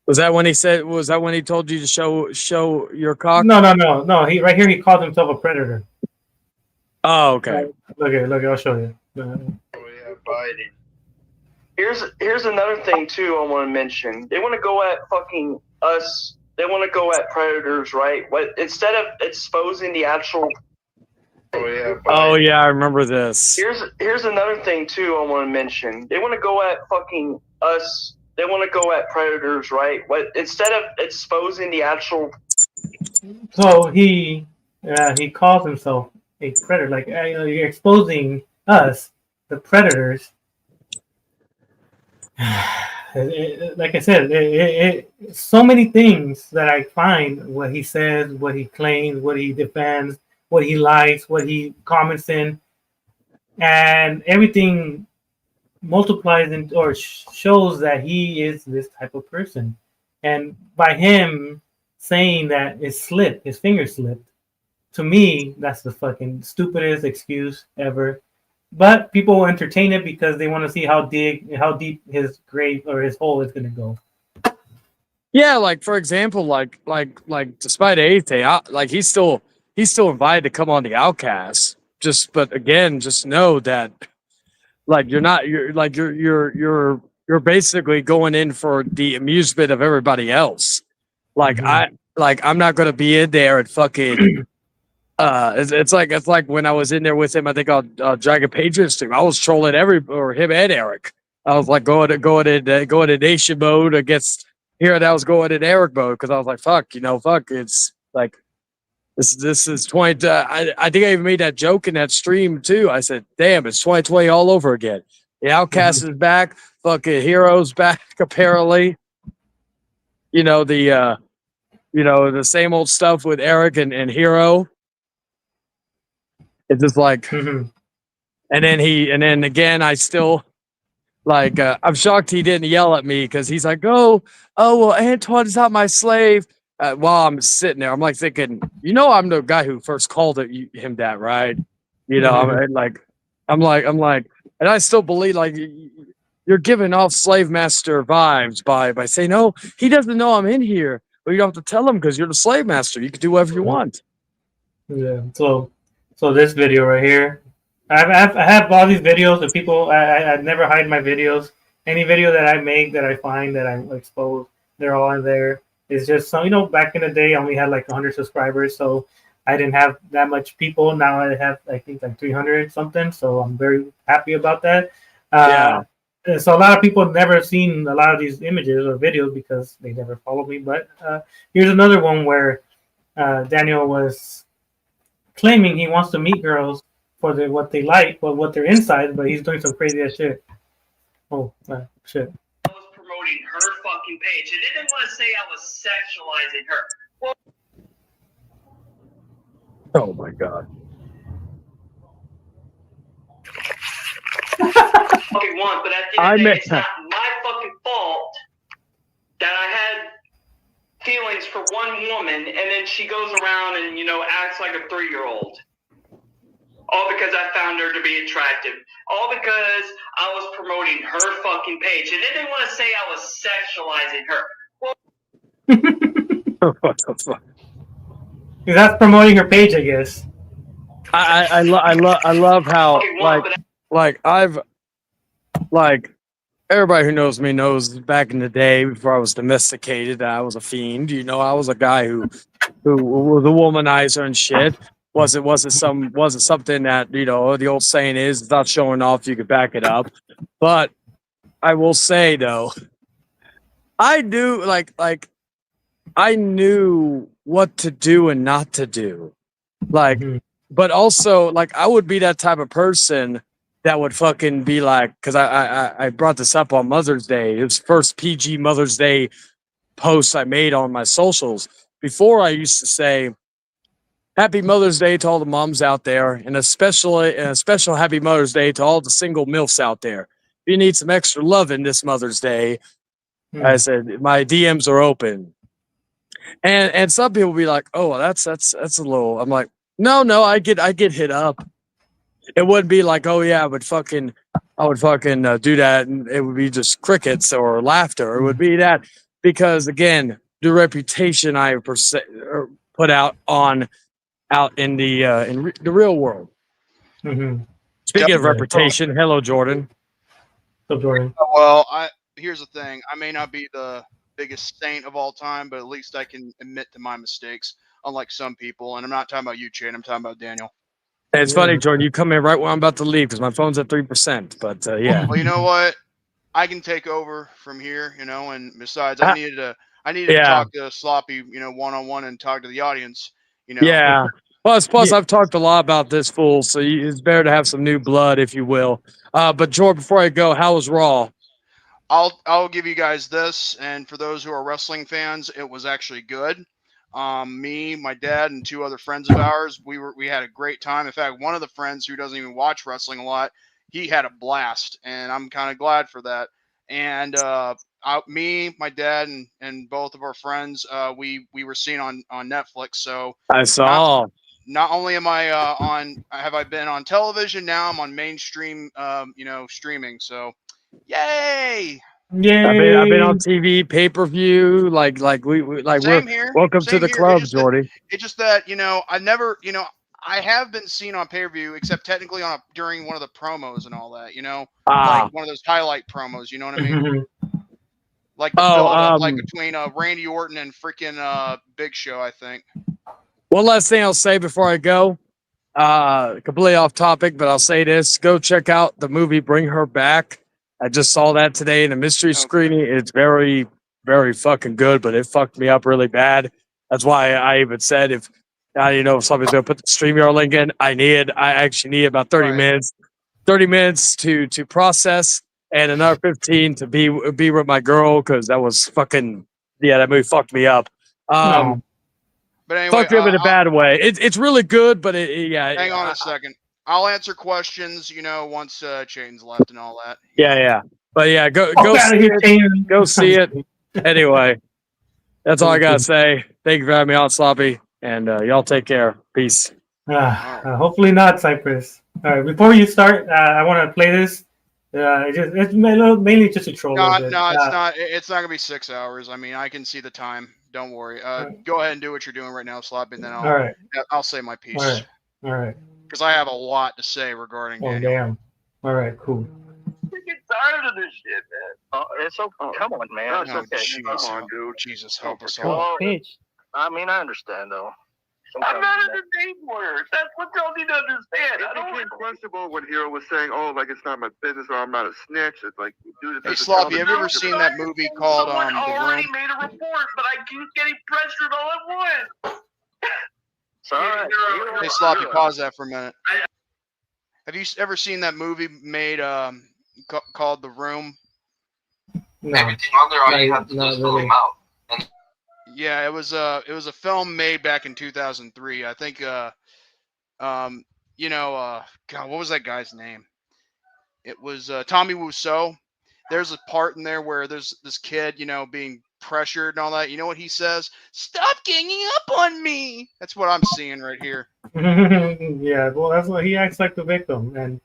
Was that when he told you to show your cock? No. He right here he calls himself a predator. Oh, okay. Look here, I'll show you. Biden. Here's another thing too I want to mention. They want to go at fucking us. They want to go at predators, right? What instead of exposing the actual. Oh yeah, I remember this. Here's another thing too I want to mention. They want to go at fucking us. They want to go at predators, right? What instead of exposing the actual. So he calls himself a predator. Like you're exposing us, the predators. Like I said, so many things that I find what he says, what he claims, what he defends, what he likes, what he comments in, and everything multiplies or shows that he is this type of person. And by him saying that his finger slipped, to me, that's the fucking stupidest excuse ever. But people will entertain it because they want to see how deep his grave or his hole is going to go. Yeah, like for example, like despite anything, like he's still invited to come on the Outcast. But again, just know that like you're basically going in for the amusement of everybody else. Like I'm not going to be in there and fucking. It's like when I was in there with him, I think on Dragon Patriots team, I was trolling him and Eric. I was like going to nation mode against here, and I was going in Eric mode because I was like, fuck, it's like this is 20. I think I even made that joke in that stream too. I said, damn, it's 2020 all over again. The Outcast is back, fucking Hero's back apparently. The same old stuff with Eric and Hero. It's just like, and then again, I still like, I'm shocked he didn't yell at me because he's like, well, Antoine's not my slave. While I'm sitting there, I'm like thinking, I'm the guy who first called him that, right? I'm like, and I still believe like you're giving off slave master vibes by saying, no, he doesn't know I'm in here, but you don't have to tell him because you're the slave master. You can do whatever you want. Yeah. So this video right here, I have all these videos of people. I never hide my videos. Any video that I make that I find that I expose, they're all in there. It's just so back in the day, I only had like 100 subscribers, so I didn't have that much people. Now I have I think like 300 something. So I'm very happy about that. Yeah. So a lot of people have never seen a lot of these images or videos because they never follow me. But here's another one where Daniel was claiming he wants to meet girls for what they like, but what they're inside, but he's doing some crazy ass shit. Oh, shit. I was promoting her fucking page, and they didn't want to say I was sexualizing her. Well, oh my god. fucking want, but at the end of the day, it's not my fucking fault that I had feelings for one woman, and then she goes around and, you know, acts like a 3-year-old. All because I found her to be attractive. All because I was promoting her fucking page. And then they want to say I was sexualizing her. Well, What the fuck? That's promoting her page, I guess. I love how everybody who knows me knows back in the day before I was domesticated, I was a fiend. You know, I was a guy who was a womanizer and shit. Wasn't something that, you know, the old saying is, it's not showing off, you could back it up. But I will say though, I do I knew what to do and not to do. Like, but also, like, I would be that type of person that would fucking be like, because I brought this up on Mother's Day. It was first PG Mother's Day post I made on my socials. Before, I used to say, Happy Mother's Day to all the moms out there, and a special Happy Mother's Day to all the single MILFs out there. If you need some extra loving this Mother's Day, I said, my DMs are open. And some people be like, oh, that's a little. I'm like, no, I get hit up. It wouldn't be like, oh yeah, I would fucking do that, and it would be just crickets or laughter. It would be that because again, the reputation I put out in the real world. Speaking of reputation, hello Jordan. Hello Jordan. Well, here's the thing. I may not be the biggest saint of all time, but at least I can admit to my mistakes, unlike some people. And I'm not talking about you, Chad. I'm talking about Daniel. Hey, it's funny, Jordan. You come in right when I'm about to leave because my phone's at 3%. But yeah. Well, you know what? I can take over from here. You know, and besides, I needed to talk to Sloppy, you know, one-on-one and talk to the audience. You know. Yeah. Plus, I've talked a lot about this fool, so it's better to have some new blood, if you will. But Jordan, before I go, how was Raw? I'll give you guys this, and for those who are wrestling fans, it was actually good. Me, my dad, and 2 other friends of ours, we had a great time. In fact, one of the friends who doesn't even watch wrestling a lot, he had a blast, and I'm kind of glad for that. And me, my dad, and both of our friends, we were seen on Netflix. So I saw. Not only am I have I been on television, now I'm on mainstream, you know, streaming. So, yay! Yay! I've been on TV, pay-per-view, like Same here. Welcome Same to the here. club, Jordy. It's just that, you know, I have been seen on pay-per-view, except technically during one of the promos and all that, you know, like one of those highlight promos. You know what I mean? Like the build-up, like between Randy Orton and freaking Big Show, I think. One last thing I'll say before I go, completely off topic, but I'll say this: go check out the movie Bring Her Back. I just saw that today in a mystery screening. It's very, very fucking good, but it fucked me up really bad. That's why I even said if somebody's gonna put the StreamYard link in, I actually need about 30 minutes. 30 minutes to process, and another 15 to be with my girl, because that was fucking that movie fucked me up. But anyway, fucked me up in a bad way. It's really good, but hang on a second. I'll answer questions, you know, once Chayton's left and all that. Yeah. But yeah, go see it. Go see it. Anyway, that's all I gotta say. Thank you for having me on, Sloppy, and y'all take care. Peace. Hopefully not, Cypress. All right, before you start, I want to play this. It's mainly just a troll. No, it's not. It's not gonna be 6 hours. I mean, I can see the time. Don't worry. Go ahead and do what you're doing right now, Sloppy, and then I'll say my piece. All right. Because I have a lot to say regarding Daniel. Damn. All right, cool. I get tired of this shit, man. It's okay. Come on, man. It's okay. Come on, dude. Jesus, help us all. I mean, I understand, though. I'm not into name words. That's what y'all need to understand. It became questionable when Hero was saying, "Oh, like it's not my business, or I'm not a snitch." It's like, dude, hey, Sloppy, have you ever seen that movie called The Room? Already made a report, but I keep getting pressured all at once. Sorry. Hey, Sloppy, pause that for a minute. Have you ever seen that movie made called The Room? No. Everything on there, all you have to do is fill them out. Yeah, it was a film made back in 2003. I think God, what was that guy's name? it was Tommy Wiseau. There's a part in there where there's this kid, being pressured and all that. You know what he says? Stop ganging up on me. That's what I'm seeing right here. Yeah, well, that's what he acts like the victim, and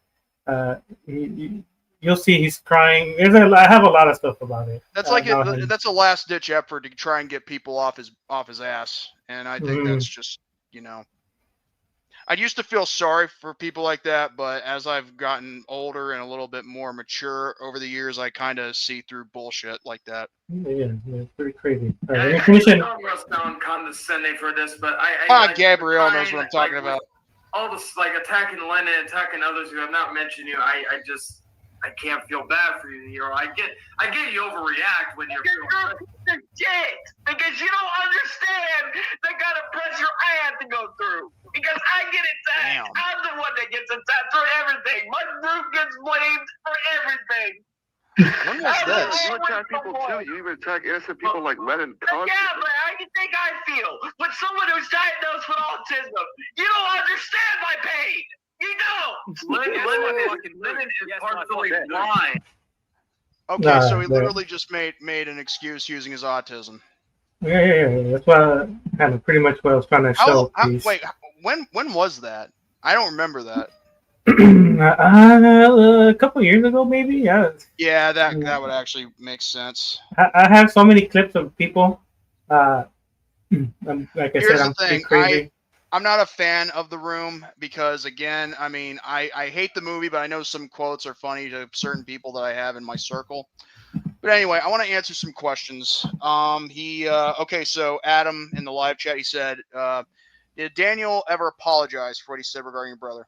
you'll see he's crying. I have a lot of stuff about it. That's that's a last ditch effort to try and get people off his ass, and I think that's just I used to feel sorry for people like that, but as I've gotten older and a little bit more mature over the years, I kind of see through bullshit like that. Yeah, it's pretty crazy. I don't want to sound condescending for this, but Gabrielle knows what I'm talking about. All this attacking Lennon, attacking others who have not mentioned you, I can't feel bad for you. I get you overreact when you're dicks because you don't understand the kind of pressure I have to go through. Because I get attacked. I'm the one that gets attacked for everything. My group gets blamed for everything. When was this? You attack people too. You even attack innocent people like Lennon constantly. Yeah, but how do you think I feel? With someone who's diagnosed with autism, you don't understand my pain. You don't. Lennon is partially blind. Okay, so he literally just made an excuse using his autism. Yeah. That's what kind of pretty much what I was trying to show. Wait, when was that? I don't remember that. A couple years ago, maybe. Yeah. Yeah, that would actually make sense. I have so many clips of people. Like I Here's said, I'm the thing. crazy. I'm not a fan of The Room because, again, I mean, I hate the movie, but I know some quotes are funny to certain people that I have in my circle. But anyway, I want to answer some questions. Okay, so Adam in the live chat, he said, did Daniel ever apologize for what he said regarding your brother?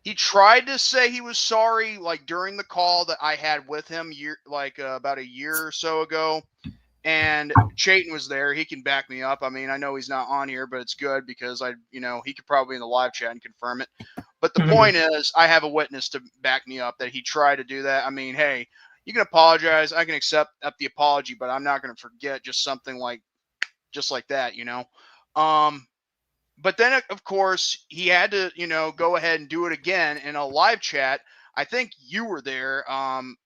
He tried to say he was sorry, like during the call that I had with him about a year or so ago. And Chayton was there. He can back me up. I mean, I know he's not on here, but it's good because he could probably in the live chat and confirm it. But the point is, I have a witness to back me up that he tried to do that. I mean, hey, you can apologize. I can accept the apology, but I'm not going to forget just something like that, But then, of course, he had to, go ahead and do it again in a live chat. I think you were there.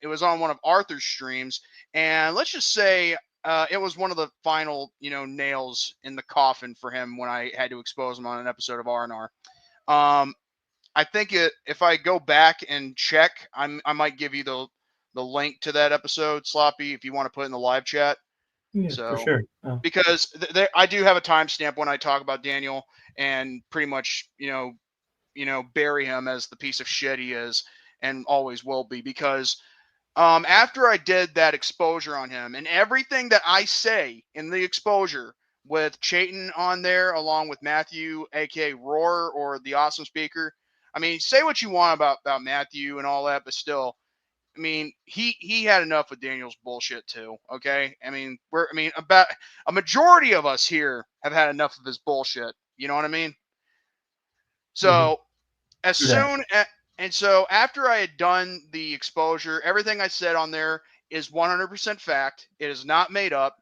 It was on one of Arthur's streams. And let's just say it was one of the final, nails in the coffin for him when I had to expose him on an episode of R&R. I think if I go back and check, I might give you the link to that episode, Sloppy, if you want to put it in the live chat. Yeah, So, for sure. Because I do have a timestamp when I talk about Daniel and pretty much, bury him as the piece of shit he is and always will be. Because after I did that exposure on him and everything that I say in the exposure with Chayton on there, along with Matthew, aka Roar or the Awesome Speaker. I mean, say what you want about Matthew and all that, but still, I mean, he had enough with Daniel's bullshit too. Okay, I mean, about a majority of us here have had enough of his bullshit. You know what I mean? So so after I had done the exposure, everything I said on there is 100% fact. It is not made up.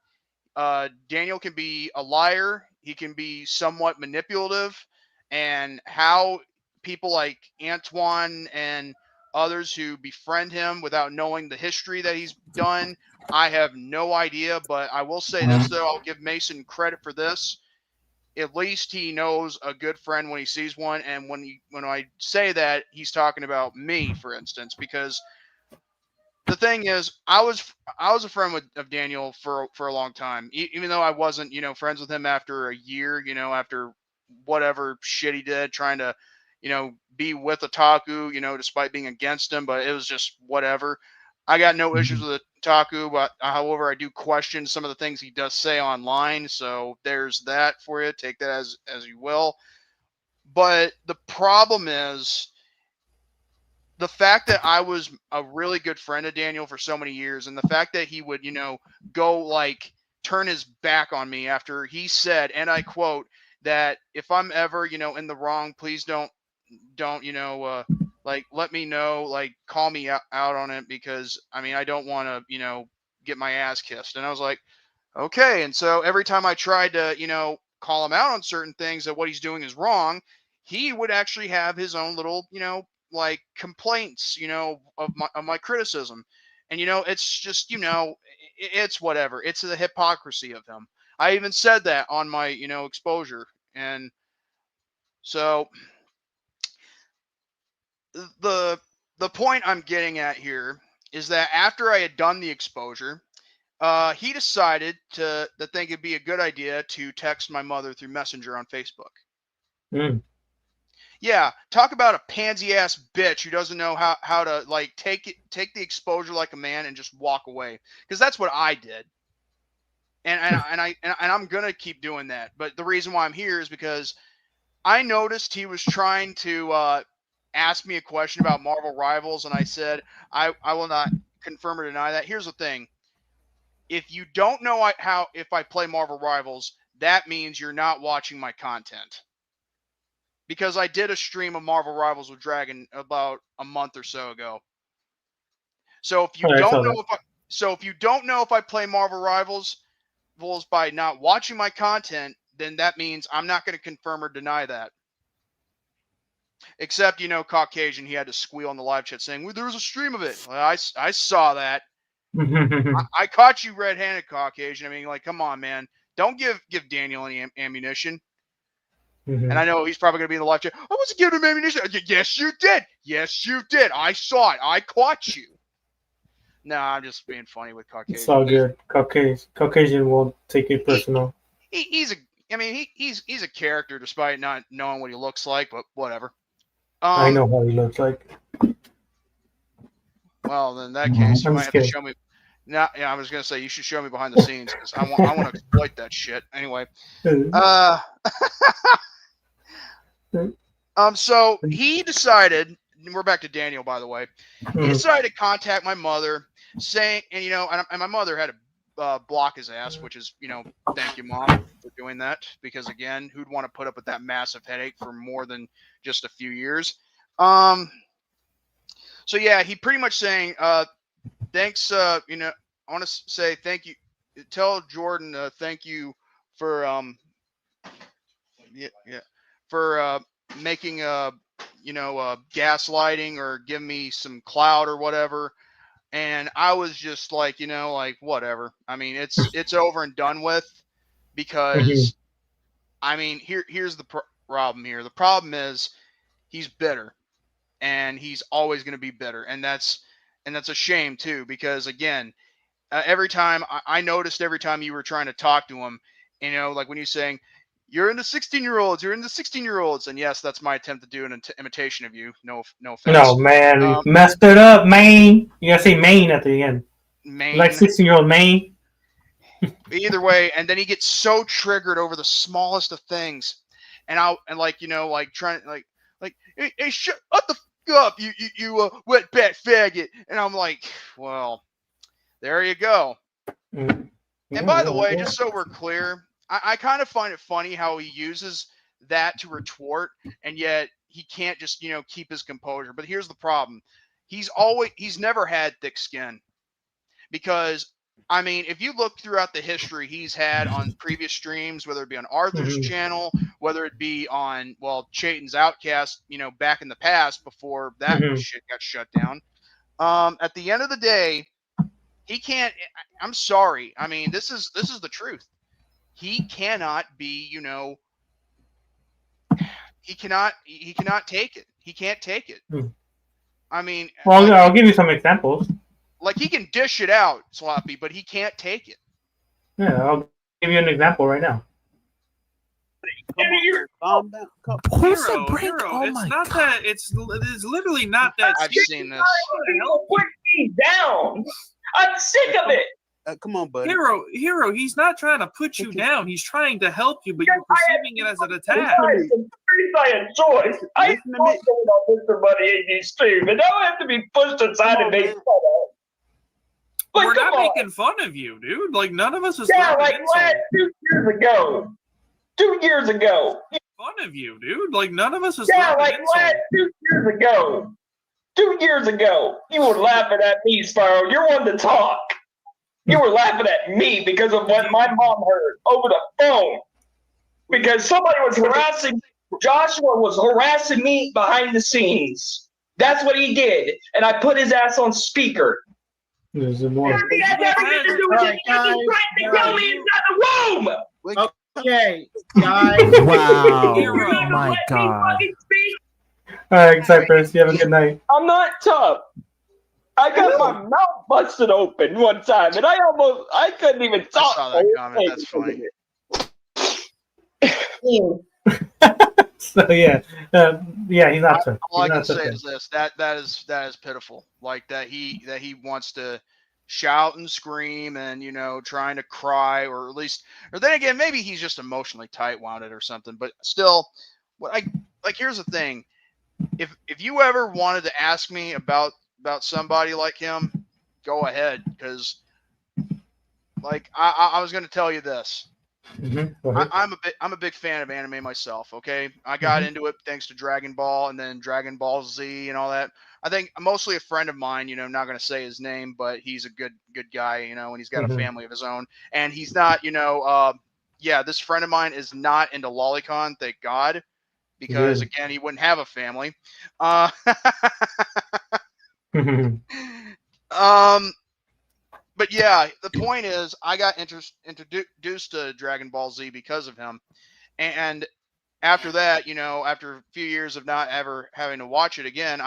Daniel can be a liar. He can be somewhat manipulative, and how people like Antoine and others who befriend him without knowing the history that he's done, I have no idea. But I will say this, though. I'll give Mason credit for this. At least he knows a good friend when he sees one. And when I say that, he's talking about me, for instance, because the thing is, I was a friend of Daniel for a long time, even though I wasn't, friends with him after a year, after whatever shit he did, trying to, be with Otaku, despite being against him, but it was just whatever. I got no issues with Otaku, but however, I do question some of the things he does say online. So there's that for you. Take that as you will. But the problem is the fact that I was a really good friend of Daniel for so many years, and the fact that he would, go turn his back on me after he said, and I quote, that if I'm ever, in the wrong, please don't, let me know, call me out on it, because I don't want to, get my ass kissed. And I was like, okay. And so every time I tried to, call him out on certain things that what he's doing is wrong, he would actually have his own little, like complaints, of my criticism. And it's just, it's whatever. It's the hypocrisy of him. I even said that on my, exposure. And so the point I'm getting at here is that after I had done the exposure, he decided to think it'd be a good idea to text my mother through Messenger on Facebook. Mm. Yeah, talk about a pansy ass bitch who doesn't know how to like take the exposure like a man and just walk away, because that's what I did. And I'm gonna keep doing that. But the reason why I'm here is because I noticed he was trying to ask me a question about Marvel Rivals, and I said I will not confirm or deny that. Here's the thing: if you don't know if I play Marvel Rivals, that means you're not watching my content. Because I did a stream of Marvel Rivals with Dragon about a month or so ago. So if you don't know if I play Marvel Rivals by not watching my content, then that means I'm not going to confirm or deny that. Except, Caucasian, he had to squeal on the live chat saying, well, there was a stream of it. Well, I saw that. I caught you red-handed, Caucasian. I mean, like, come on, man. Don't give Daniel any ammunition. And I know he's probably going to be in the live chat. I wasn't giving him ammunition. Yes, you did. Yes, you did. I saw it. I caught you. No, I'm just being funny with Caucasian. It's all good. Caucasian won't take it personal. He's a character despite not knowing what he looks like, but whatever. I know how he looks like. Well, then in that case, you might have to show me. No, yeah, I was gonna say you should show me behind the scenes because I want to exploit that shit. Anyway, so he decided. We're back to Daniel, by the way. He decided to contact my mother, saying, and my mother had to block his ass, which is, thank you, Mom, for doing that. Because again, who'd want to put up with that massive headache for more than just a few years? So yeah, he pretty much saying, thanks. I want to say thank you. Tell Jordan thank you for for making gaslighting or give me some clout or whatever. And I was just like, whatever. I mean, it's over and done with, because I mean, here's the problem here. The problem is he's bitter, and he's always going to be bitter. And that's a shame too, because again, every time I noticed every time you were trying to talk to him, like when you're saying, you're into 16-year-olds, you're into 16-year-olds. And yes, that's my attempt to do an imitation of you. No offense. No, man. You messed it up, Maine. You gotta say Maine at the end. Maine. Like 16-year-old Maine. Either way, and then he gets so triggered over the smallest of things. And trying hey, shut the f up, you wetback faggot. And I'm like, well, there you go. And by the way, just so we're clear, I kind of find it funny how he uses that to retort, and yet he can't just, keep his composure. But here's the problem. He's never had thick skin, because, I mean, if you look throughout the history he's had on previous streams, whether it be on Arthur's channel, whether it be on, Chayton's Outcast, back in the past before that shit got shut down. At the end of the day, he can't, I'm sorry. I mean, this is the truth. He cannot be, he cannot take it. He can't take it. I mean, well, I'll give you some examples. Like, he can dish it out, Sloppy, but he can't take it. Yeah, I'll give you an example right now. Hero, it's not that. It's literally not that. I've seen this. Put me down. I'm sick of it. Come on, buddy. Hero, he's not trying to put you down. He's trying to help you, but you're perceiving it as an attack. I had choice. I want Mr. Money in these stream, and I have to be pushed aside and made fun of. But we're not making fun of you, dude. Like, none of us is like 2 years ago. 2 years ago. Fun of you, dude. Like, none of us is like 2 years ago. 2 years ago, you were laughing at me, Sparrow. You're one to talk. You were laughing at me because of what my mom heard over the phone. Because somebody was harassing, Joshua was harassing me behind the scenes. That's what he did, and I put his ass on speaker. There's more. He has everything to do with it. He's trying to tell me inside the room. Okay, guys. Wow. Hero. My God. All right, Cypress, you have a good night. I'm not tough. I got my mouth busted open one time, and I couldn't even talk. I saw that comment. That's funny. So yeah, he's not tough. All I He's can not tough say guy. is this: that is pitiful. Like that he wants to shout and scream and trying to cry, or at least, or then again, maybe he's just emotionally tight-wounded or something. But still, here's the thing: if you ever wanted to ask me about somebody like him, go ahead, because I was going to tell you this. I'm a big fan of anime myself. Okay, I got into it thanks to Dragon Ball and then Dragon Ball Z and all that. I think mostly a friend of mine. I'm not going to say his name, but he's a good guy. And he's got a family of his own, and he's not. This friend of mine is not into lolicon. Thank God, because again, he wouldn't have a family. But yeah, the point is, I got introduced to Dragon Ball Z because of him, and after that, after a few years of not ever having to watch it again,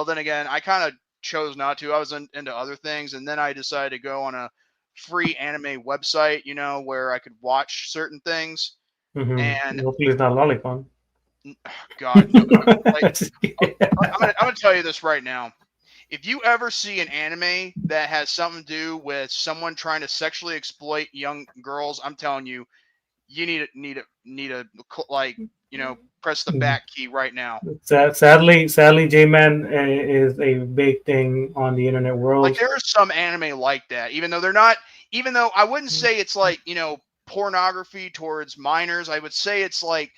then again, I kind of chose not to. I was into other things, and then I decided to go on a free anime website, where I could watch certain things. And hopefully it's not lolicon. God, no, I'm gonna tell you this right now. If you ever see an anime that has something to do with someone trying to sexually exploit young girls, I'm telling you, you need to press the back key right now. Sadly, J-Man is a big thing on the internet world. Like, there are some anime like that, even though I wouldn't say it's like, pornography towards minors. I would say it's one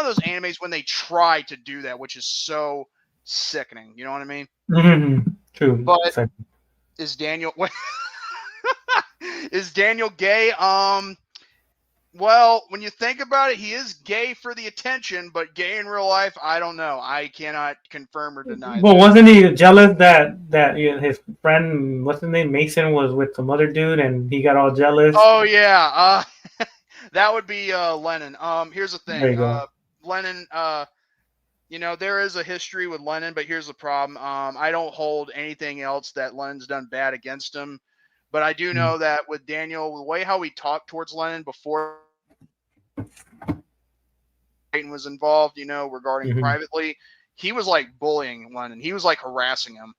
of those animes when they try to do that, which is so sickening. You know what I mean? True. But is Daniel gay? Well, when you think about it, he is gay for the attention, but gay in real life, I don't know. I cannot confirm or deny. Well, wasn't he jealous that his friend, what's his name, Mason, was with some other dude, and he got all jealous? Oh yeah, that would be Lennon. Here's the thing. There you go. Lennon. There is a history with Lennon, but here's the problem. I don't hold anything else that Lennon's done bad against him, but I do know that with Daniel, the way how he talked towards Lennon before Peyton was involved, regarding privately, he was like bullying Lennon. He was like harassing him.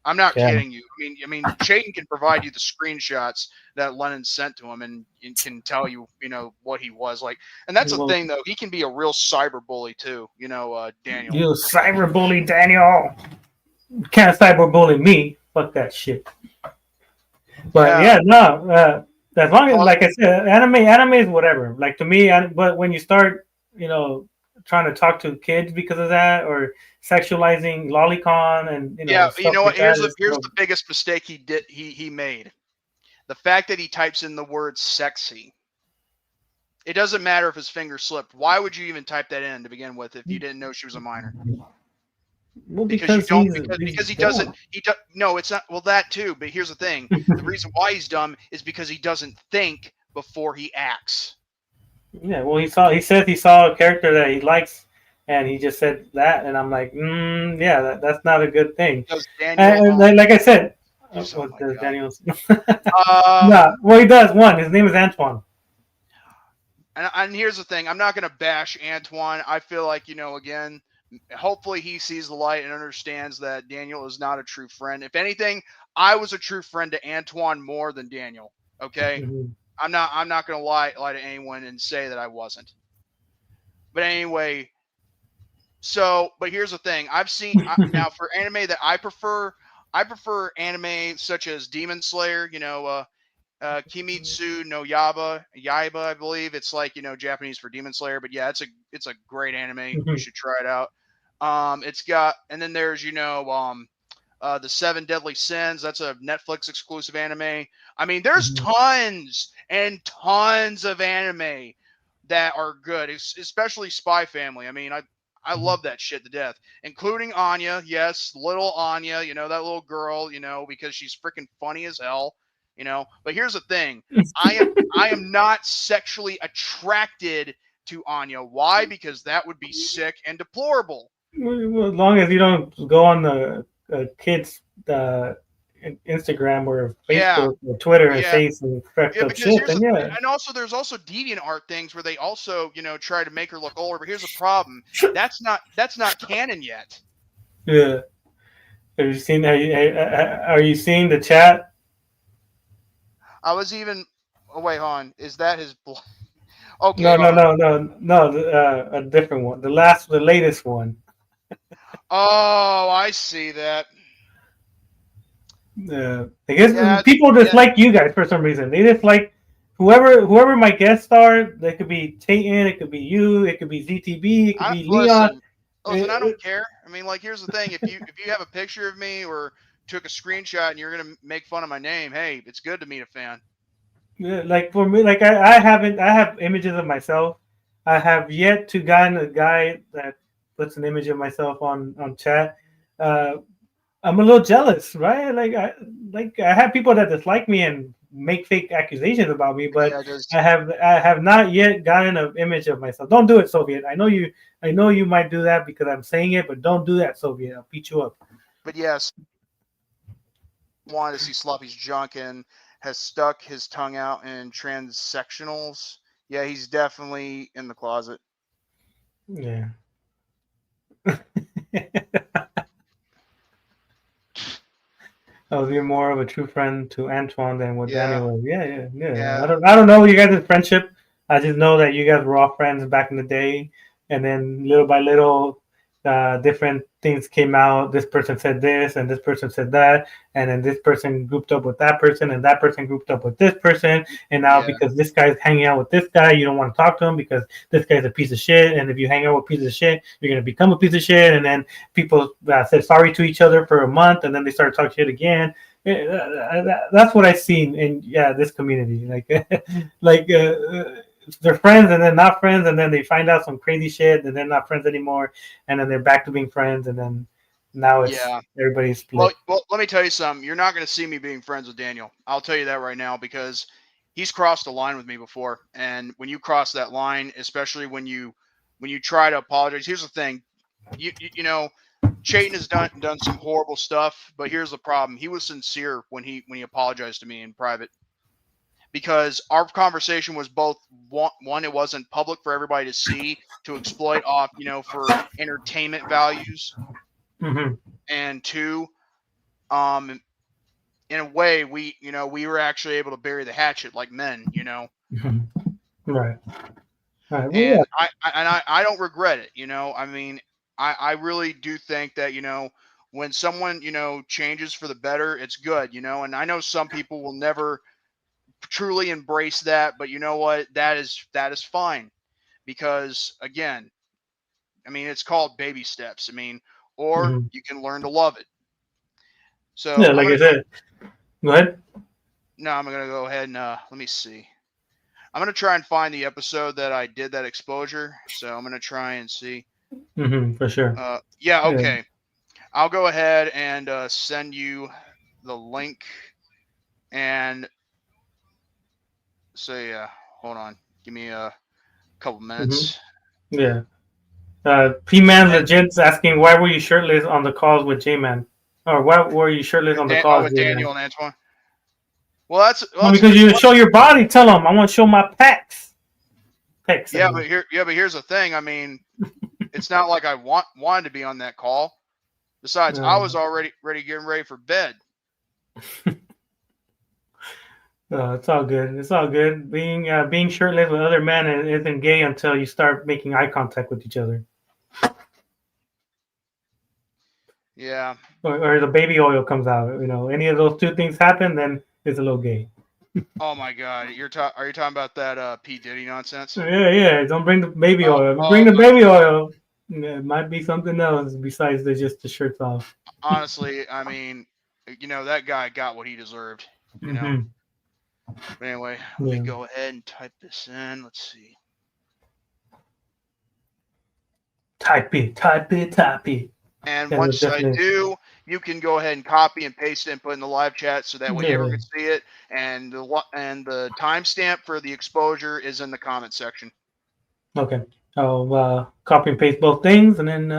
I'm not kidding you. I mean, Chayton can provide you the screenshots that Lennon sent to him, and can tell you, what he was like. And that's the thing, though. He can be a real cyber bully too. Daniel. You cyber bully, Daniel. You can't cyber bully me. Fuck that shit. But as long as, like I said, anime is whatever. Like, to me, but when you start, trying to talk to kids because of that, or sexualizing lolicon, and what? Here's the biggest mistake he made. The fact that he types in the word "sexy." It doesn't matter if his finger slipped. Why would you even type that in to begin with if you didn't know she was a minor? Well, because he doesn't. No, it's not. Well, that too. But here's the thing: the reason why he's dumb is because he doesn't think before he acts. Yeah, well, he said he saw a character that he likes, and he just said that, and I'm like, that's not a good thing. And like I said, what does Daniel? Well, he does. His name is Antoine. And here's the thing: I'm not going to bash Antoine. I feel like, again, hopefully he sees the light and understands that Daniel is not a true friend. If anything, I was a true friend to Antoine more than Daniel. Okay. I'm not going to lie to anyone and say that I wasn't. But anyway, but here's the thing. I've seen now for anime that I prefer anime such as Demon Slayer, Kimitsu no Yaiba, I believe. It's like, Japanese for Demon Slayer, but yeah, it's a great anime. You should try it out. It's got, and then there's, the 7 Deadly Sins. That's a Netflix exclusive anime. I mean, there's tons and tons of anime that are good, especially Spy Family. I mean, I love that shit to death, including Anya. Yes, little Anya. You know, that little girl. You know, because she's freaking funny as hell. You know, but here's the thing: I am not sexually attracted to Anya. Why? Because that would be sick and deplorable. Well, as long as you don't go on the kids' Instagram or Facebook or Twitter and say some fucked up shit, then yeah. And also there's also DeviantArt things where they also, you know, try to make her look older. But here's the problem: that's not canon yet. Yeah. Have you seen? Are you seeing the chat? I was even. Oh wait, hold on. Is that his? Okay. No. A different one. The latest one. Oh, I see that. I guess people dislike you guys for some reason. They dislike whoever my guests are. They could be Tayton, it could be you, it could be ZTB, it could be Leon. Listen, I don't care. I mean, like, here's the thing: if you have a picture of me or took a screenshot and you're gonna make fun of my name, hey, it's good to meet a fan. Yeah, like for me, like I have images of myself. I have yet to find a guy that puts an image of myself on chat. I'm a little jealous, right? Like I have people that dislike me and make fake accusations about me, but I have not yet gotten an image of myself. Don't do it, Soviet. I know you might do that because I'm saying it, but don't do that, Soviet. I'll beat you up. But yes, wanted to see Sloppy's junk and has stuck his tongue out in transsectionals. Yeah, he's definitely in the closet. Yeah. I was even more of a true friend to Antoine than what Daniel was. Yeah. I don't know you guys' friendship. I just know that you guys were all friends back in the day, and then little by little, different things came out. This person said this, and this person said that, and then this person grouped up with that person, and that person grouped up with this person, and now because this guy's hanging out with this guy, you don't want to talk to him because this guy's a piece of shit, and if you hang out with pieces of shit, you're gonna become a piece of shit, and then people said sorry to each other for a month, and then they started talking shit again. That's what I've seen in this community, like they're friends and then not friends, and then they find out some crazy shit, and they're not friends anymore, and then they're back to being friends, and then now it's everybody's split. Well, let me tell you something. You're not going to see me being friends with Daniel. I'll tell you that right now because he's crossed a line with me before, and when you cross that line, especially when you try to apologize, here's the thing. You know, Chayton has done some horrible stuff, but here's the problem. He was sincere when he apologized to me in private. Because our conversation was both one, it wasn't public for everybody to see to exploit off, you know, for entertainment values, and two, in a way, we were actually able to bury the hatchet like men, you know. Right. Well, And I don't regret it, you know. I mean, I really do think that, you know, when someone, you know, changes for the better, it's good, you know. And I know some people will never truly embrace that, but you know what, that is fine, because again, I mean, it's called baby steps. I mean, or you can learn to love it. So like I said, go ahead. No, I'm gonna go ahead and let me see. I'm gonna try and find the episode that I did that exposure, so I'm gonna try and see. For sure. Okay. I'll go ahead and send you the link. And so yeah, hold on. Give me a couple minutes. Yeah. P-Man Legit's asking, why were you shirtless on the calls with J-Man? Or why were you shirtless on the calls with Daniel and Antoine? Well, because you show your body. Tell them, I want to show my pecs. Yeah, but here's the thing. I mean, it's not like I wanted to be on that call. Besides, I was already getting ready for bed. It's all good. It's all good. Being shirtless with other men isn't gay until you start making eye contact with each other. Yeah. Or the baby oil comes out. You know, any of those two things happen, then it's a little gay. Oh my God! Are you talking about that P. Diddy nonsense? Yeah. Don't bring the baby oil. If you bring the baby oil, it might be something else besides just the shirts off. Honestly, I mean, you know, that guy got what he deserved. You know. But anyway, let me go ahead and type this in. Let's see. Type it. And Yeah, once I definitely. do, you can go ahead and copy and paste it and put in the live chat so that way everyone Yeah. can see it. And the timestamp for the exposure is in the comment section. Okay. I'll copy and paste both things and then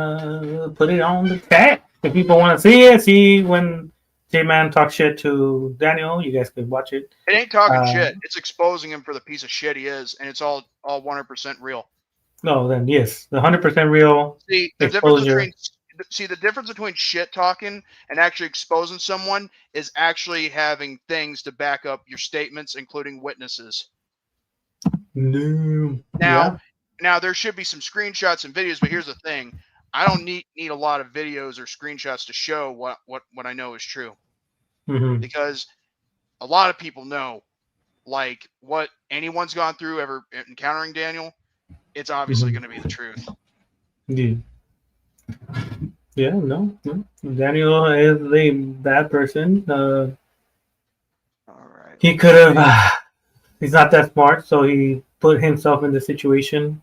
put it on the chat. If people want to see it, see when J-Man talks shit to Daniel, you guys can watch it. It ain't talking shit. It's exposing him for the piece of shit he is, and it's all 100% real. No, then yes, the 100% real See the exposure. difference between shit talking and actually exposing someone is actually having things to back up your statements, including witnesses. No. Now there should be some screenshots and videos, but here's the thing: I don't need a lot of videos or screenshots to show what I know is true, because a lot of people know, like what anyone's gone through ever encountering Daniel. It's obviously going to be the truth. Yeah. Yeah, no. Daniel is a bad person. All right. He could have. He's not that smart, so he put himself in the situation.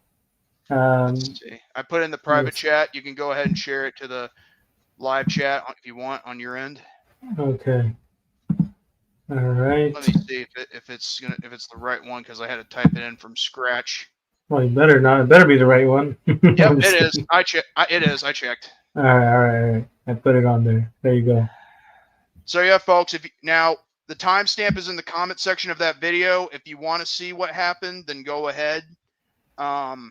Let's see. I put in the private chat. You can go ahead and share it to the live chat if you want on your end. Okay. All right. Let me see if it's the right one, because I had to type it in from scratch. Well, you better not. It better be the right one. Yep, it is. It is. I checked. All right. I put it on there. There you go. So yeah, folks. Now the timestamp is in the comment section of that video. If you want to see what happened, then go ahead. But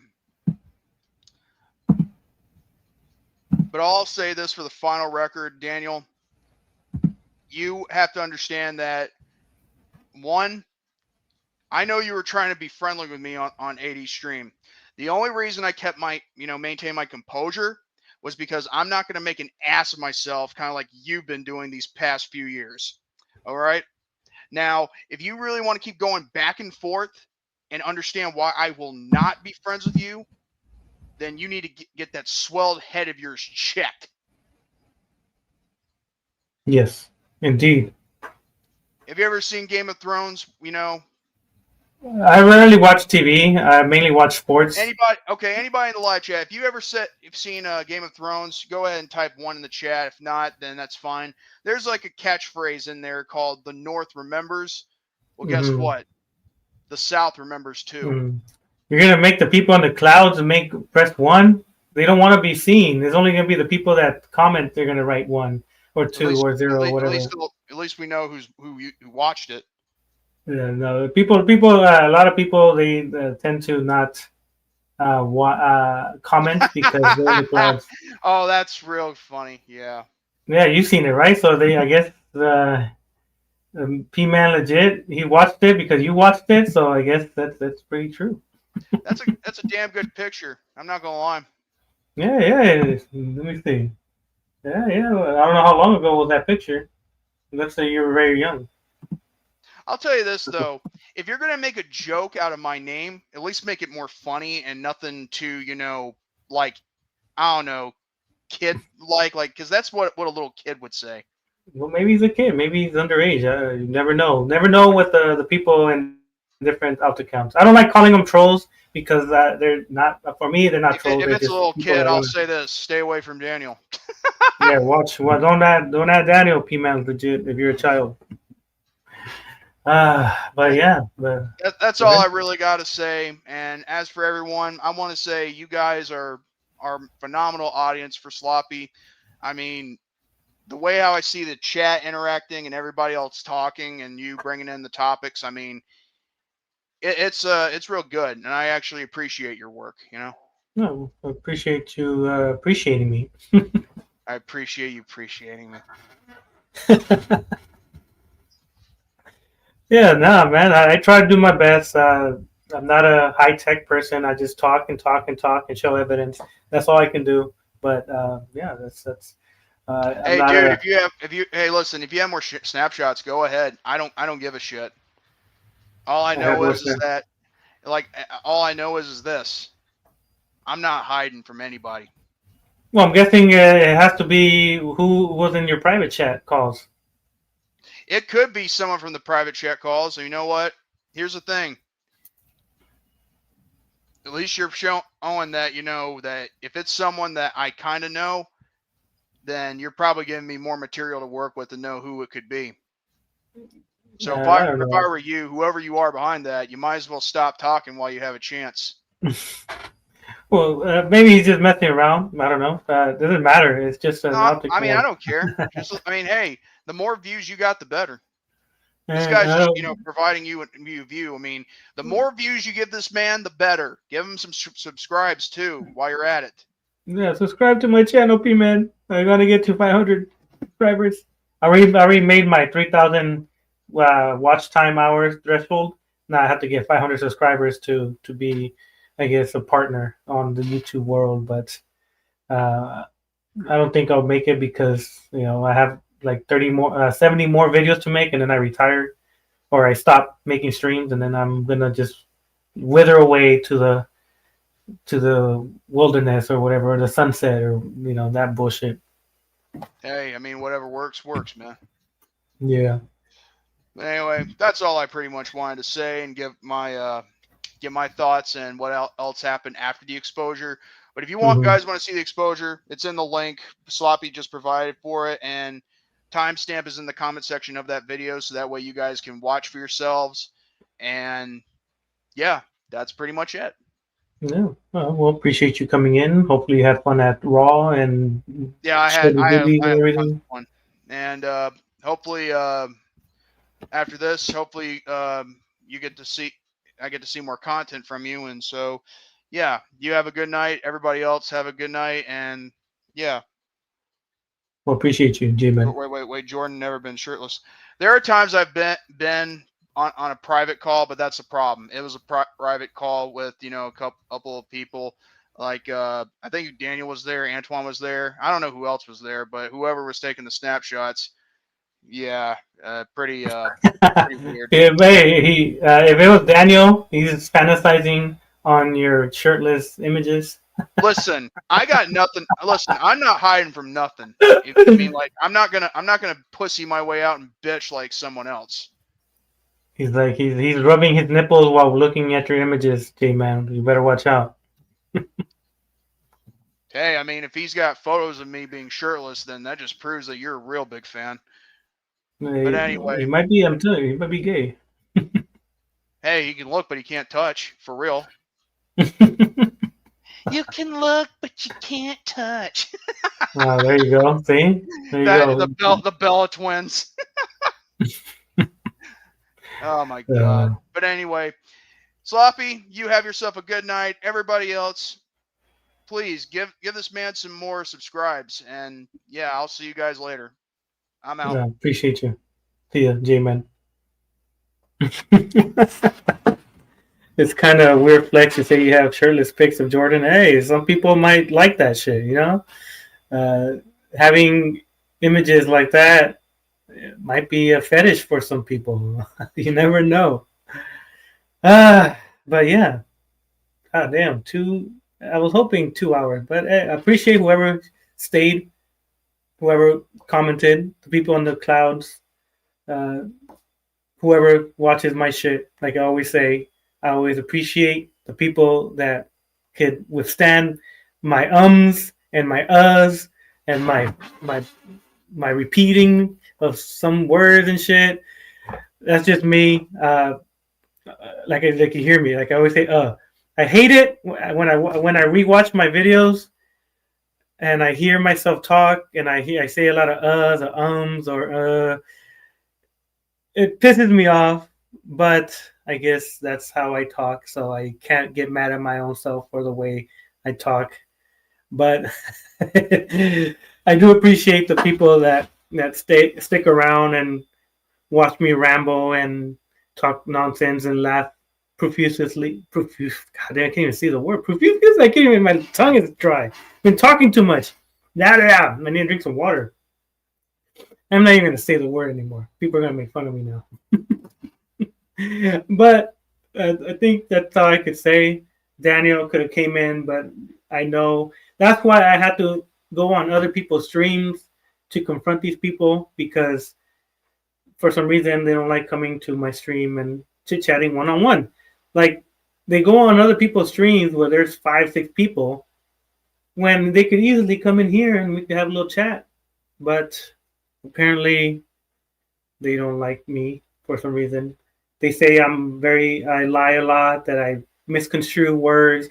I'll say this for the final record, Daniel. You have to understand that, one, I know you were trying to be friendly with me on 80 stream. The only reason I kept maintain my composure was because I'm not going to make an ass of myself, kind of like you've been doing these past few years. All right. Now, if you really want to keep going back and forth and understand why I will not be friends with you, then you need to get that swelled head of yours checked. Yes, indeed. Have you ever seen Game of Thrones? I rarely watch TV. I mainly watch sports. Anybody in the live chat, if you've seen Game of Thrones, go ahead and type 1 in the chat. If not, then that's fine. There's like a catchphrase in there called "The North remembers." Well, guess what? The South remembers too. You're gonna make the people in the clouds press 1. They don't want to be seen. There's only gonna be the people that comment. They're gonna write 1 or 2 or 0 or whatever. At least we know who watched it. Yeah, no. People. A lot of people they tend to not comment because they're in the clouds. Oh, that's real funny. Yeah. Yeah, you've seen it, right? So I guess P-Man legit. He watched it because you watched it. So I guess that's pretty true. That's a damn good picture. I'm not gonna lie. Yeah, it is. Let me see. Yeah. I don't know how long ago was that picture. Let's say you were very young. I'll tell you this though, if you're gonna make a joke out of my name, at least make it more funny and nothing too, like, I don't know, kid like, because that's what a little kid would say. Well, maybe he's a kid. Maybe he's underage. You never know. Never know with the people in different alt accounts. I don't like calling them trolls because they're not. For me, they're not trolls. If it's a little kid, I'll say this: stay away from Daniel. Yeah, watch. Well, don't add Daniel P-Man legit if you're a child. But yeah, that's all I really got to say. And as for everyone, I want to say you guys are phenomenal audience for Sloppy. I mean, the way how I see the chat interacting and everybody else talking and you bringing in the topics, I mean, it's real good, and I actually appreciate your work. No, I appreciate you appreciating me. I appreciate you appreciating me. Yeah, no, man. I try to do my best. I'm not a high tech person. I just talk and show evidence. That's all I can do. But yeah, that's. Hey, dude, listen, if you have more snapshots, go ahead. I don't give a shit. All I know is that, like, all I know is this. I'm not hiding from anybody. Well, I'm guessing it has to be who was in your private chat calls. It could be someone from the private chat calls. So you know what? Here's the thing. at least you're showing that, that if it's someone that I kind of know, then you're probably giving me more material to work with to know who it could be. So if I were you, whoever you are behind that, you might as well stop talking while you have a chance. Well, maybe he's just messing around. I don't know. It doesn't matter. It's just an optical. I mean, I don't care. Hey, the more views you got, the better. This guy's just, providing you a view. I mean, the more views you give this man, the better. Give him some subscribes too while you're at it. Yeah, subscribe to my channel, P-Man. I gotta get to 500 subscribers. I already made my 3,000 watch time hours threshold. Now I have to get 500 subscribers to be, I guess, a partner on the YouTube world. But I don't think I'll make it because I have like 70 more videos to make, and then I retire or I stop making streams, and then I'm gonna just wither away to the wilderness or whatever, or the sunset, or that bullshit. Hey, I mean, whatever works, man. Yeah. But anyway, that's all I pretty much wanted to say and give my thoughts and what else happened after the exposure. But if you guys want to see the exposure, it's in the link. Sloppy just provided for it, and timestamp is in the comment section of that video, so that way you guys can watch for yourselves. And yeah, that's pretty much it. Yeah. Well, appreciate you coming in. Hopefully you had fun at Raw, and I had fun. And hopefully after this, you get to see. I get to see more content from you, and so yeah, you have a good night. Everybody else have a good night, and yeah. Well, appreciate you, J-Man. Wait, Jordan never been shirtless. There are times I've been on a private call, but that's a problem. It was a private call with a couple of people. Like I think Daniel was there, Antoine was there. I don't know who else was there, but whoever was taking the snapshots, yeah, pretty weird. If it was Daniel, he's fantasizing on your shirtless images. Listen, I got nothing. Listen, I'm not hiding from nothing. I mean, like, I'm not gonna pussy my way out and bitch like someone else. He's like he's rubbing his nipples while looking at your images, J-Man. You better watch out. Hey, I mean, if he's got photos of me being shirtless, then that just proves that you're a real big fan. But anyway, he might be. I'm telling you, he might be gay. Hey, he can look, but he can't touch. For real. You can look, but you can't touch. Oh, there you go. See? There you go. The Bella twins. Oh, my God. But anyway, Sloppy, you have yourself a good night. Everybody else, please give this man some more subscribes. And, yeah, I'll see you guys later. I'm out. Yeah, appreciate you. See ya, J-Man. It's kind of a weird flex to say you have shirtless pics of Jordan. Hey, some people might like that shit, having images like that might be a fetish for some people. You never know. But yeah. God damn, I was hoping 2 hours, but I appreciate whoever stayed, whoever commented, the people on the clouds, whoever watches my shit. Like I always say, I always appreciate the people that could withstand my ums and my uhs and my repeating of some words and shit. That's just me. Like you hear me. Like I always say, I hate it when I rewatch my videos and I hear myself talk and I say a lot of uhs or ums or it pisses me off, but I guess that's how I talk, so I can't get mad at my own self for the way I talk. But I do appreciate the people that stick around and watch me ramble and talk nonsense and laugh profusely. God, I can't even see the word profuse. I can't even. My tongue is dry. I've been talking too much. Yeah. I need to drink some water. I'm not even gonna say the word anymore. People are gonna make fun of me now. But I think that's all I could say. Daniel could have came in, but I know that's why I had to go on other people's streams to confront these people, because for some reason they don't like coming to my stream and chit-chatting one-on-one. Like they go on other people's streams where there's 5-6 people, when they could easily come in here and we could have a little chat. But apparently they don't like me for some reason. They say I lie a lot, that I misconstrue words,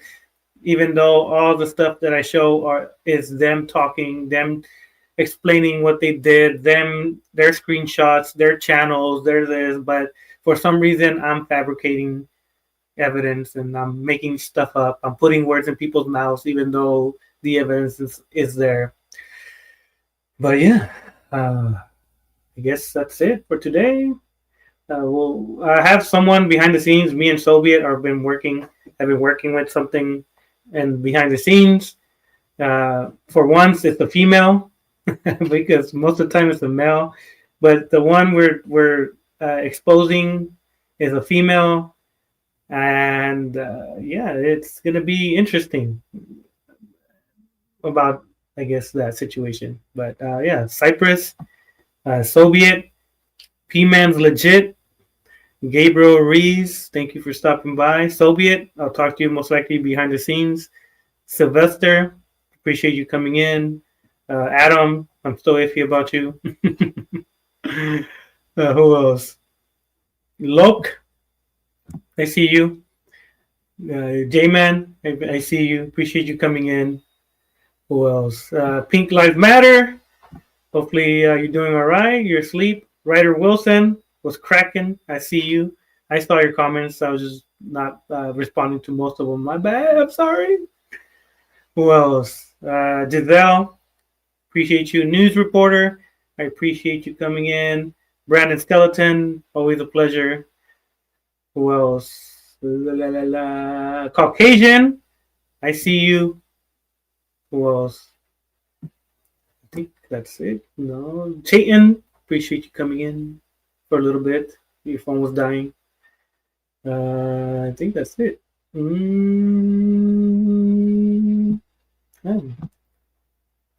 even though all the stuff that I show is them talking, them explaining what they did, their screenshots, their channels, their this, but for some reason I'm fabricating evidence and I'm making stuff up. I'm putting words in people's mouths even though the evidence is there. But yeah, I guess that's it for today. We'll have someone behind the scenes. Me and Soviet have been working with something and behind the scenes. For once, it's a female because most of the time it's a male. But the one we're exposing is a female, and yeah, it's gonna be interesting about, I guess, that situation. But yeah, Cyprus, Soviet, P-Man's legit. Gabriel Rees, thank you for stopping by. Soviet, I'll talk to you most likely behind the scenes. Sylvester, appreciate you coming in. Adam, I'm still iffy about you. Who else? Lok, I see you. J-Man, I see you. Appreciate you coming in. Who else? Pink Lives Matter. Hopefully you're doing all right. You're asleep. Ryder Wilson was cracking. I see you. I saw your comments. I was just not responding to most of them. My bad. I'm sorry. Who else? Giselle. Appreciate you. News reporter. I appreciate you coming in. Brandon Skeleton. Always a pleasure. Who else? Caucasian. I see you. Who else? I think that's it. No. Chayton. Appreciate you coming in for a little bit. Your phone was dying. I think that's it.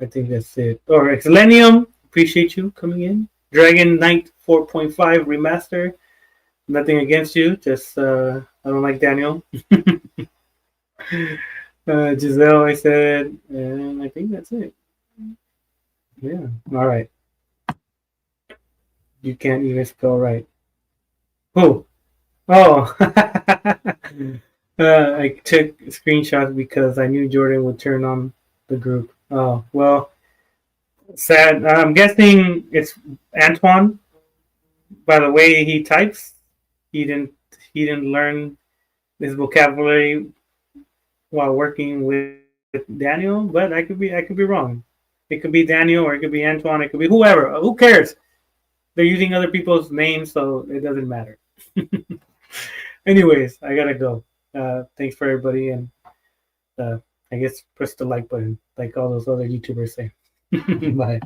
I think that's it. Or Exlenium, appreciate you coming in. Dragon Knight 4.5 remaster. Nothing against you, just I don't like Daniel. Giselle, I said, and I think that's it. Yeah, all right. You can't even spell right. Who? Oh, I took screenshots because I knew Jordan would turn on the group. Oh, well, sad. I'm guessing it's Antoine. By the way he types, he didn't learn his vocabulary while working with Daniel. But I could be wrong. It could be Daniel or it could be Antoine. It could be whoever. Who cares? They're using other people's names, so it doesn't matter. Anyways, I gotta go. Thanks for everybody, and I guess press the like button, like all those other YouTubers say. Bye.